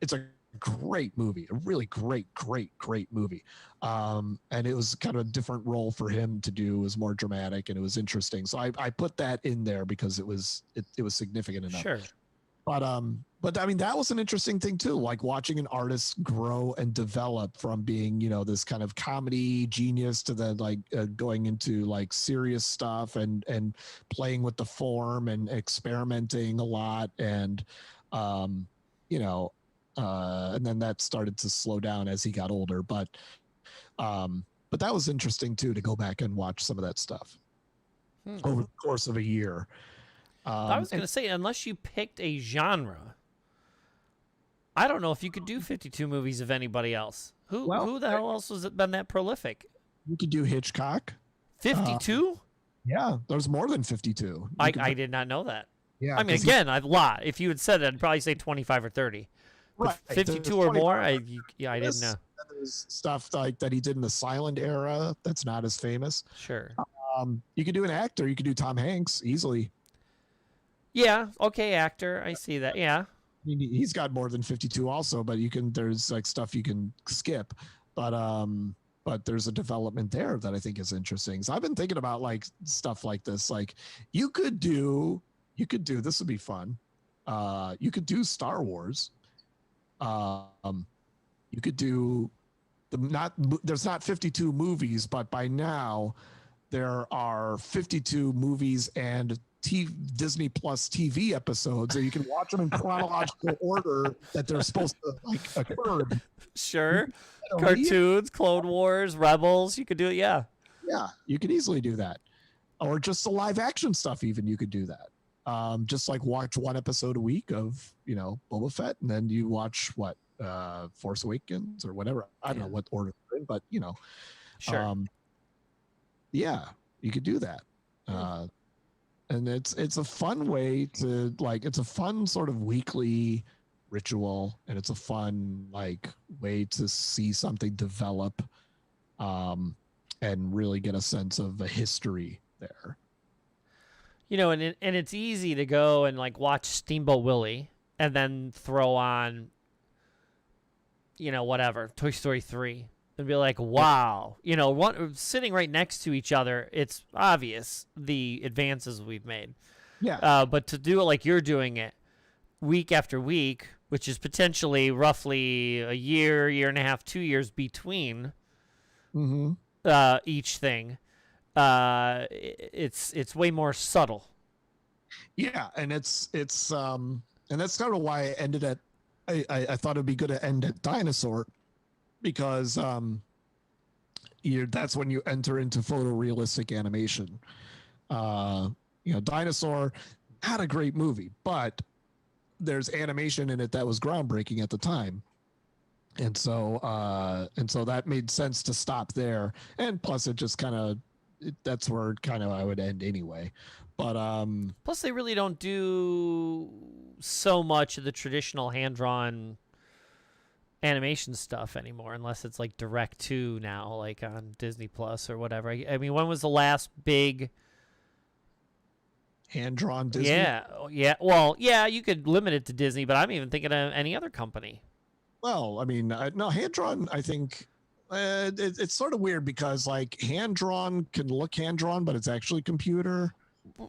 Speaker 3: it's a great movie, a really great movie. And it was kind of a different role for him to do. It was more dramatic and it was interesting. So I put that in there because it was significant enough.
Speaker 1: Sure.
Speaker 3: But I mean, that was an interesting thing too, like watching an artist grow and develop from being, this kind of comedy genius to then like going into like serious stuff and playing with the form and experimenting a lot. And, and then that started to slow down as he got older. But that was interesting too, to go back and watch some of that stuff over the course of a year.
Speaker 1: I was going to say, unless you picked a genre, I don't know if you could do 52 movies of anybody else. Who the hell else has been that prolific?
Speaker 3: You could do Hitchcock.
Speaker 1: 52?
Speaker 3: Yeah, there's more than 52.
Speaker 1: I did not know that.
Speaker 3: Yeah,
Speaker 1: I mean, again, a lot. If you had said it, I'd probably say 25 or 30. Right. 52 or more? I didn't know.
Speaker 3: There's stuff like that he did in the silent era that's not as famous.
Speaker 1: Sure.
Speaker 3: You could do an actor. You could do Tom Hanks easily.
Speaker 1: Yeah. Okay, actor. I see that. Yeah.
Speaker 3: He's got more than 52 also, but there's like stuff you can skip. But there's a development there that I think is interesting. So I've been thinking about like stuff like this. Like you could do, this would be fun. You could do Star Wars. You could do there's not 52 movies, but by now there are 52 movies and Disney Plus TV episodes, so you can watch them in chronological order that they're supposed to like occur.
Speaker 1: Sure. Cartoons, Clone Wars, Rebels, you could do it. Yeah,
Speaker 3: you could easily do that, or just the live action stuff. Even you could do that. Just like watch one episode a week of Boba Fett, and then you watch Force Awakens or whatever. I don't know what order they're in, but
Speaker 1: sure.
Speaker 3: Yeah, you could do that. And it's a fun way to it's a fun sort of weekly ritual, and it's a fun way to see something develop, and really get a sense of a history there.
Speaker 1: And it's easy to go and watch Steamboat Willie and then throw on whatever, Toy Story 3. And be like, wow, sitting right next to each other, it's obvious the advances we've made.
Speaker 3: Yeah.
Speaker 1: But to do it like you're doing it week after week, which is potentially roughly a year, year and a half, 2 years between each thing, it's way more subtle.
Speaker 3: Yeah, and and that's kind of why I ended at I thought it'd be good to end at Dinosaur because that's when you enter into photorealistic animation. Dinosaur, not a great movie, but there's animation in it that was groundbreaking at the time. And so that made sense to stop there. And plus it just kind of, that's where kind of I would end anyway. But
Speaker 1: plus they really don't do so much of the traditional hand-drawn animation stuff anymore, unless it's like direct to now, like on Disney Plus or whatever. I mean, when was the last big
Speaker 3: hand-drawn Disney?
Speaker 1: Yeah. Well, yeah, you could limit it to Disney, but I'm even thinking of any other company.
Speaker 3: Well, I mean, no, hand-drawn, I think it's sort of weird because like hand-drawn can look hand-drawn, but it's actually computer.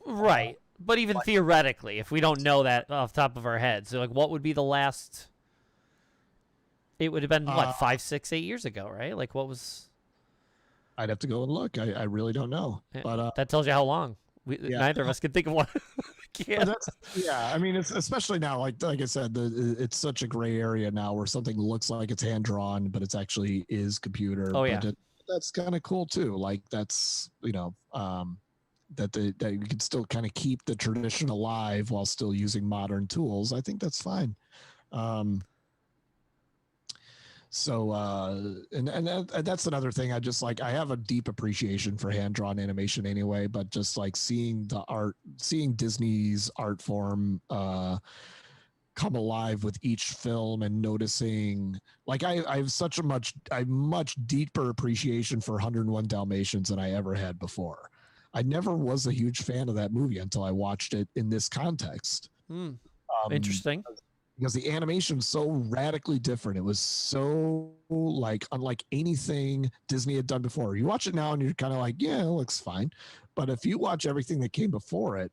Speaker 1: Right. But even theoretically, if we don't know that off the top of our heads, so like what would be the last? It would have been what, 5, 6, 8 years ago, right? Like what was?
Speaker 3: I'd have to go and look. I really don't know. But
Speaker 1: that tells you how long. Neither of us can think of one.
Speaker 3: I mean, it's especially now, like I said, it's such a gray area now where something looks like it's hand drawn, but it's actually is computer.
Speaker 1: Oh yeah,
Speaker 3: that's kind of cool too. Like that's that you can still kind of keep the tradition alive while still using modern tools. I think that's fine. So that's another thing. I just like, I have a deep appreciation for hand-drawn animation anyway, but just like seeing Disney's art form come alive with each film and noticing, like I have much deeper appreciation for 101 Dalmatians than I ever had before. I never was a huge fan of that movie until I watched it in this context.
Speaker 1: Interesting.
Speaker 3: Because the animation's so radically different. It was so like unlike anything Disney had done before. You watch it now and you're kind of like, yeah, it looks fine. But if you watch everything that came before it,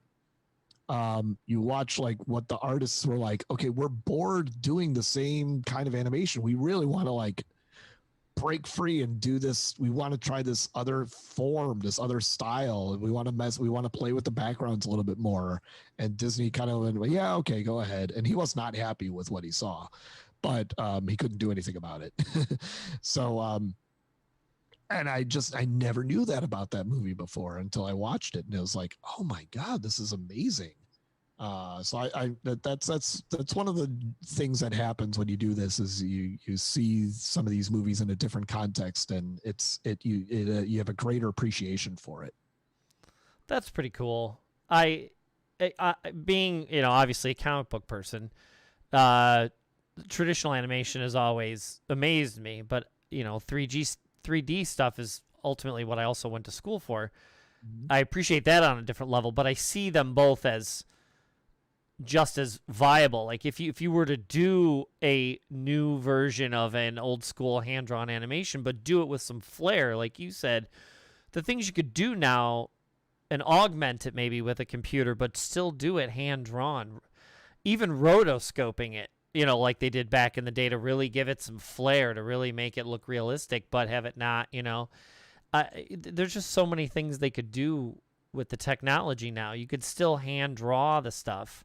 Speaker 3: you watch like what the artists were like, okay, we're bored doing the same kind of animation. We really want to like break free and do this. We want to try this other form, this other style. We want to play with the backgrounds a little bit more. And Disney kind of went, yeah, okay, go ahead. And he was not happy with what he saw, but he couldn't do anything about it. So, and I never knew that about that movie before until I watched it. And it was like, oh my God, this is amazing. So that's one of the things that happens when you do this is you see some of these movies in a different context, and you have a greater appreciation for it.
Speaker 1: That's pretty cool. I being obviously a comic book person, traditional animation has always amazed me, but 3D stuff is ultimately what I also went to school for. Mm-hmm. I appreciate that on a different level, but I see them both as just as viable. Like if you were to do a new version of an old school hand-drawn animation, but do it with some flair, like you said, the things you could do now and augment it maybe with a computer, but still do it hand-drawn, even rotoscoping it, like they did back in the day to really give it some flair, to really make it look realistic, but have it not, there's just so many things they could do with the technology now. You could still hand draw the stuff,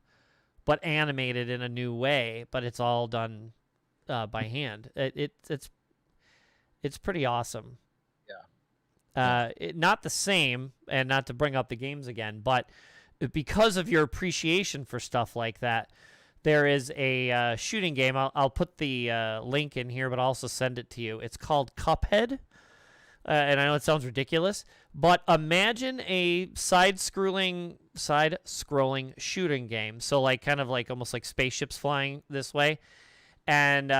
Speaker 1: but animated in a new way, but it's all done by hand. It's pretty awesome.
Speaker 3: Yeah.
Speaker 1: Not the same, and not to bring up the games again, but because of your appreciation for stuff like that, there is a shooting game. I'll put the link in here, but I'll also send it to you. It's called Cuphead. And I know it sounds ridiculous, but imagine a side-scrolling shooting game. So like kind of like almost like spaceships flying this way, and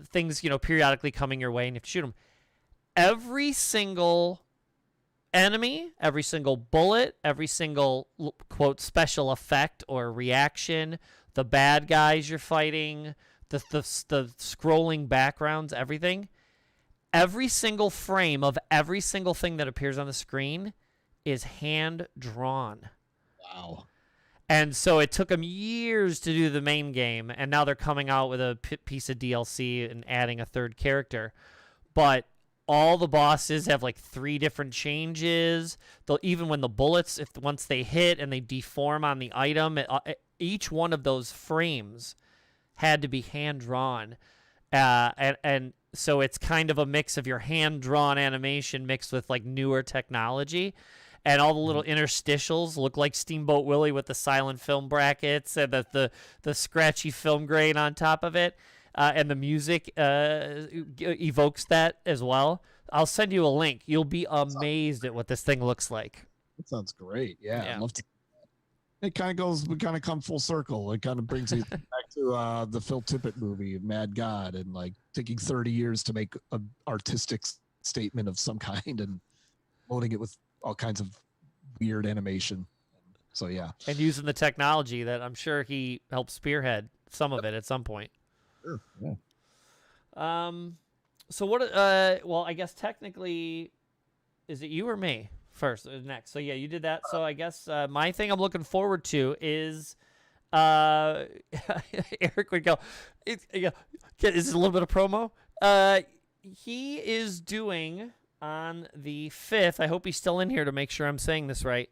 Speaker 1: things periodically coming your way, and you have to shoot them. Every single enemy, every single bullet, every single quote special effect or reaction, the bad guys you're fighting, the scrolling backgrounds, everything. Every single frame of every single thing that appears on the screen is hand-drawn.
Speaker 3: Wow.
Speaker 1: And so it took them years to do the main game, and now they're coming out with a piece of DLC and adding a third character. But all the bosses have like 3 different changes. They'll, even when the bullets, once they hit and they deform on the item, each one of those frames had to be hand drawn, and so it's kind of a mix of your hand drawn animation mixed with like newer technology. And all the little interstitials look like Steamboat Willie with the silent film brackets and the scratchy film grain on top of it. And the music evokes that as well. I'll send you a link. You'll be amazed at what this thing looks like.
Speaker 3: That sounds great. Yeah. I'd love to. It kind of we kind of come full circle. It kind of brings you back to the Phil Tippett movie, Mad God, and like taking 30 years to make an artistic statement of some kind and loading it with all kinds of weird animation. So yeah,
Speaker 1: and using the technology that I'm sure he helped spearhead some of it at some point.
Speaker 3: Sure. Yeah.
Speaker 1: So what? Well, I guess technically, is it you or me first next? So yeah, you did that. So I guess my thing I'm looking forward to is Erik would go. Is this a little bit of promo? He is doing. On the 5th, I hope he's still in here to make sure I'm saying this right.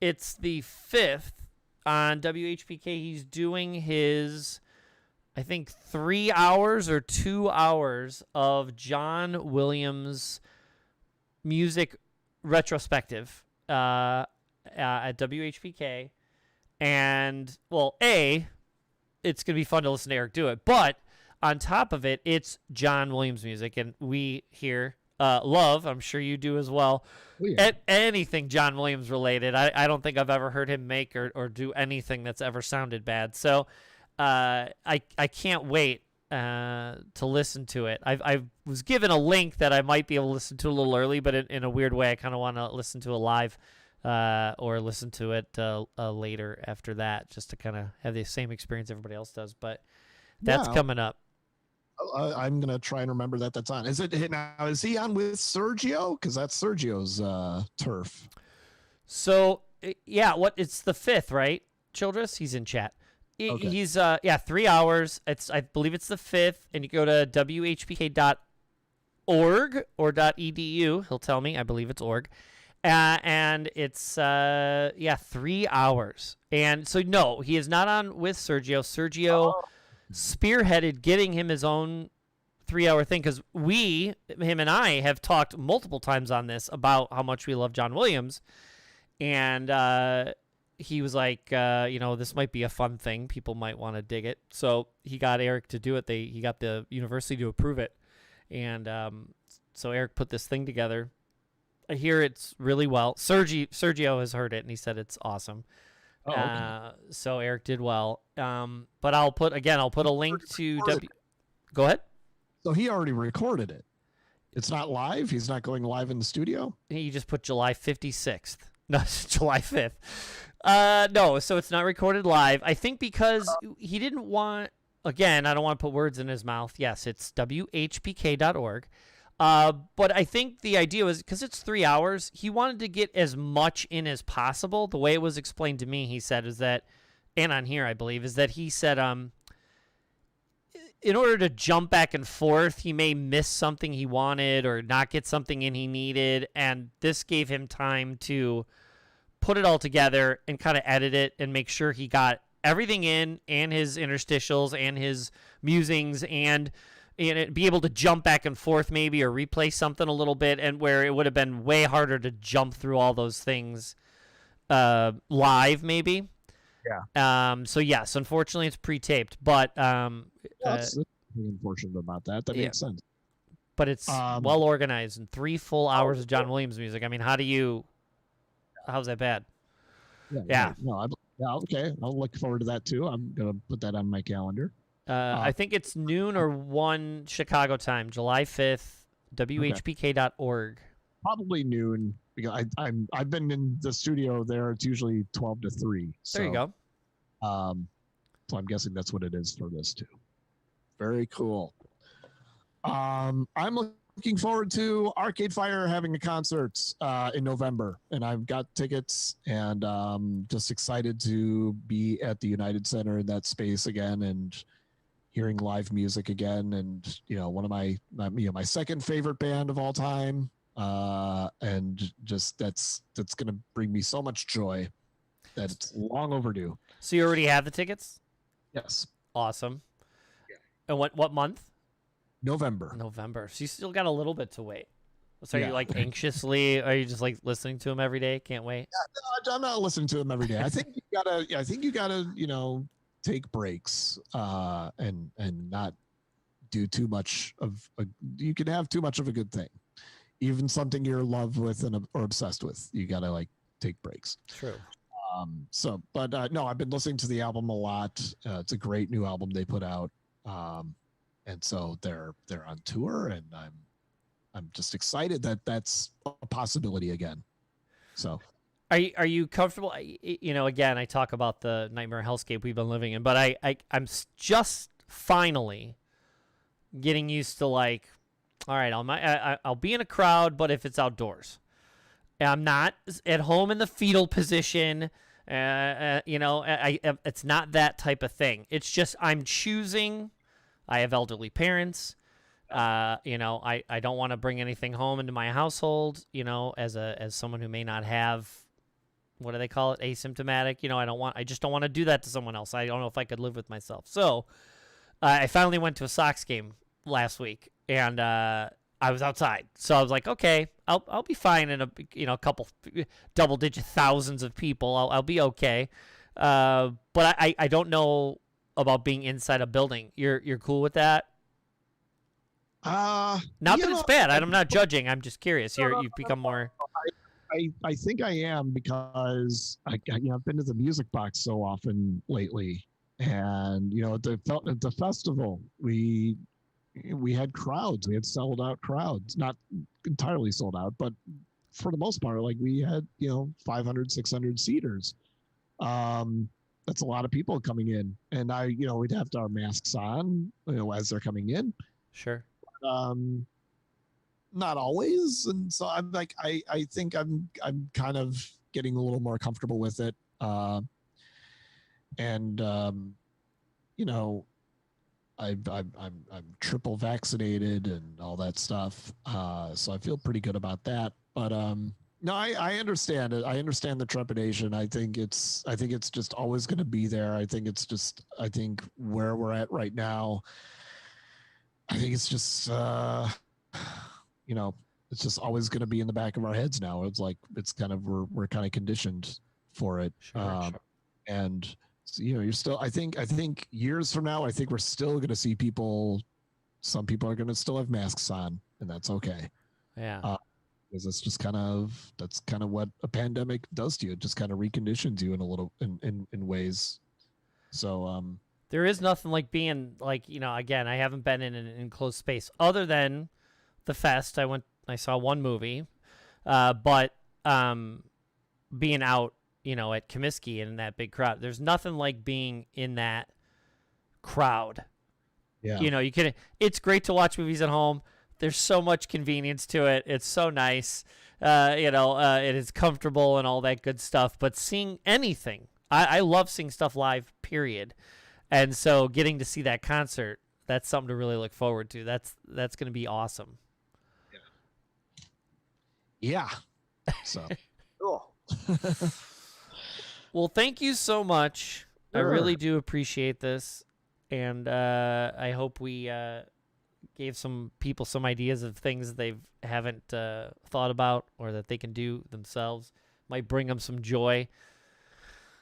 Speaker 1: It's the 5th on WHPK. He's doing his, I think, 3 hours or 2 hours of John Williams music retrospective at WHPK. And, well, it's going to be fun to listen to Erik do it. But on top of it, it's John Williams music. And we here... love, I'm sure you do as well.
Speaker 3: Oh, yeah.
Speaker 1: Anything John Williams related. I don't think I've ever heard him make or do anything that's ever sounded bad. So I can't wait to listen to it. I was given a link that I might be able to listen to a little early, but in a weird way, I kind of want to listen to it live or listen to it later after that, just to kind of have the same experience everybody else does. But that's coming up.
Speaker 3: I'm gonna try and remember that's on. Is it now? Is he on with Sergio? Because that's Sergio's turf.
Speaker 1: So yeah, it's the 5th, right? Childress, he's in chat.
Speaker 3: Okay.
Speaker 1: He's 3 hours. I believe it's the 5th, and you go to whpk.org or .edu. He'll tell me. I believe it's org, and it's 3 hours. And so no, he is not on with Sergio. Sergio. Spearheaded getting him his own 3-hour thing, because him and I have talked multiple times on this about how much we love John Williams, and he was like, this might be a fun thing. People might want to dig it. So he got Erik to do it. He got the university to approve it, and so Erik put this thing together. I hear it's really well. Sergio has heard it, and he said it's awesome.
Speaker 3: Oh, okay.
Speaker 1: So Erik did well. But I'll put a link to Go ahead.
Speaker 3: So he already recorded it. It's not live. He's not going live in the studio.
Speaker 1: He just put July 56th. No, it's July 5th. No, so it's not recorded live. I think because he didn't want. Again, I don't want to put words in his mouth. Yes, it's WHPK.org. But I think the idea was, because it's 3 hours, he wanted to get as much in as possible. The way it was explained to me, he said, is that, and on here, I believe, is that he said, in order to jump back and forth, he may miss something he wanted or not get something in he needed. And this gave him time to put it all together and kind of edit it and make sure he got everything in, and his interstitials and his musings, and be able to jump back and forth maybe, or replay something a little bit, and where it would have been way harder to jump through all those things live maybe.
Speaker 3: Yeah.
Speaker 1: So yes, unfortunately it's pre-taped, but
Speaker 3: that's unfortunate about that. That makes sense.
Speaker 1: But it's well organized, and 3 full hours of John Williams music. I mean, how's that bad? Yeah.
Speaker 3: No, okay. I'll look forward to that too. I'm gonna put that on my calendar.
Speaker 1: I think it's noon or 1 Chicago time, July 5th, WHPK.org.
Speaker 3: Probably noon, because I've been in the studio there. It's usually 12 to 3. So,
Speaker 1: there you go.
Speaker 3: So I'm guessing that's what it is for this too. Very cool. I'm looking forward to Arcade Fire having a concert in November, and I've got tickets, and just excited to be at the United Center in that space again, and hearing live music again, and one of my my second favorite band of all time, and just that's gonna bring me so much joy that it's long overdue.
Speaker 1: So you already have the tickets?
Speaker 3: Yes.
Speaker 1: Awesome. Yeah. And what month?
Speaker 3: November.
Speaker 1: So you still got a little bit to wait. So are you like anxiously? Are you just like listening to him every day? Can't wait.
Speaker 3: Yeah, no, I'm not listening to him every day. I think you gotta take breaks and not do too much of you can have too much of a good thing, even something you're in love with or obsessed with. You gotta like take breaks.
Speaker 1: True.
Speaker 3: No, I've been listening to the album a lot. It's a great new album they put out, and so they're on tour, and I'm just excited that that's a possibility again. So,
Speaker 1: are you comfortable? Again, I talk about the nightmare hellscape we've been living in, but I'm just finally getting used to like, all right, I'll be in a crowd, but if it's outdoors, I'm not at home in the fetal position. It's not that type of thing. It's just I'm choosing. I have elderly parents. I don't want to bring anything home into my household, as someone who may not have, what do they call it? Asymptomatic. I just don't want to do that to someone else. I don't know if I could live with myself. So I finally went to a Sox game last week, and I was outside. So I was like, okay, I'll be fine in a couple double-digit thousands of people. I'll be okay. But I don't know about being inside a building. You're cool with that? Not that it's bad. I'm not judging. I'm just curious. You've become more.
Speaker 2: I think I am, because I've been to the music box so often lately, and at the festival we had crowds. We had sold out crowds, not entirely sold out, but for the most part, like we had 500, 600 seaters. That's a lot of people coming in, and we'd have to have our masks on as they're coming in.
Speaker 1: Sure.
Speaker 3: Not always, and so I'm like I think I'm kind of getting a little more comfortable with it, and I'm triple vaccinated and all that stuff, so I feel pretty good about that. But no, I understand it. I understand the trepidation. I think it's just always going to be there. I think where we're at right now, I think it's just it's just always going to be in the back of our heads now. It's like it's kind of we're kind of conditioned for it.
Speaker 1: Sure.
Speaker 3: And you're still. I think years from now, I think we're still going to see people. Some people are going to still have masks on, and that's okay.
Speaker 1: Yeah.
Speaker 3: Because that's kind of what a pandemic does to you. It just kind of reconditions you in ways. So
Speaker 1: there is nothing like being like, again, I haven't been in an enclosed space other than the fest. I saw one movie, but being out, at Comiskey and in that big crowd, there's nothing like being in that crowd.
Speaker 3: Yeah.
Speaker 1: It's great to watch movies at home. There's so much convenience to it. It's so nice. It is comfortable and all that good stuff. But seeing anything, I love seeing stuff live, period. And so getting to see that concert, that's something to really look forward to. That's going to be awesome.
Speaker 3: Yeah. So cool.
Speaker 1: Well, thank you so much.
Speaker 3: Sure.
Speaker 1: I really do appreciate this. And I hope we gave some people some ideas of things they haven't thought about or that they can do themselves. Might bring them some joy.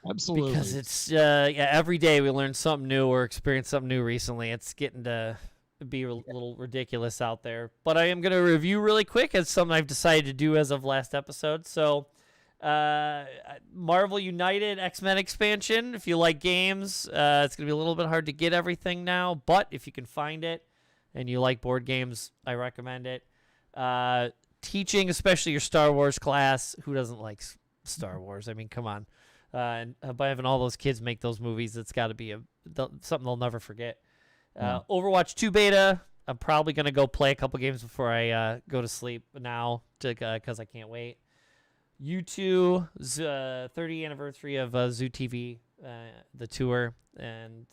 Speaker 2: Absolutely.
Speaker 1: Because it's every day we learn something new or experience something new recently. It's getting to be a little ridiculous out there. But I am going to review really quick as something I've decided to do as of last episode. So Marvel United X-Men expansion. If you like games, it's going to be a little bit hard to get everything now. But if you can find it and you like board games, I recommend it. Teaching, especially your Star Wars class. Who doesn't like Star Wars? I mean, come on. And by having all those kids make those movies, it's got to be something they'll never forget. Overwatch 2 beta. I'm probably going to go play a couple games before I go to sleep now because I can't wait. U2, 30th anniversary of ZooTV, the tour. And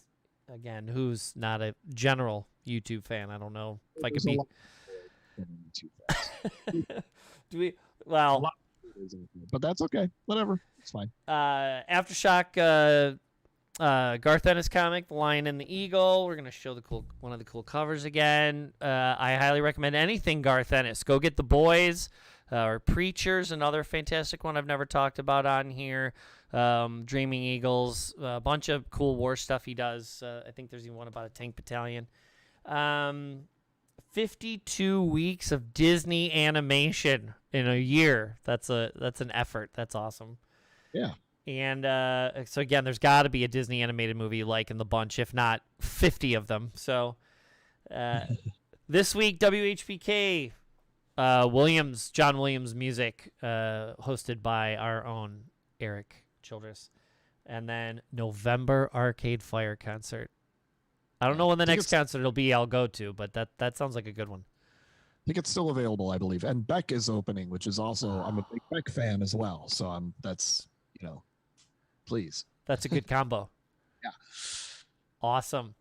Speaker 1: again, who's not a general YouTube fan. I don't know if I could
Speaker 2: There's a
Speaker 1: be.
Speaker 2: lot of YouTube fans.
Speaker 1: Do we?
Speaker 2: A
Speaker 1: Well,
Speaker 2: lot but that's okay. Whatever. It's fine.
Speaker 1: Aftershock, Garth Ennis comic, The Lion and the Eagle. We're gonna show one of the cool covers again. I highly recommend anything Garth Ennis. Go get The Boys, or Preachers, another fantastic one I've never talked about on here. Dreaming Eagles, a bunch of cool war stuff he does. I think there's even one about a tank battalion. 52 weeks of Disney animation in a year. That's an effort. That's awesome.
Speaker 2: Yeah.
Speaker 1: And so again, there's got to be a Disney animated movie like in the bunch, if not 50 of them. So this week, WHPK John Williams music, hosted by our own Erik Childress, and then November Arcade Fire concert. I don't know when the next concert will be. I'll go to, but that sounds like a good one.
Speaker 3: I think it's still available, I believe. And Beck is opening, which is also I'm a big Beck fan as well. So that's please.
Speaker 1: That's a good combo.
Speaker 2: Yeah.
Speaker 1: Awesome.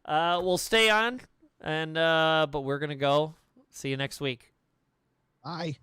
Speaker 1: We'll stay on, and but we're gonna go. See you next week.
Speaker 3: Bye.